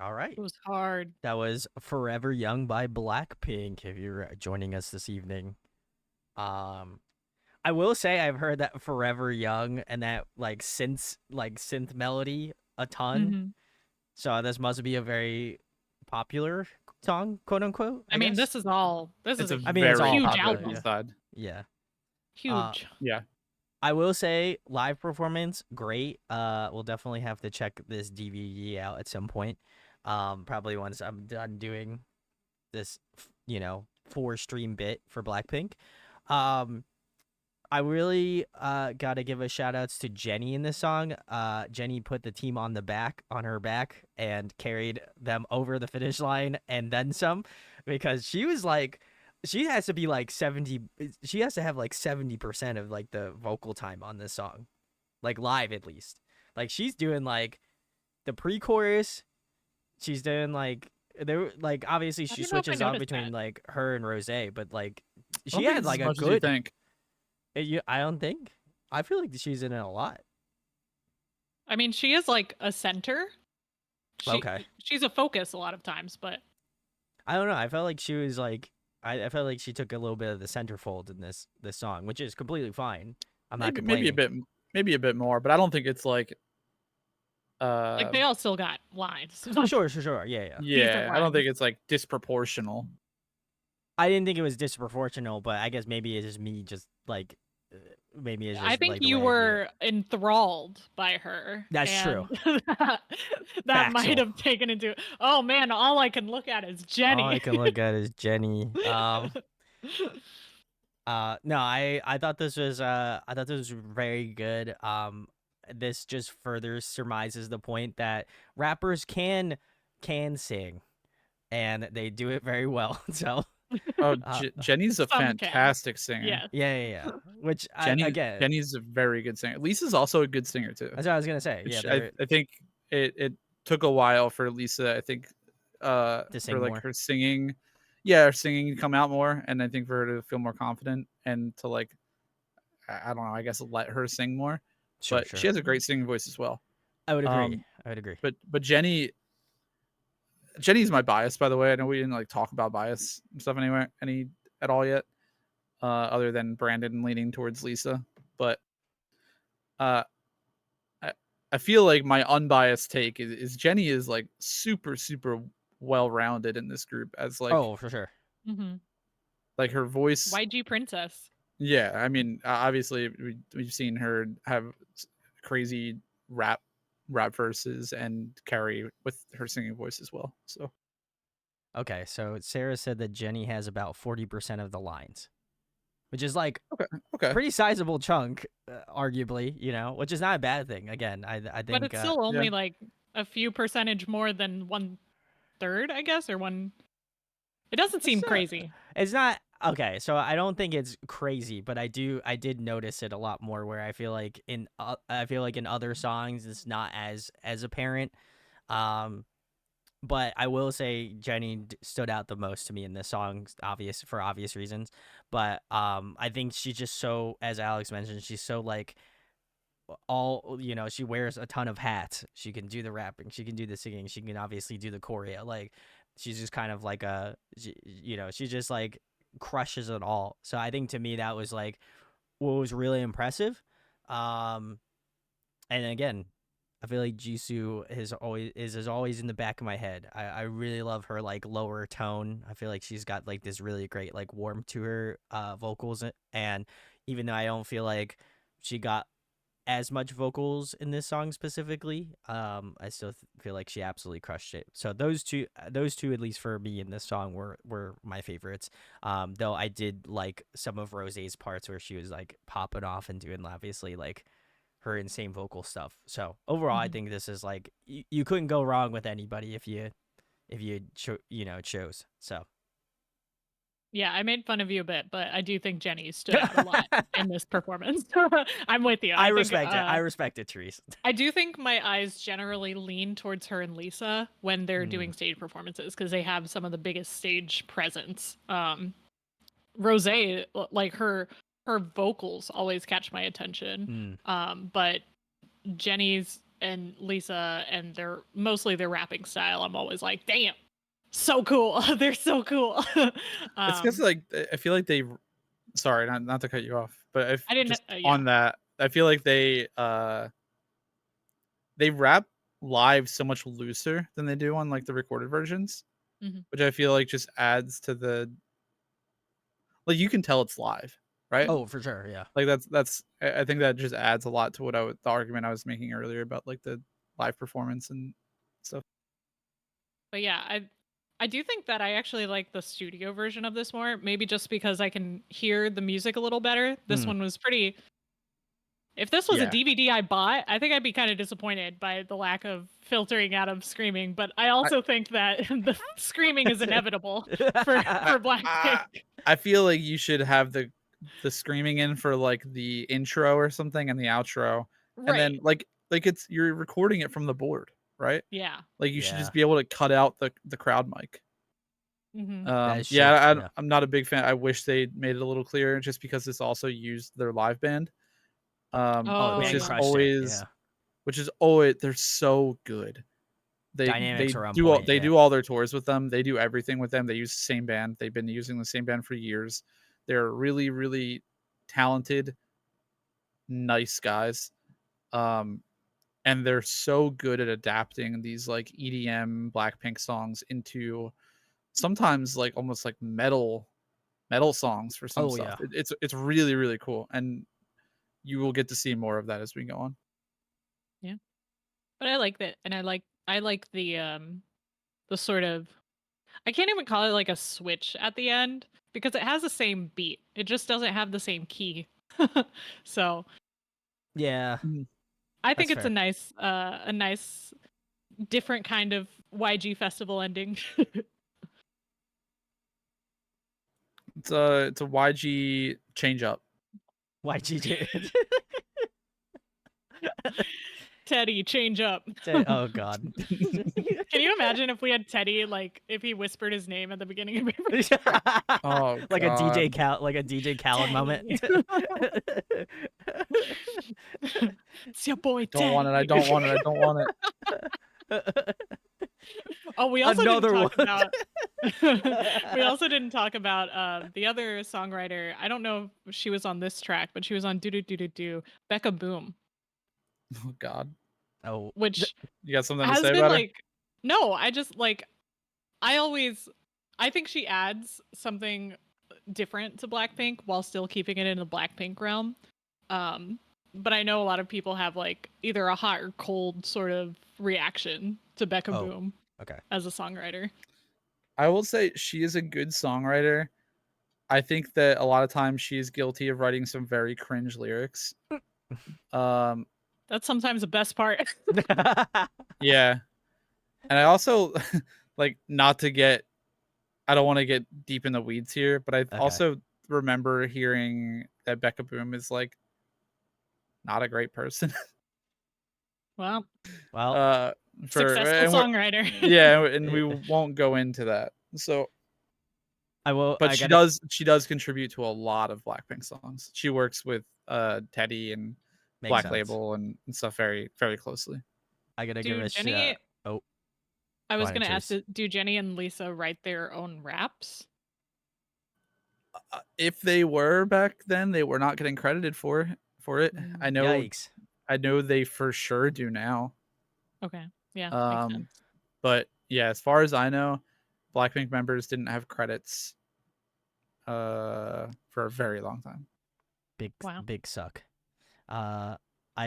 Speaker 1: All right.
Speaker 2: It was hard.
Speaker 1: That was Forever Young by Blackpink, if you're joining us this evening. I will say I've heard that Forever Young and that like synth melody a ton.
Speaker 2: Mhm.
Speaker 1: So this must be a very popular song, quote unquote.
Speaker 2: I mean,
Speaker 1: guess.
Speaker 2: this is a
Speaker 3: It's a
Speaker 1: I mean, it's
Speaker 3: very
Speaker 1: all
Speaker 2: huge
Speaker 3: popular
Speaker 1: popular,
Speaker 2: album.
Speaker 3: B-side.
Speaker 1: Yeah.
Speaker 2: Huge.
Speaker 3: Yeah.
Speaker 1: I will say live performance, great. We'll definitely have to check this DVD out at some point. Probably once I'm done doing this, 4-stream bit for Blackpink. I really gotta give a shout outs to Jenny in this song. Jenny put the team on her back and carried them over the finish line and then some, because she was like, she has to be like 70. She has to have like 70% of like the vocal time on this song, like live at least. Like she's doing like the pre-chorus. She's doing like there like obviously
Speaker 2: I
Speaker 1: she
Speaker 2: don't know if I
Speaker 1: switches on
Speaker 2: noticed
Speaker 1: between
Speaker 2: that.
Speaker 1: like her and Rose, but like
Speaker 3: I
Speaker 1: she
Speaker 3: don't think
Speaker 1: had
Speaker 3: it's
Speaker 1: like
Speaker 3: as
Speaker 1: a
Speaker 3: much as you
Speaker 1: good.
Speaker 3: think.
Speaker 1: I don't think. I feel like she's in it a lot.
Speaker 2: I mean, she is like a center.
Speaker 1: Okay.
Speaker 2: She's a focus a lot of times, but
Speaker 1: I don't know. I felt like she was like I felt like she took a little bit of the centerfold in this song, which is completely fine. I'm not
Speaker 3: Maybe
Speaker 1: complaining.
Speaker 3: maybe a bit more, but I don't think it's like
Speaker 2: like they all still got lines.
Speaker 1: Sure. Yeah.
Speaker 3: yeah, I don't
Speaker 2: lines.
Speaker 3: think it's like disproportional.
Speaker 1: I didn't think it was disproportional, but I guess maybe it's just me just like maybe it's just
Speaker 2: I think
Speaker 1: like the
Speaker 2: you
Speaker 1: way I view it.
Speaker 2: were enthralled by her.
Speaker 1: That's true.
Speaker 2: and that might
Speaker 1: Factual.
Speaker 2: have taken into. Oh man, all I can look at is Jenny.
Speaker 1: All I can look at is Jenny. No, I thought this was very good. This just further surmises the point that rappers can sing, and they do it very well. So
Speaker 3: Oh, Jenny's a
Speaker 2: Some can.
Speaker 3: fantastic singer.
Speaker 2: Yes.
Speaker 1: yeah. Which again,
Speaker 3: Jenny's a very good singer. Lisa's also a good singer too.
Speaker 1: that's what I was gonna say. Yeah,
Speaker 3: Which I think it took a while for Lisa, I think,
Speaker 1: to sing
Speaker 3: for like
Speaker 1: more.
Speaker 3: her singing, her singing to come out more, and I think for her to feel more confident and to like, I don't know, I guess let her sing more.
Speaker 1: Sure.
Speaker 3: But she has a great singing voice as well.
Speaker 1: I would agree.
Speaker 3: But Jenny's my bias, by the way. I know we didn't like talk about bias and stuff at all yet, other than Brandon leaning towards Lisa. But I feel like my unbiased take is Jenny is like super well rounded in this group as like
Speaker 1: for sure.
Speaker 2: Mm-hmm.
Speaker 3: like her voice.
Speaker 2: YG Princess.
Speaker 3: Yeah, I mean, obviously we've seen her have crazy rap verses and carry with her singing voice as well. So
Speaker 1: Okay, so Sarah said that Jenny has about 40% of the lines. which is like
Speaker 3: Okay.
Speaker 1: pretty sizable chunk, arguably, you know, which is not a bad thing. Again, I
Speaker 2: But
Speaker 1: think
Speaker 2: it's still only like a few percentage more than 1/3, I guess, or one. It doesn't seem crazy.
Speaker 1: it's not okay. So I don't think it's crazy, but I did notice it a lot more. Where I feel like in other songs it's not as apparent. Um, but I will say Jenny stood out the most to me in this song, for obvious reasons. But I think she's just so, as Alex mentioned, she's so like she wears a ton of hats. She can do the rapping, she can do the singing, she can obviously do the choreo. Like she's just kind of like she just like crushes it all. So I think to me that was like what was really impressive. And again, I feel like Jisoo is always in the back of my head. I really love her like lower tone. I feel like she's got like this really great like warmth to her vocals, and even though I don't feel like she got as much vocals in this song specifically, I still feel like she absolutely crushed it. So those two at least for me in this song were my favorites. Though I did like some of Rosé's parts where she was like popping off and doing obviously like her insane vocal stuff. So overall, I think this is like you couldn't go wrong with anybody if you chose. So
Speaker 2: Yeah, I made fun of you a bit, but I do think Jenny stood out a lot in this performance. I'm with you.
Speaker 1: I respect it. I respect it, Therese.
Speaker 2: I do think my eyes generally lean towards her and Lisa when they're doing stage performances because they have some of the biggest stage presence. Rosé, like her vocals always catch my attention. But Jenny's and Lisa and mostly their rapping style, I'm always like, damn, so cool. They're so cool.
Speaker 3: It's because like I feel like they. Sorry, not to cut you off, but
Speaker 2: I didn't
Speaker 3: just
Speaker 2: yeah.
Speaker 3: on that. I feel like they rap live so much looser than they do on like the recorded versions, which I feel like just adds to the. Like you can tell it's live, right?
Speaker 1: Oh, for sure, yeah.
Speaker 3: Like that's I think that just adds a lot to what the argument I was making earlier about like the live performance and stuff.
Speaker 2: But yeah, I do think that I actually like the studio version of this more, maybe just because I can hear the music a little better. This one was pretty. If this was a DVD I bought, I think I'd be kind of disappointed by the lack of filtering out of screaming. But I also think that the screaming is inevitable for Blackpink.
Speaker 3: I feel like you should have the screaming in for like the intro or something and the outro, and then like it's you're recording it from the board, right?
Speaker 2: Yeah.
Speaker 3: Like you should just be able to cut out the crowd mic.
Speaker 1: Yeah,
Speaker 3: I'm not a big fan. I wish they made it a little clearer, just because this also used their live band. Which is always they're so good. They do all their tours with them. They do everything with them. They use the same band. They've been using the same band for years. They're really, really talented, nice guys. And they're so good at adapting these like EDM Blackpink songs into sometimes like almost like metal songs for some stuff.
Speaker 1: Yeah.
Speaker 3: It's really, really cool. And you will get to see more of that as we go on.
Speaker 2: Yeah. But I like that, and I like the sort of, I can't even call it like a switch at the end because it has the same beat. It just doesn't have the same key. So
Speaker 1: yeah,
Speaker 2: I think it's a nice different kind of YG festival ending.
Speaker 3: It's a YG change up.
Speaker 1: YG.
Speaker 2: Teddy, change up.
Speaker 1: Oh God.
Speaker 2: Can you imagine if we had Teddy, like if he whispered his name at the beginning of every
Speaker 3: Oh,
Speaker 1: like
Speaker 3: God.
Speaker 1: a DJ Khaled moment.
Speaker 2: It's your boy
Speaker 3: Don't
Speaker 2: Teddy.
Speaker 3: want it. I don't want it. I don't want it.
Speaker 2: Oh, we also
Speaker 1: Another
Speaker 2: didn't talk
Speaker 1: one.
Speaker 2: about we also didn't talk about the other songwriter. I don't know if she was on this track, but she was on DDU-DU Becca Boom.
Speaker 3: Oh God.
Speaker 1: Oh,
Speaker 2: which
Speaker 3: you got something to
Speaker 2: has
Speaker 3: say
Speaker 2: been
Speaker 3: about
Speaker 2: like no, I just like I think she adds something different to Blackpink while still keeping it in the Blackpink realm. But I know a lot of people have like either a hot or cold sort of reaction to Becca Boom
Speaker 1: okay.
Speaker 2: as a songwriter.
Speaker 3: I will say she is a good songwriter. I think that a lot of times she is guilty of writing some very cringe lyrics. Um,
Speaker 2: That's sometimes the best part.
Speaker 3: yeah, and I also like not to get. I don't want to get deep in the weeds here, but I also remember hearing that Becca Boom is like not a great person.
Speaker 2: Well,
Speaker 1: Well,
Speaker 2: successful songwriter.
Speaker 3: Yeah, and we won't go into that. So
Speaker 1: I will.
Speaker 3: but
Speaker 1: I
Speaker 3: she
Speaker 1: gotta,
Speaker 3: does contribute to a lot of Blackpink songs. She works with Teddy and
Speaker 1: Makes
Speaker 3: Black
Speaker 1: sense.
Speaker 3: Label and stuff very, very closely.
Speaker 1: I gotta
Speaker 2: Do
Speaker 1: give a
Speaker 2: Jenny?
Speaker 1: Oh,
Speaker 2: I was
Speaker 1: Go ahead,
Speaker 2: gonna ask,
Speaker 1: Chase.
Speaker 2: do Jenny and Lisa write their own raps?
Speaker 3: If they were back then, they were not getting credited for it. I know
Speaker 1: yikes.
Speaker 3: I know they for sure do now.
Speaker 2: Okay, yeah, makes sense.
Speaker 3: But yeah, as far as I know, Blackpink members didn't have credits for a very long time.
Speaker 1: Big suck. I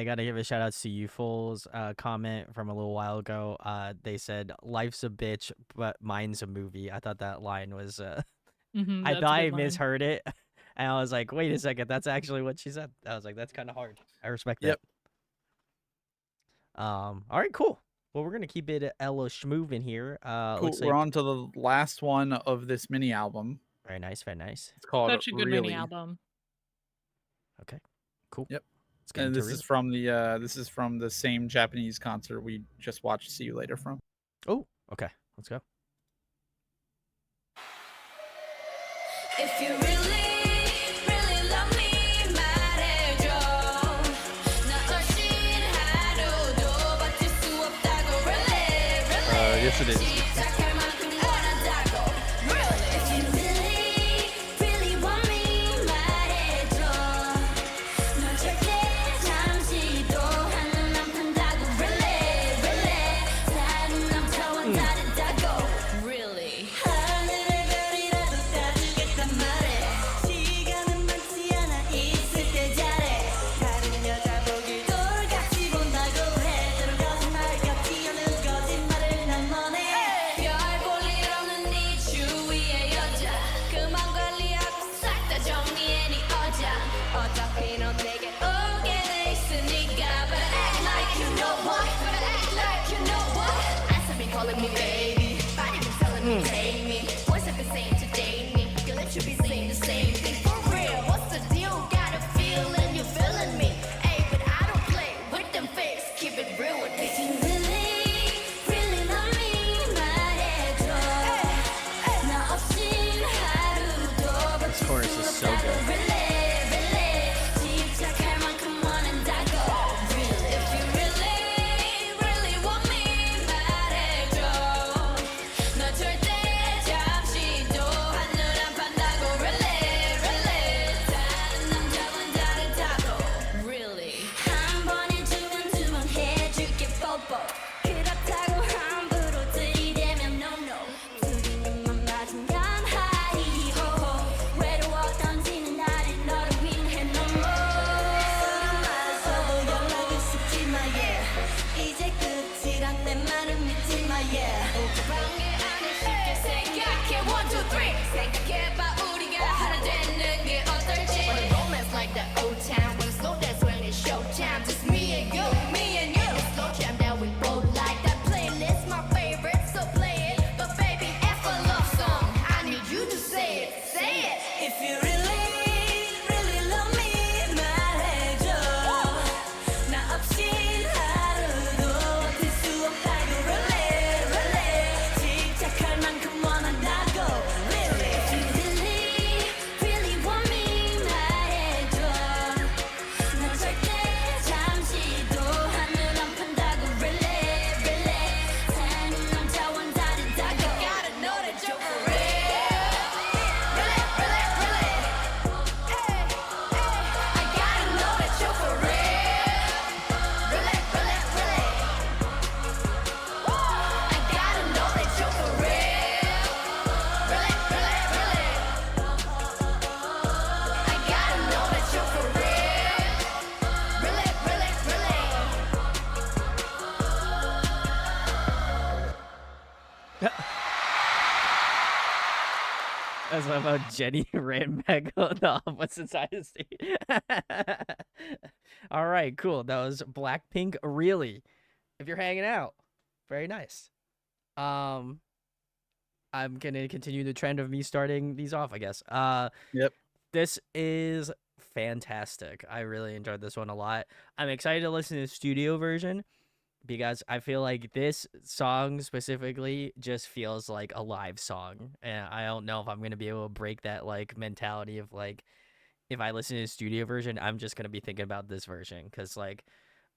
Speaker 1: gotta give a shout out to Youthful's comment from a little while ago. They said, "Life's a bitch, but mine's a movie." I thought that line was. I thought I misheard it, and I was like, "Wait a second, that's actually what she said." I was like, "That's kind of hard." I respect that. All right, cool. Well, we're gonna keep it Ella Schmoove in here.
Speaker 3: Cool.
Speaker 1: Looks
Speaker 3: We're
Speaker 1: like...
Speaker 3: on to the last one of this mini album.
Speaker 1: Very nice, very nice.
Speaker 3: It's called
Speaker 2: Such a good
Speaker 3: Really.
Speaker 2: mini album.
Speaker 1: Okay, cool.
Speaker 3: Yep.
Speaker 1: Let's get
Speaker 3: And
Speaker 1: into
Speaker 3: this
Speaker 1: Really.
Speaker 3: is from the same Japanese concert we just watched See You Later from.
Speaker 1: Oh, okay. Let's go.
Speaker 4: If you really, really love me, 말해줘. 나 없인 하루도 버틸 수 없다고. Really,
Speaker 3: Yes, it is.
Speaker 4: 시작할 만큼 원한다고. Really, if you really, really want me, 말해줘. 넌 절대 잠시도 한눈 안 판다고. Really, 사는 남자와 다르다고. Really, 하늘의 별이라도 따주겠단 말해. 시간은 많지 않아 있을 때 잘해. 다른 여자 보길 돌같이 본다고 해. 때론 거짓말 같지 않은 거짓말을 난 원해. 별 볼일 없는 네 주위의 여자 그만 관리하고 싹 다 정리해 네 어장. 어차피 넌 내게 오게 돼 있으니까. But act like you know what. But act like you know what. Answer me calling me baby. Body been telling me take me. Voice have been saying to date me. Your lips should be saying the same thing. For real, what's the deal? Got a feeling you're feeling me. Hey, but I don't play with them fakes. Keep it real with me. If you really, really love me, 말해줘. 나 없인 하루도 버틸
Speaker 1: This chorus is
Speaker 4: 수
Speaker 1: so
Speaker 4: 없다고.
Speaker 1: good.
Speaker 4: Really, 시작할 만큼 원한다고. Really, if you really, really want me, 말해줘. 너 절대 잠시도 한눈 안 판다고. Really, 다른 남자와 다르다고. Really, 한 번 해주면 두 번 해줄게 뽀뽀. 그렇다고 함부로 들이대면 no no. 둘이 눈만 맞으면 하이호호. 외로워 던지는 나를 너를 위해 no more. 말해서 연락을 씹지 마 yeah. 이제 끝이란 내 말을 믿지 마 yeah. 그런 게 아니 쉽게 생각해 1, 2, 3 생각해봐 우리가 하나 되는 게 어떨지. When a romance like that old time. When it's slow dance when it's showtime. Just me and you, me and you. It's slow jam that we both like. That playlist my favorite, so play it. But baby, F a love song. I need you to say it, say it. If you really, really love me, 말해줘. 나 없인 하루도 버틸 수 없다고. Really,
Speaker 1: guys love how Jenny ran back on the opposite side of the stage. All right, cool. That was Blackpink. Really, if you're hanging out, very nice. I'm gonna continue the trend of me starting these off, I guess.
Speaker 3: Yep.
Speaker 1: This is fantastic. I really enjoyed this one a lot. I'm excited to listen to the studio version because I feel like this song specifically just feels like a live song. And I don't know if I'm going to be able to break that like mentality of like if I listen to the studio version, I'm just going to be thinking about this version cuz like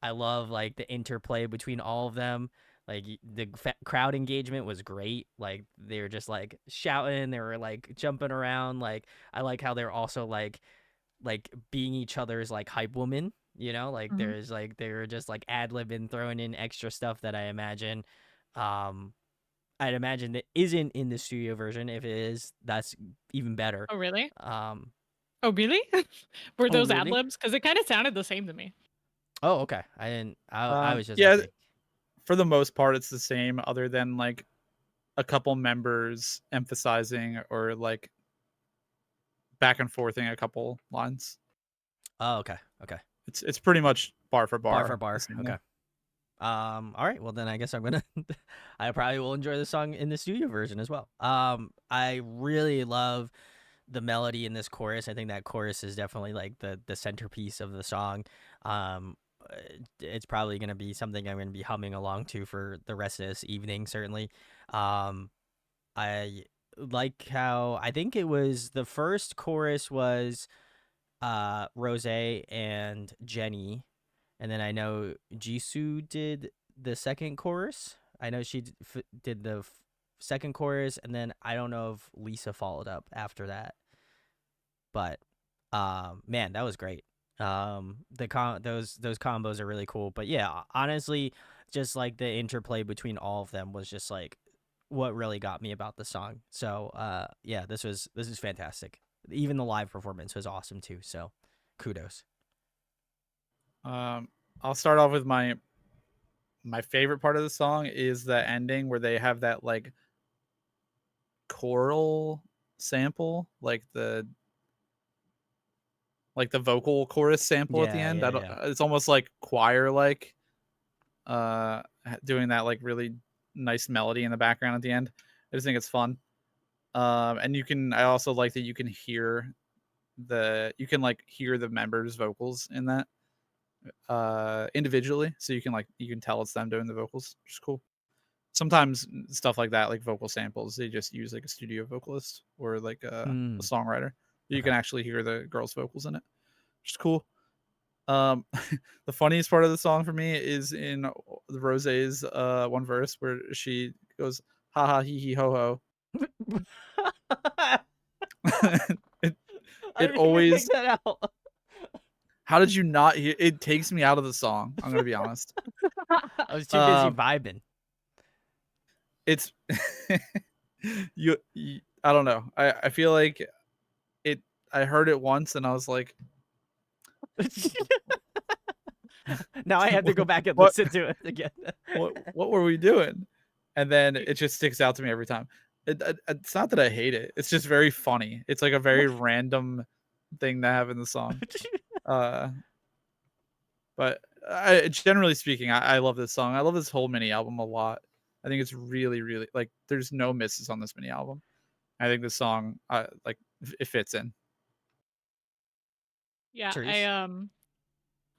Speaker 1: I love like the interplay between all of them. Like the crowd engagement was great. Like they were just like shouting, they were like jumping around. Like I like how they're also like being each other's like hype woman, you know, like
Speaker 2: Mhm.
Speaker 1: there's like they're just like ad-libbing, throwing in extra stuff that I imagine I'd imagine that isn't in the studio version. If it is, that's even better.
Speaker 2: Oh, really?
Speaker 1: um
Speaker 2: Oh, really? Were
Speaker 1: oh
Speaker 2: those ad
Speaker 1: really?
Speaker 2: libs? Because it kind of sounded the same to me.
Speaker 1: Oh, okay. I was just
Speaker 3: Yeah,
Speaker 1: like
Speaker 3: for the most part, it's the same, other than like a couple members emphasizing or like back and forthing a couple lines.
Speaker 1: oh, okay, okay,
Speaker 3: It's pretty much bar for
Speaker 1: bar for
Speaker 3: bar.
Speaker 1: bar,
Speaker 3: the same
Speaker 1: okay.
Speaker 3: there.
Speaker 1: All right, well then I guess I'm gonna I probably will enjoy the song in the studio version as well. I really love the melody in this chorus. I think that chorus is definitely like the centerpiece of the song. It's probably gonna be something I'm gonna be humming along to for the rest of this evening, certainly. I like how I think it was the first chorus was Rose and Jenny, and then I know Jisoo did the second chorus. I know she did the second chorus, and then I don't know if Lisa followed up after that. But man, that was great. Those combos are really cool. But yeah, honestly, just like the interplay between all of them was just like what really got me about the song. So yeah, this is fantastic. Even the live performance was awesome too. So kudos.
Speaker 3: I'll start off with my favorite part of the song is the ending where they have that like choral sample, like the vocal chorus sample at the
Speaker 1: Yeah,
Speaker 3: end.
Speaker 1: yeah,
Speaker 3: I don't.
Speaker 1: yeah.
Speaker 3: It's almost like choir like, doing that like really nice melody in the background at the end. I just think it's fun. And you can. I also like that you can hear like hear the members' vocals in that individually, so you can tell it's them doing the vocals, which is cool. Sometimes stuff like that, like vocal samples, they just use like a studio vocalist or like a
Speaker 1: Mm,
Speaker 3: songwriter. You
Speaker 1: okay.
Speaker 3: can actually hear the girls' vocals in it, which is cool. Um, the funniest part of the song for me is in the Rose's one verse where she goes ha ha hee hee ho
Speaker 1: I
Speaker 3: ho. it it
Speaker 1: didn't even pick
Speaker 3: always.
Speaker 1: that out.
Speaker 3: How did you not hear? It takes me out of the song. I'm gonna be honest.
Speaker 1: I was too busy
Speaker 3: Um,
Speaker 1: vibing.
Speaker 3: it's you, I don't know. I feel like it. I heard it once and I was like,
Speaker 1: Now I have to go back and
Speaker 3: what
Speaker 1: listen to it again.
Speaker 3: what were we doing? And then it just sticks out to me every time. It's not that I hate it. It's just very funny. It's like a very random thing to have in the song. Uh, but generally speaking, I love this song. I love this whole mini album a lot. I think it's really, really like there's no misses on this mini album. I think this song, like it fits in.
Speaker 2: Yeah,
Speaker 1: Therese?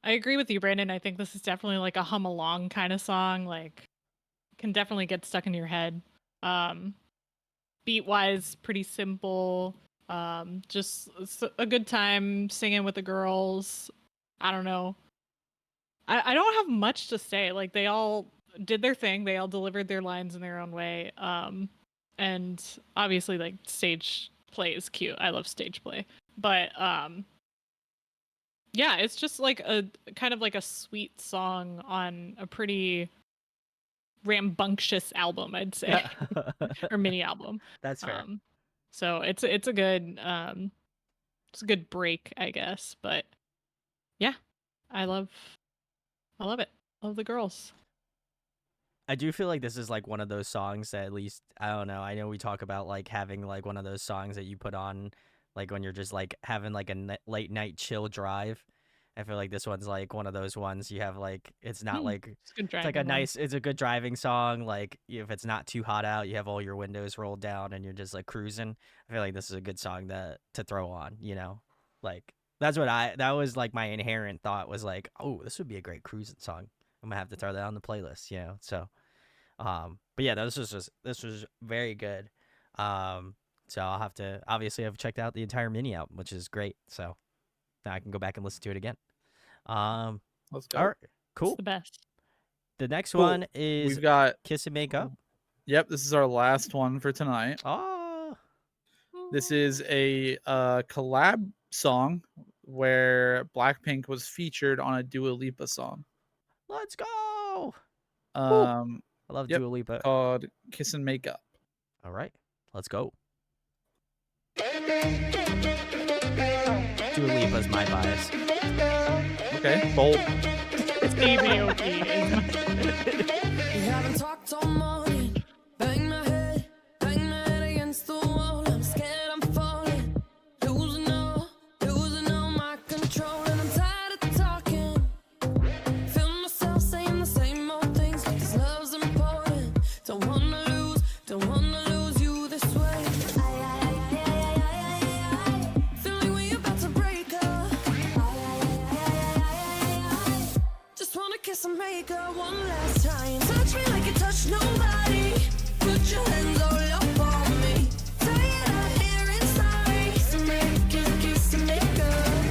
Speaker 2: I agree with you, Brandon. I think this is definitely like a hum along kind of song. Like, can definitely get stuck in your head. Beat wise, pretty simple. Just a good time singing with the girls. I don't know. I don't have much to say. Like, they all did their thing. They all delivered their lines in their own way. And obviously, like, stage play is cute. I love stage play. But yeah, it's just like a kind of like a sweet song on a pretty rambunctious album, I'd say, or mini album.
Speaker 1: That's fair.
Speaker 2: So it's a good break, I guess. But yeah, I love it. Love the girls.
Speaker 1: I do feel like this is like one of those songs that, at least, I don't know. I know we talk about like having like one of those songs that you put on like when you're just like having like a late night chill drive. I feel like this one's like one of those ones you have like, it's not like,
Speaker 2: It's a good
Speaker 1: it's like a
Speaker 2: driving one.
Speaker 1: nice, it's a good driving song. Like if it's not too hot out, you have all your windows rolled down and you're just like cruising. I feel like this is a good song to throw on, you know? Like that was like my inherent thought was like, oh, this would be a great cruising song. I'm gonna have to throw that on the playlist, you know? So, but yeah, this was very good. So I'll have to, obviously I've checked out the entire mini album, which is great. So now I can go back and listen to it again.
Speaker 3: Let's go.
Speaker 1: All right,
Speaker 2: It's
Speaker 1: cool.
Speaker 2: the best.
Speaker 1: The next
Speaker 3: Cool.
Speaker 1: one is
Speaker 3: We've got.
Speaker 1: Kiss and Make Up.
Speaker 3: Yep, this is our last one for tonight.
Speaker 1: Oh,
Speaker 3: This is a collab song where Blackpink was featured on a Dua Lipa song.
Speaker 1: let's go.
Speaker 3: Um,
Speaker 1: I love
Speaker 3: Yep.
Speaker 1: Dua Lipa.
Speaker 3: called "Kiss and Make Up."
Speaker 1: All right, let's go. Dua Lipa's my bias.
Speaker 3: Okay, bold.
Speaker 2: ABOP
Speaker 4: We haven't talked all morning. Bang my head against the wall. I'm scared I'm falling, losing all my control, and I'm tired of talking. Feel myself saying the same old things, but this love's important. Don't wanna lose you this way. Feeling we about to break up. Just wanna kiss and make up one last time. Touch me like you touch nobody. Put your hands all up on me. Tired of hearing sorry. Kiss and make up.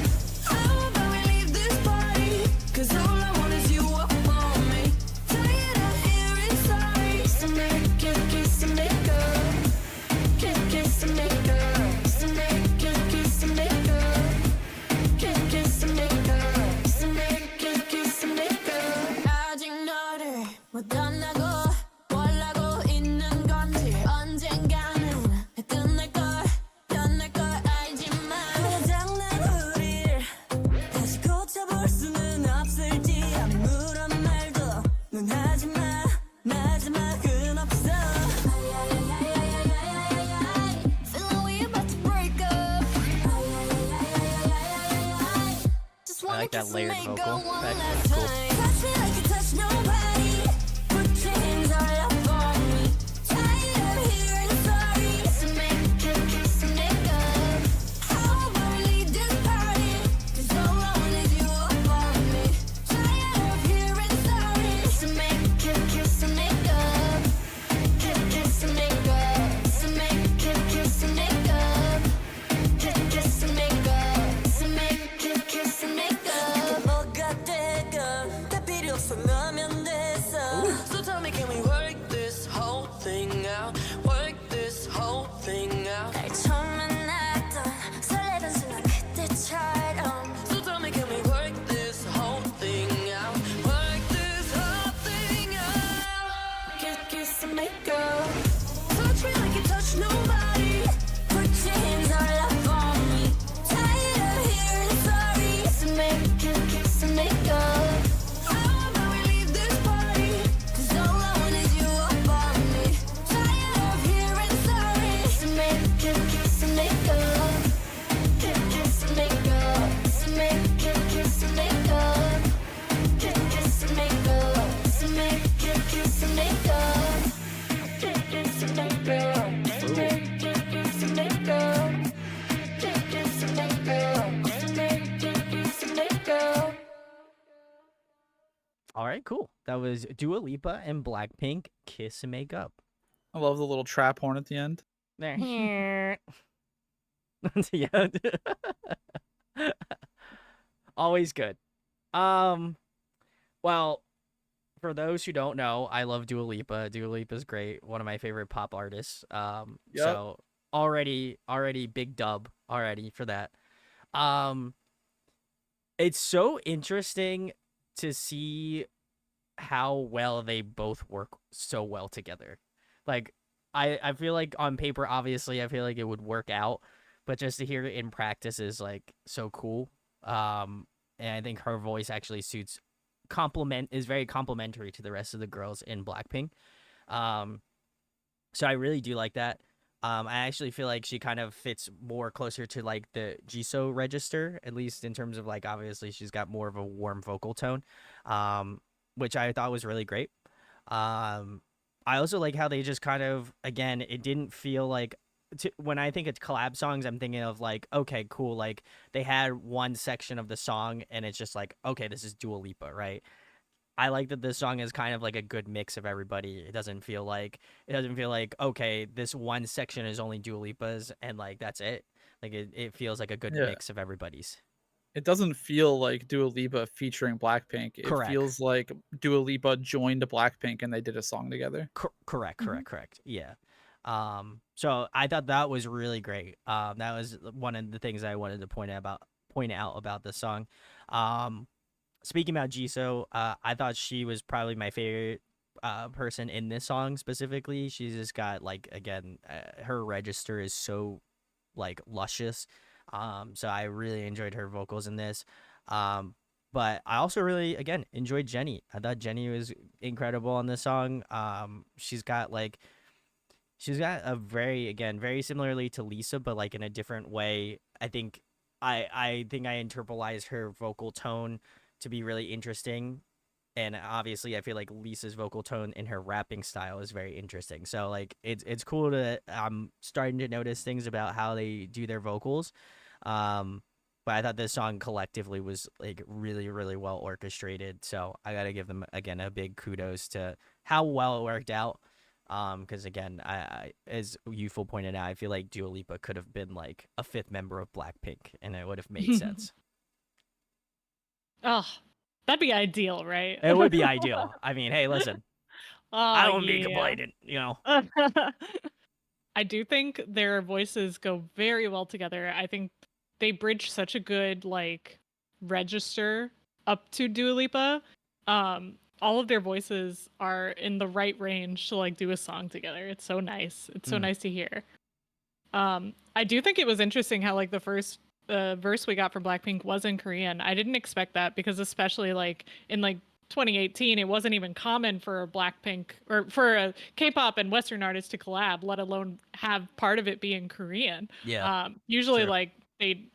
Speaker 4: How about we leave this party? 'Cause all I want is you up on me. Tired of hearing sorry. Kiss and make up. Kiss and make up. Kiss and make up. Kiss and make up. Kiss and make up. Kiss and make up. 아직 너를 못 떠나고 원하고 있는 건지 언젠가는 끝날 걸 알지만 고장난 우릴 다시 고쳐볼 수는 없을지 아무런 말도 넌 하지마 마지막은 없어. Feeling we about to break up. Just
Speaker 1: I
Speaker 4: wanna
Speaker 1: like that
Speaker 4: kiss and
Speaker 1: layered
Speaker 4: make
Speaker 1: vocal.
Speaker 4: up one
Speaker 1: That's
Speaker 4: last
Speaker 1: cool.
Speaker 4: time. Touch me like you touch nobody. Put your hands all up on me. Tired of hearing sorry. Kiss and make up. How about we leave this party? 'Cause all I want is you up on me. Tired of hearing sorry. Kiss and make up. Kiss and make up. Kiss and make up. Kiss and make up. Kiss and make up. Kiss and make up. Kiss and make up. 뭐가 되건 다 필요 없어 너면 됐어. So tell me, can we work this whole thing out? Work this whole thing out. 날 처음 만났던 설레던 순간 그때처럼. So tell me, can we work this whole thing out? Work this whole thing out. Kiss and make up. Touch me like you touch nobody. Put your hands all up on me. Tired of hearing sorry. Kiss and make up. How about we leave this party? 'Cause all I want is you up on me. Tired of hearing sorry. Kiss and make up. Kiss and make up. Kiss and make up. Kiss and make up. Kiss and make up. Kiss and make up. Kiss and make up. Kiss and make up. Kiss and make up. Kiss and make up. Kiss and make up. Kiss and make up. Kiss and make up.
Speaker 1: All right, cool. That was Dua Lipa and Blackpink, Kiss and Make Up.
Speaker 3: I love the little trap horn at the end.
Speaker 1: There. Yeah. Always good. Well, for those who don't know, I love Dua Lipa. Dua Lipa's great. One of my favorite pop artists.
Speaker 3: Yep.
Speaker 1: So already big dub already for that. It's so interesting to see how well they both work so well together. Like I feel like on paper, obviously, I feel like it would work out, but just to hear it in practice is like so cool. And I think her voice actually suits is very complimentary to the rest of the girls in Blackpink. Um, so I really do like that. I actually feel like she kind of fits more closer to like the Jisoo register, at least in terms of like obviously she's got more of a warm vocal tone, which I thought was really great. Um, I also like how they just kind of again, it didn't feel like when I think it's collab songs, I'm thinking of like, okay, cool, like they had one section of the song and it's just like, okay, this is Dua Lipa, right? I like that this song is kind of like a good mix of everybody. It doesn't feel like okay, this one section is only Dua Lipa's and like that's it. Like it feels like a good
Speaker 3: Yeah.
Speaker 1: mix of everybody's.
Speaker 3: It doesn't feel like Dua Lipa featuring Blackpink. It
Speaker 1: Correct.
Speaker 3: feels like Dua Lipa joined Blackpink and they did a song together.
Speaker 1: Correct. Yeah. So I thought that was really great. That was one of the things I wanted to point out about this song. Speaking about Jisoo, I thought she was probably my favorite person in this song specifically. She's just got like again, her register is so like luscious. So I really enjoyed her vocals in this. But I also really again enjoyed Jennie. I thought Jennie was incredible on this song. She's got a very similarly to Lisa, but like in a different way. I think I internalized her vocal tone to be really interesting, and obviously I feel like Lisa's vocal tone in her rapping style is very interesting. So like it's cool to I'm starting to notice things about how they do their vocals. But I thought this song collectively was like really, really well orchestrated. So I gotta give them again a big kudos to how well it worked out. Because again, I as Youthful pointed out, I feel like Dua Lipa could have been like a fifth member of Blackpink, and it would have made sense.
Speaker 2: Oh, that'd be ideal, right?
Speaker 1: It would be ideal. I mean, hey, listen,
Speaker 2: Oh,
Speaker 1: I don't be
Speaker 2: yeah.
Speaker 1: complaining, you know.
Speaker 2: I do think their voices go very well together. I think they bridge such a good like register up to Dua Lipa. All of their voices are in the right range to like do a song together. It's so nice. It's so nice to hear. I do think it was interesting how like the first verse we got from Blackpink was in Korean. I didn't expect that because especially like in like 2018, it wasn't even common for a Blackpink or for a K-pop and Western artist to collab, let alone have part of it be in Korean.
Speaker 1: Yeah.
Speaker 2: Usually
Speaker 1: Sure.
Speaker 2: like they'd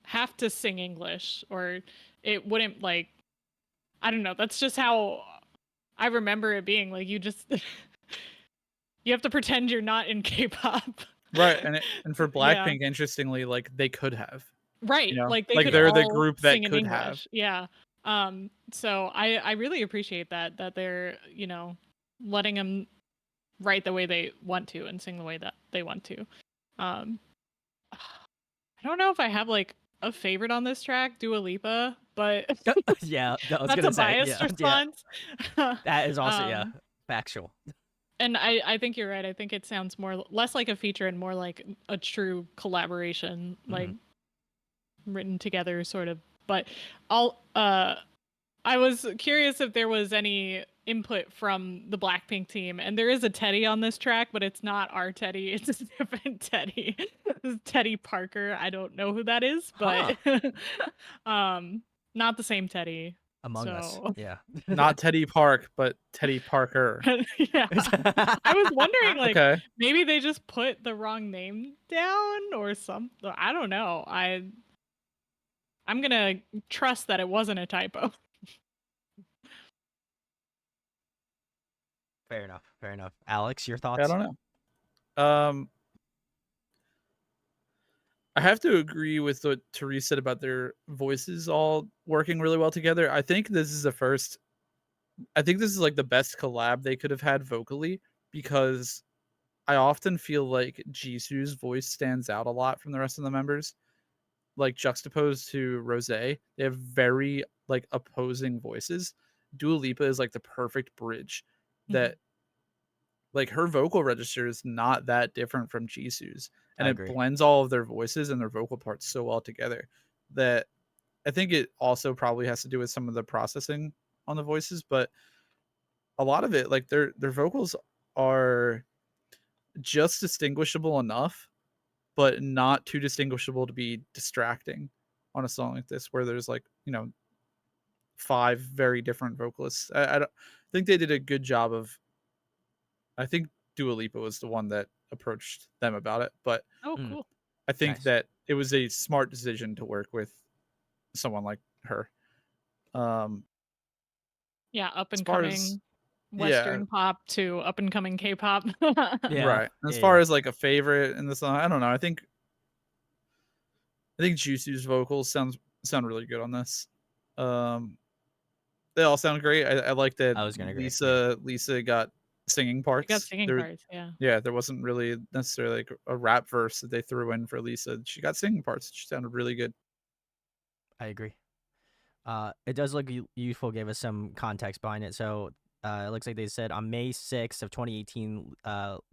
Speaker 2: have to sing English or it wouldn't like, I don't know. That's just how I remember it being. Like you just, you have to pretend you're not in K-pop.
Speaker 3: Right, and for
Speaker 2: Yeah.
Speaker 3: Blackpink, interestingly, like they could have.
Speaker 2: Right.
Speaker 3: You know?
Speaker 2: Like they
Speaker 3: Like
Speaker 2: could
Speaker 3: they're the
Speaker 2: all
Speaker 3: group that
Speaker 2: sing in
Speaker 3: could
Speaker 2: English.
Speaker 3: have.
Speaker 2: Yeah. So I really appreciate that they're, you know, letting them write the way they want to and sing the way that they want to. I don't know if I have like a favorite on this track, Dua Lipa, but
Speaker 1: Yeah, I was
Speaker 2: that's
Speaker 1: gonna
Speaker 2: a
Speaker 1: say,
Speaker 2: biased
Speaker 1: yeah,
Speaker 2: response.
Speaker 1: that is also factual.
Speaker 2: And I think you're right. I think it sounds less like a feature and more like a true collaboration, like written together sort of. But I was curious if there was any input from the Blackpink team, and there is a Teddy on this track, but it's not our Teddy. It's a different Teddy. It's Teddy Parker. I don't know who that is, but not the same Teddy.
Speaker 1: Among Us, yeah.
Speaker 3: Not Teddy Park, but Teddy Parker.
Speaker 2: Yeah. I was wondering, like,
Speaker 3: Okay.
Speaker 2: maybe they just put the wrong name down or something. I don't know. I'm gonna trust that it wasn't a typo.
Speaker 1: Fair enough. Alex, your thoughts?
Speaker 3: I don't know. I have to agree with what Therese said about their voices all working really well together. I think this is like the best collab they could have had vocally, because I often feel like Jisoo's voice stands out a lot from the rest of the members. Like juxtaposed to Rose, they have very like opposing voices. Dua Lipa is like the perfect bridge that like her vocal register is not that different from Jisoo's, and
Speaker 1: I
Speaker 3: it
Speaker 1: agree.
Speaker 3: blends all of their voices and their vocal parts so well together that I think it also probably has to do with some of the processing on the voices, but a lot of it, like their vocals are just distinguishable enough, but not too distinguishable to be distracting on a song like this, where there's like, you know, 5 very different vocalists. I don't think they did a good job of. I think Dua Lipa was the one that approached them about it, but
Speaker 2: Oh,
Speaker 1: Mm,
Speaker 2: cool.
Speaker 3: I think
Speaker 1: nice.
Speaker 3: that it was a smart decision to work with someone like her. Um,
Speaker 2: Yeah, up
Speaker 3: as
Speaker 2: and
Speaker 3: far as
Speaker 2: coming
Speaker 3: yeah,
Speaker 2: Western pop to up and coming K-pop.
Speaker 1: Yeah.
Speaker 3: right. As
Speaker 1: Yeah.
Speaker 3: far
Speaker 1: Yeah.
Speaker 3: as like a favorite in the song, I don't know. I think Jisoo's vocals sound really good on this. Um, they all sound great. I like that
Speaker 1: I was gonna agree. Yeah.
Speaker 3: Lisa got singing
Speaker 2: She got
Speaker 3: parts.
Speaker 2: singing
Speaker 3: There,
Speaker 2: parts, yeah.
Speaker 3: yeah, there wasn't really necessarily like a rap verse that they threw in for Lisa. She got singing parts. She sounded really good.
Speaker 1: I agree. It does look useful. Gave us some context behind it. So it looks like they said on May 6th of 2018,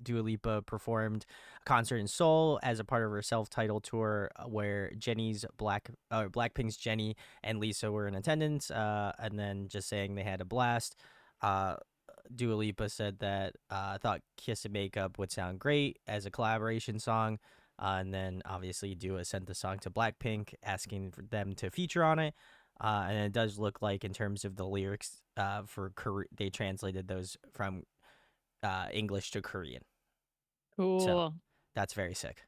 Speaker 1: Dua Lipa performed a concert in Seoul as a part of her self-titled tour, where Blackpink's Jennie and Lisa were in attendance. And then just saying they had a blast. Uh, Dua Lipa said that thought "Kiss and Makeup" would sound great as a collaboration song. And then obviously Dua sent the song to Blackpink, asking for them to feature on it. And it does look like, in terms of the lyrics, they translated those from English to Korean. So
Speaker 2: Cool.
Speaker 1: that's very sick.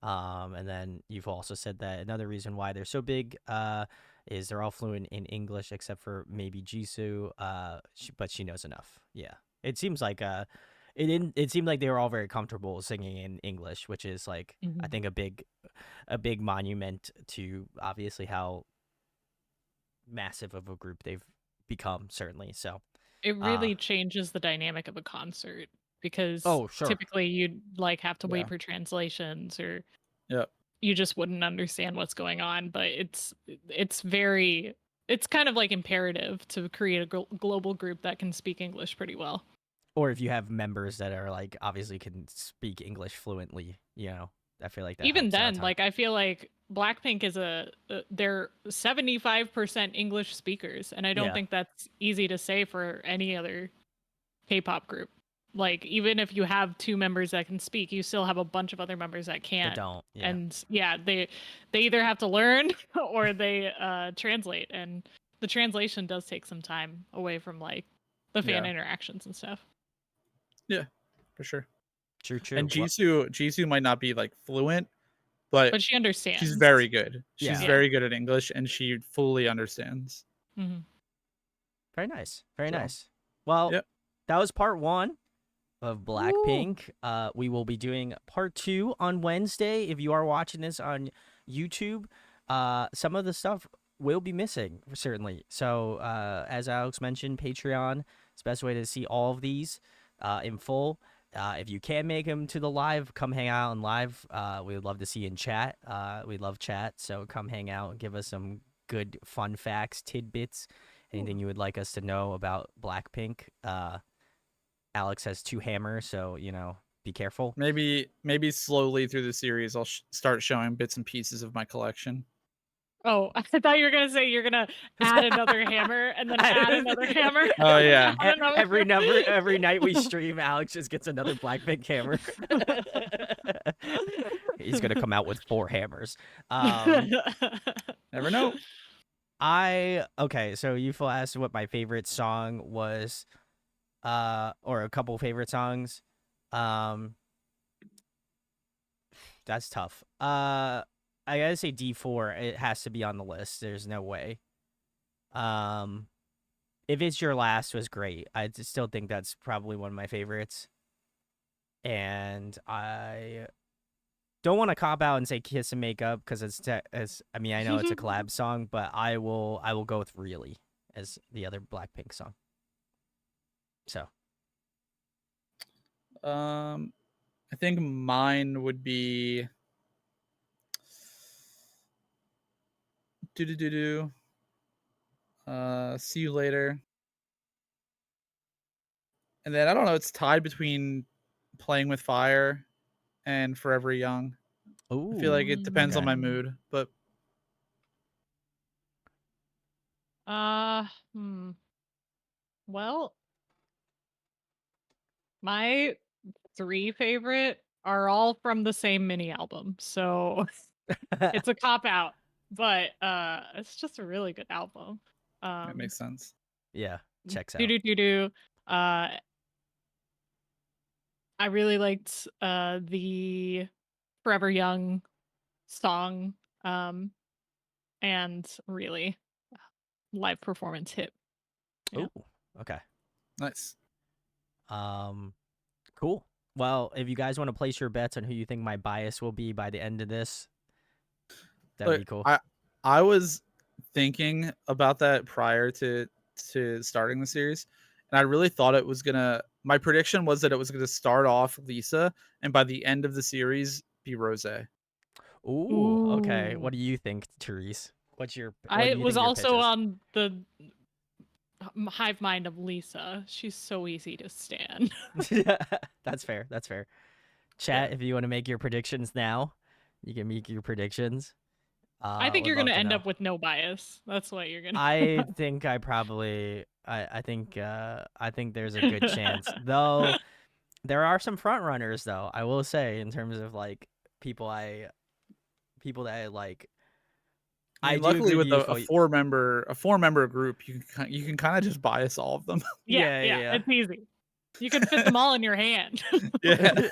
Speaker 1: And then you've also said that another reason why they're so big is they're all fluent in English except for maybe Jisoo, but she knows enough. Yeah, it seems like it seemed like they were all very comfortable singing in English, which is like I
Speaker 2: Mhm.
Speaker 1: think a big monument to obviously how massive of a group they've become, certainly. So,
Speaker 2: It
Speaker 1: uh,
Speaker 2: really changes the dynamic of a concert because
Speaker 1: oh sure,
Speaker 2: typically you'd like have to
Speaker 3: Yeah.
Speaker 2: wait for translations or
Speaker 3: Yeah.
Speaker 2: you just wouldn't understand what's going on, but it's very it's kind of like imperative to create a global group that can speak English pretty well.
Speaker 1: or if you have members that are like obviously can speak English fluently, I feel like that
Speaker 2: Even
Speaker 1: helps out a
Speaker 2: then,
Speaker 1: ton.
Speaker 2: like I feel like Blackpink is they're 75% English speakers, and I don't
Speaker 1: Yeah,
Speaker 2: think that's easy to say for any other K-pop group. Like even if you have two members that can speak, you still have a bunch of other members that
Speaker 1: they
Speaker 2: can't.
Speaker 1: don't. Yeah,
Speaker 2: And yeah, they either have to learn or they translate, and the translation does take some time away from like the fan
Speaker 3: Yeah.
Speaker 2: interactions and stuff.
Speaker 3: Yeah. For sure.
Speaker 1: true, true.
Speaker 3: And Jisoo might not be like fluent, but
Speaker 2: But she understands.
Speaker 3: she's very good. She's
Speaker 1: Yeah.
Speaker 3: very good at English and she fully understands.
Speaker 2: Hmm.
Speaker 1: Very nice, very
Speaker 3: So,
Speaker 1: nice. Well,
Speaker 3: yep.
Speaker 1: that was part 1 of
Speaker 2: Ooh.
Speaker 1: Blackpink. We will be doing part 2 on Wednesday. If you are watching this on YouTube, some of the stuff will be missing, certainly. So, as Alex mentioned, Patreon is the best way to see all of these in full. If you can make them to the live, come hang out on live. We would love to see you in chat. We love chat, so come hang out and give us some good fun facts, tidbits, anything you would like us to know about Blackpink. Alex has 2 hammers, so be careful.
Speaker 3: Maybe slowly through the series I'll start showing bits and pieces of my collection.
Speaker 2: Oh, I thought you were gonna say you're gonna add another hammer and then add another hammer.
Speaker 3: Oh yeah.
Speaker 1: Every night we stream, Alex just gets another Blackpink hammer. He's gonna come out with 4 hammers.
Speaker 3: Never know.
Speaker 1: Okay, so you asked what my favorite song was, or a couple favorite songs. That's tough. I gotta say D4. It has to be on the list. There's no way. If It's Your Last was great. I still think that's probably one of my favorites. And I don't want to cop out and say Kiss and Makeup because I mean I know it's a collab song, but I will go with Really as the other Blackpink song. So
Speaker 3: I think mine would be DDU-DU DU See You Later. And then I don't know, it's tied between Playing with Fire and Forever Young.
Speaker 1: ooh,
Speaker 3: I feel like it depends on
Speaker 1: okay.
Speaker 3: my mood, but
Speaker 2: Uh, hmm. Well, my 3 favorite are all from the same mini album, so it's a cop out. but it's just a really good album.
Speaker 3: That makes sense.
Speaker 1: Yeah, checks out.
Speaker 2: DDU-DU. I really liked the Forever Young song, and really live performance hit. Yeah.
Speaker 1: Oh, okay.
Speaker 3: Nice.
Speaker 1: Cool. Well, if you guys want to place your bets on who you think my bias will be by the end of this, that'd
Speaker 3: Look,
Speaker 1: be cool.
Speaker 3: I was thinking about that prior to starting the series, and I really thought it was gonna. My prediction was that it was gonna start off Lisa, and by the end of the series be Rose.
Speaker 1: Ooh, okay.
Speaker 2: Ooh.
Speaker 1: What do you think, Therese? What do
Speaker 2: I
Speaker 1: you
Speaker 2: was
Speaker 1: think your
Speaker 2: also
Speaker 1: pitch is?
Speaker 2: on the hive mind of Lisa. She's so easy to stand.
Speaker 1: That's fair. That's fair. Chat, if you want to make your predictions now, you can make your predictions.
Speaker 2: I think
Speaker 1: Would
Speaker 2: you're
Speaker 1: love
Speaker 2: gonna
Speaker 1: to
Speaker 2: end
Speaker 1: know.
Speaker 2: up with no bias. That's what you're gonna.
Speaker 1: I think I probably I think there's a good chance. Though there are some front runners though, I will say, in terms of like people that I like.
Speaker 3: I mean,
Speaker 1: do
Speaker 3: luckily
Speaker 1: agree with
Speaker 3: with
Speaker 1: you,
Speaker 3: a
Speaker 1: Phil.
Speaker 3: four member group, you can kind of just bias all of them.
Speaker 2: Yeah,
Speaker 1: Yeah.
Speaker 2: it's easy. You can fit them all in your hand.
Speaker 3: Yeah.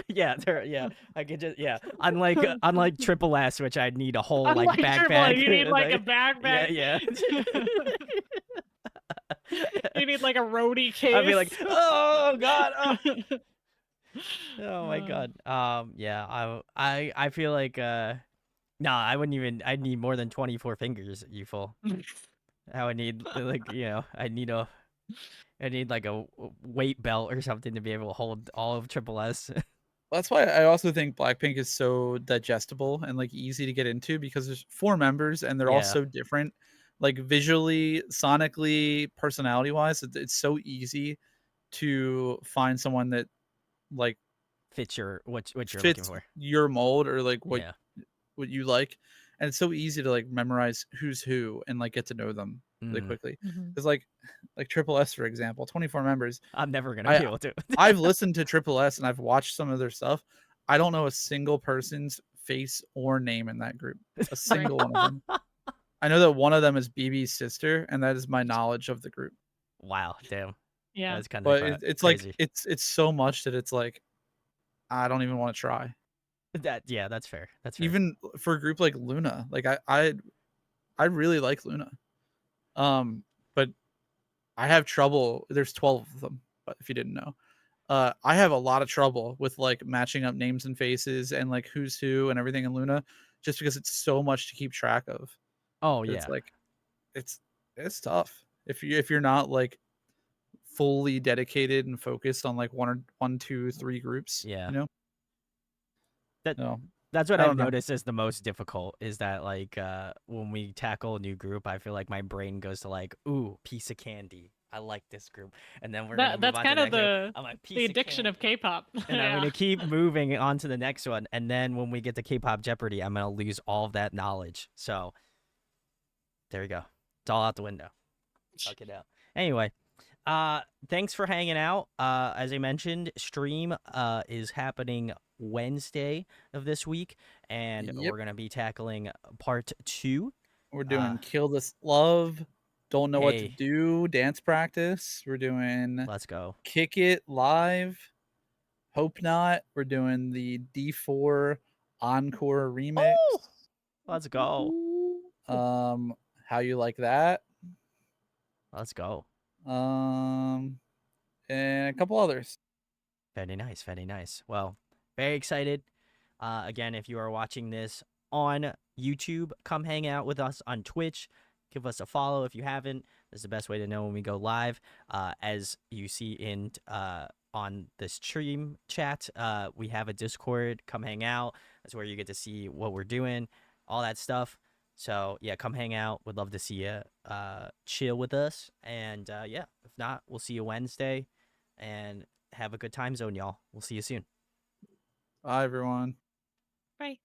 Speaker 1: yeah, I could just unlike Triple S, which I need a whole like
Speaker 2: Unlike Triple,
Speaker 1: backpack.
Speaker 2: you need like a
Speaker 1: Yeah,
Speaker 2: backpack.
Speaker 1: yeah.
Speaker 2: You need like a roadie case.
Speaker 1: I'd be like, oh god, oh my god. Yeah, I feel like no, I wouldn't even. I'd need more than 24 fingers. You fool. I would need like I need like a weight belt or something to be able to hold all of Triple S.
Speaker 3: That's why I also think Blackpink is so digestible and like easy to get into because there's four members and they're all
Speaker 1: Yeah.
Speaker 3: so different, like visually, sonically, personality wise. It's so easy to find someone that like
Speaker 1: Fits your what you're looking
Speaker 3: fits
Speaker 1: for.
Speaker 3: your mold or like
Speaker 1: Yeah.
Speaker 3: what you like, and it's so easy to like memorize who's who and like get to know them really
Speaker 1: Mm.
Speaker 3: quickly.
Speaker 2: Mhm.
Speaker 3: Because like Triple S, for example, 24 members.
Speaker 1: I'm never gonna be able to.
Speaker 3: I've listened to Triple S and I've watched some of their stuff. I don't know a single person's face or name in that group. A single one of them. I know that one of them is BB's sister, and that is my knowledge of the group.
Speaker 1: Wow, damn.
Speaker 2: Yeah.
Speaker 1: That's kind
Speaker 3: But
Speaker 1: of
Speaker 3: it's
Speaker 1: crazy.
Speaker 3: like it's so much that it's like I don't even want to try.
Speaker 1: That's fair. That's fair.
Speaker 3: Even for a group like Luna, like I really like Luna. But I have trouble. There's 12 of them, but if you didn't know. I have a lot of trouble with like matching up names and faces and like who's who and everything in Luna, just because it's so much to keep track of.
Speaker 1: Oh
Speaker 3: It's
Speaker 1: yeah.
Speaker 3: like it's tough if you're not like fully dedicated and focused on like one, two, three groups.
Speaker 1: Yeah.
Speaker 3: You know.
Speaker 1: That
Speaker 3: No.
Speaker 1: That's what
Speaker 3: I
Speaker 1: I've
Speaker 3: don't know.
Speaker 1: noticed is the most difficult is that like when we tackle a new group, I feel like my brain goes to like, ooh, piece of candy. I like this group. And then we're gonna move
Speaker 2: That's
Speaker 1: on
Speaker 2: kind
Speaker 1: to
Speaker 2: of
Speaker 1: the next group.
Speaker 2: the
Speaker 1: I'm like, piece
Speaker 2: the
Speaker 1: of
Speaker 2: addiction of
Speaker 1: candy.
Speaker 2: K-pop.
Speaker 1: And I'm
Speaker 2: Yeah.
Speaker 1: gonna keep moving on to the next one. And then when we get to K-pop Jeopardy, I'm gonna lose all of that knowledge. So there you go. It's all out the window. Suck it out. Anyway, thanks for hanging out. As I mentioned, stream is happening Wednesday of this week, and
Speaker 3: Yep.
Speaker 1: we're gonna be tackling part 2.
Speaker 3: We're doing Kill This Love. Don't know what to
Speaker 1: Hey.
Speaker 3: do. Dance practice. We're doing
Speaker 1: Let's go.
Speaker 3: Kick It Live. Hope Not. We're doing the D4 Encore remix.
Speaker 1: Oh! Let's go.
Speaker 3: How You Like That.
Speaker 1: Let's go.
Speaker 3: And a couple others.
Speaker 1: Very nice. Very nice. Well, very excited. Again, if you are watching this on YouTube, come hang out with us on Twitch. Give us a follow if you haven't. This is the best way to know when we go live. As you see in on the stream chat, we have a Discord. Come hang out. That's where you get to see what we're doing, all that stuff. So yeah, come hang out. Would love to see you. Chill with us, and yeah, if not, we'll see you Wednesday. And have a good time zone, y'all. We'll see you soon.
Speaker 3: Bye, everyone.
Speaker 2: Bye.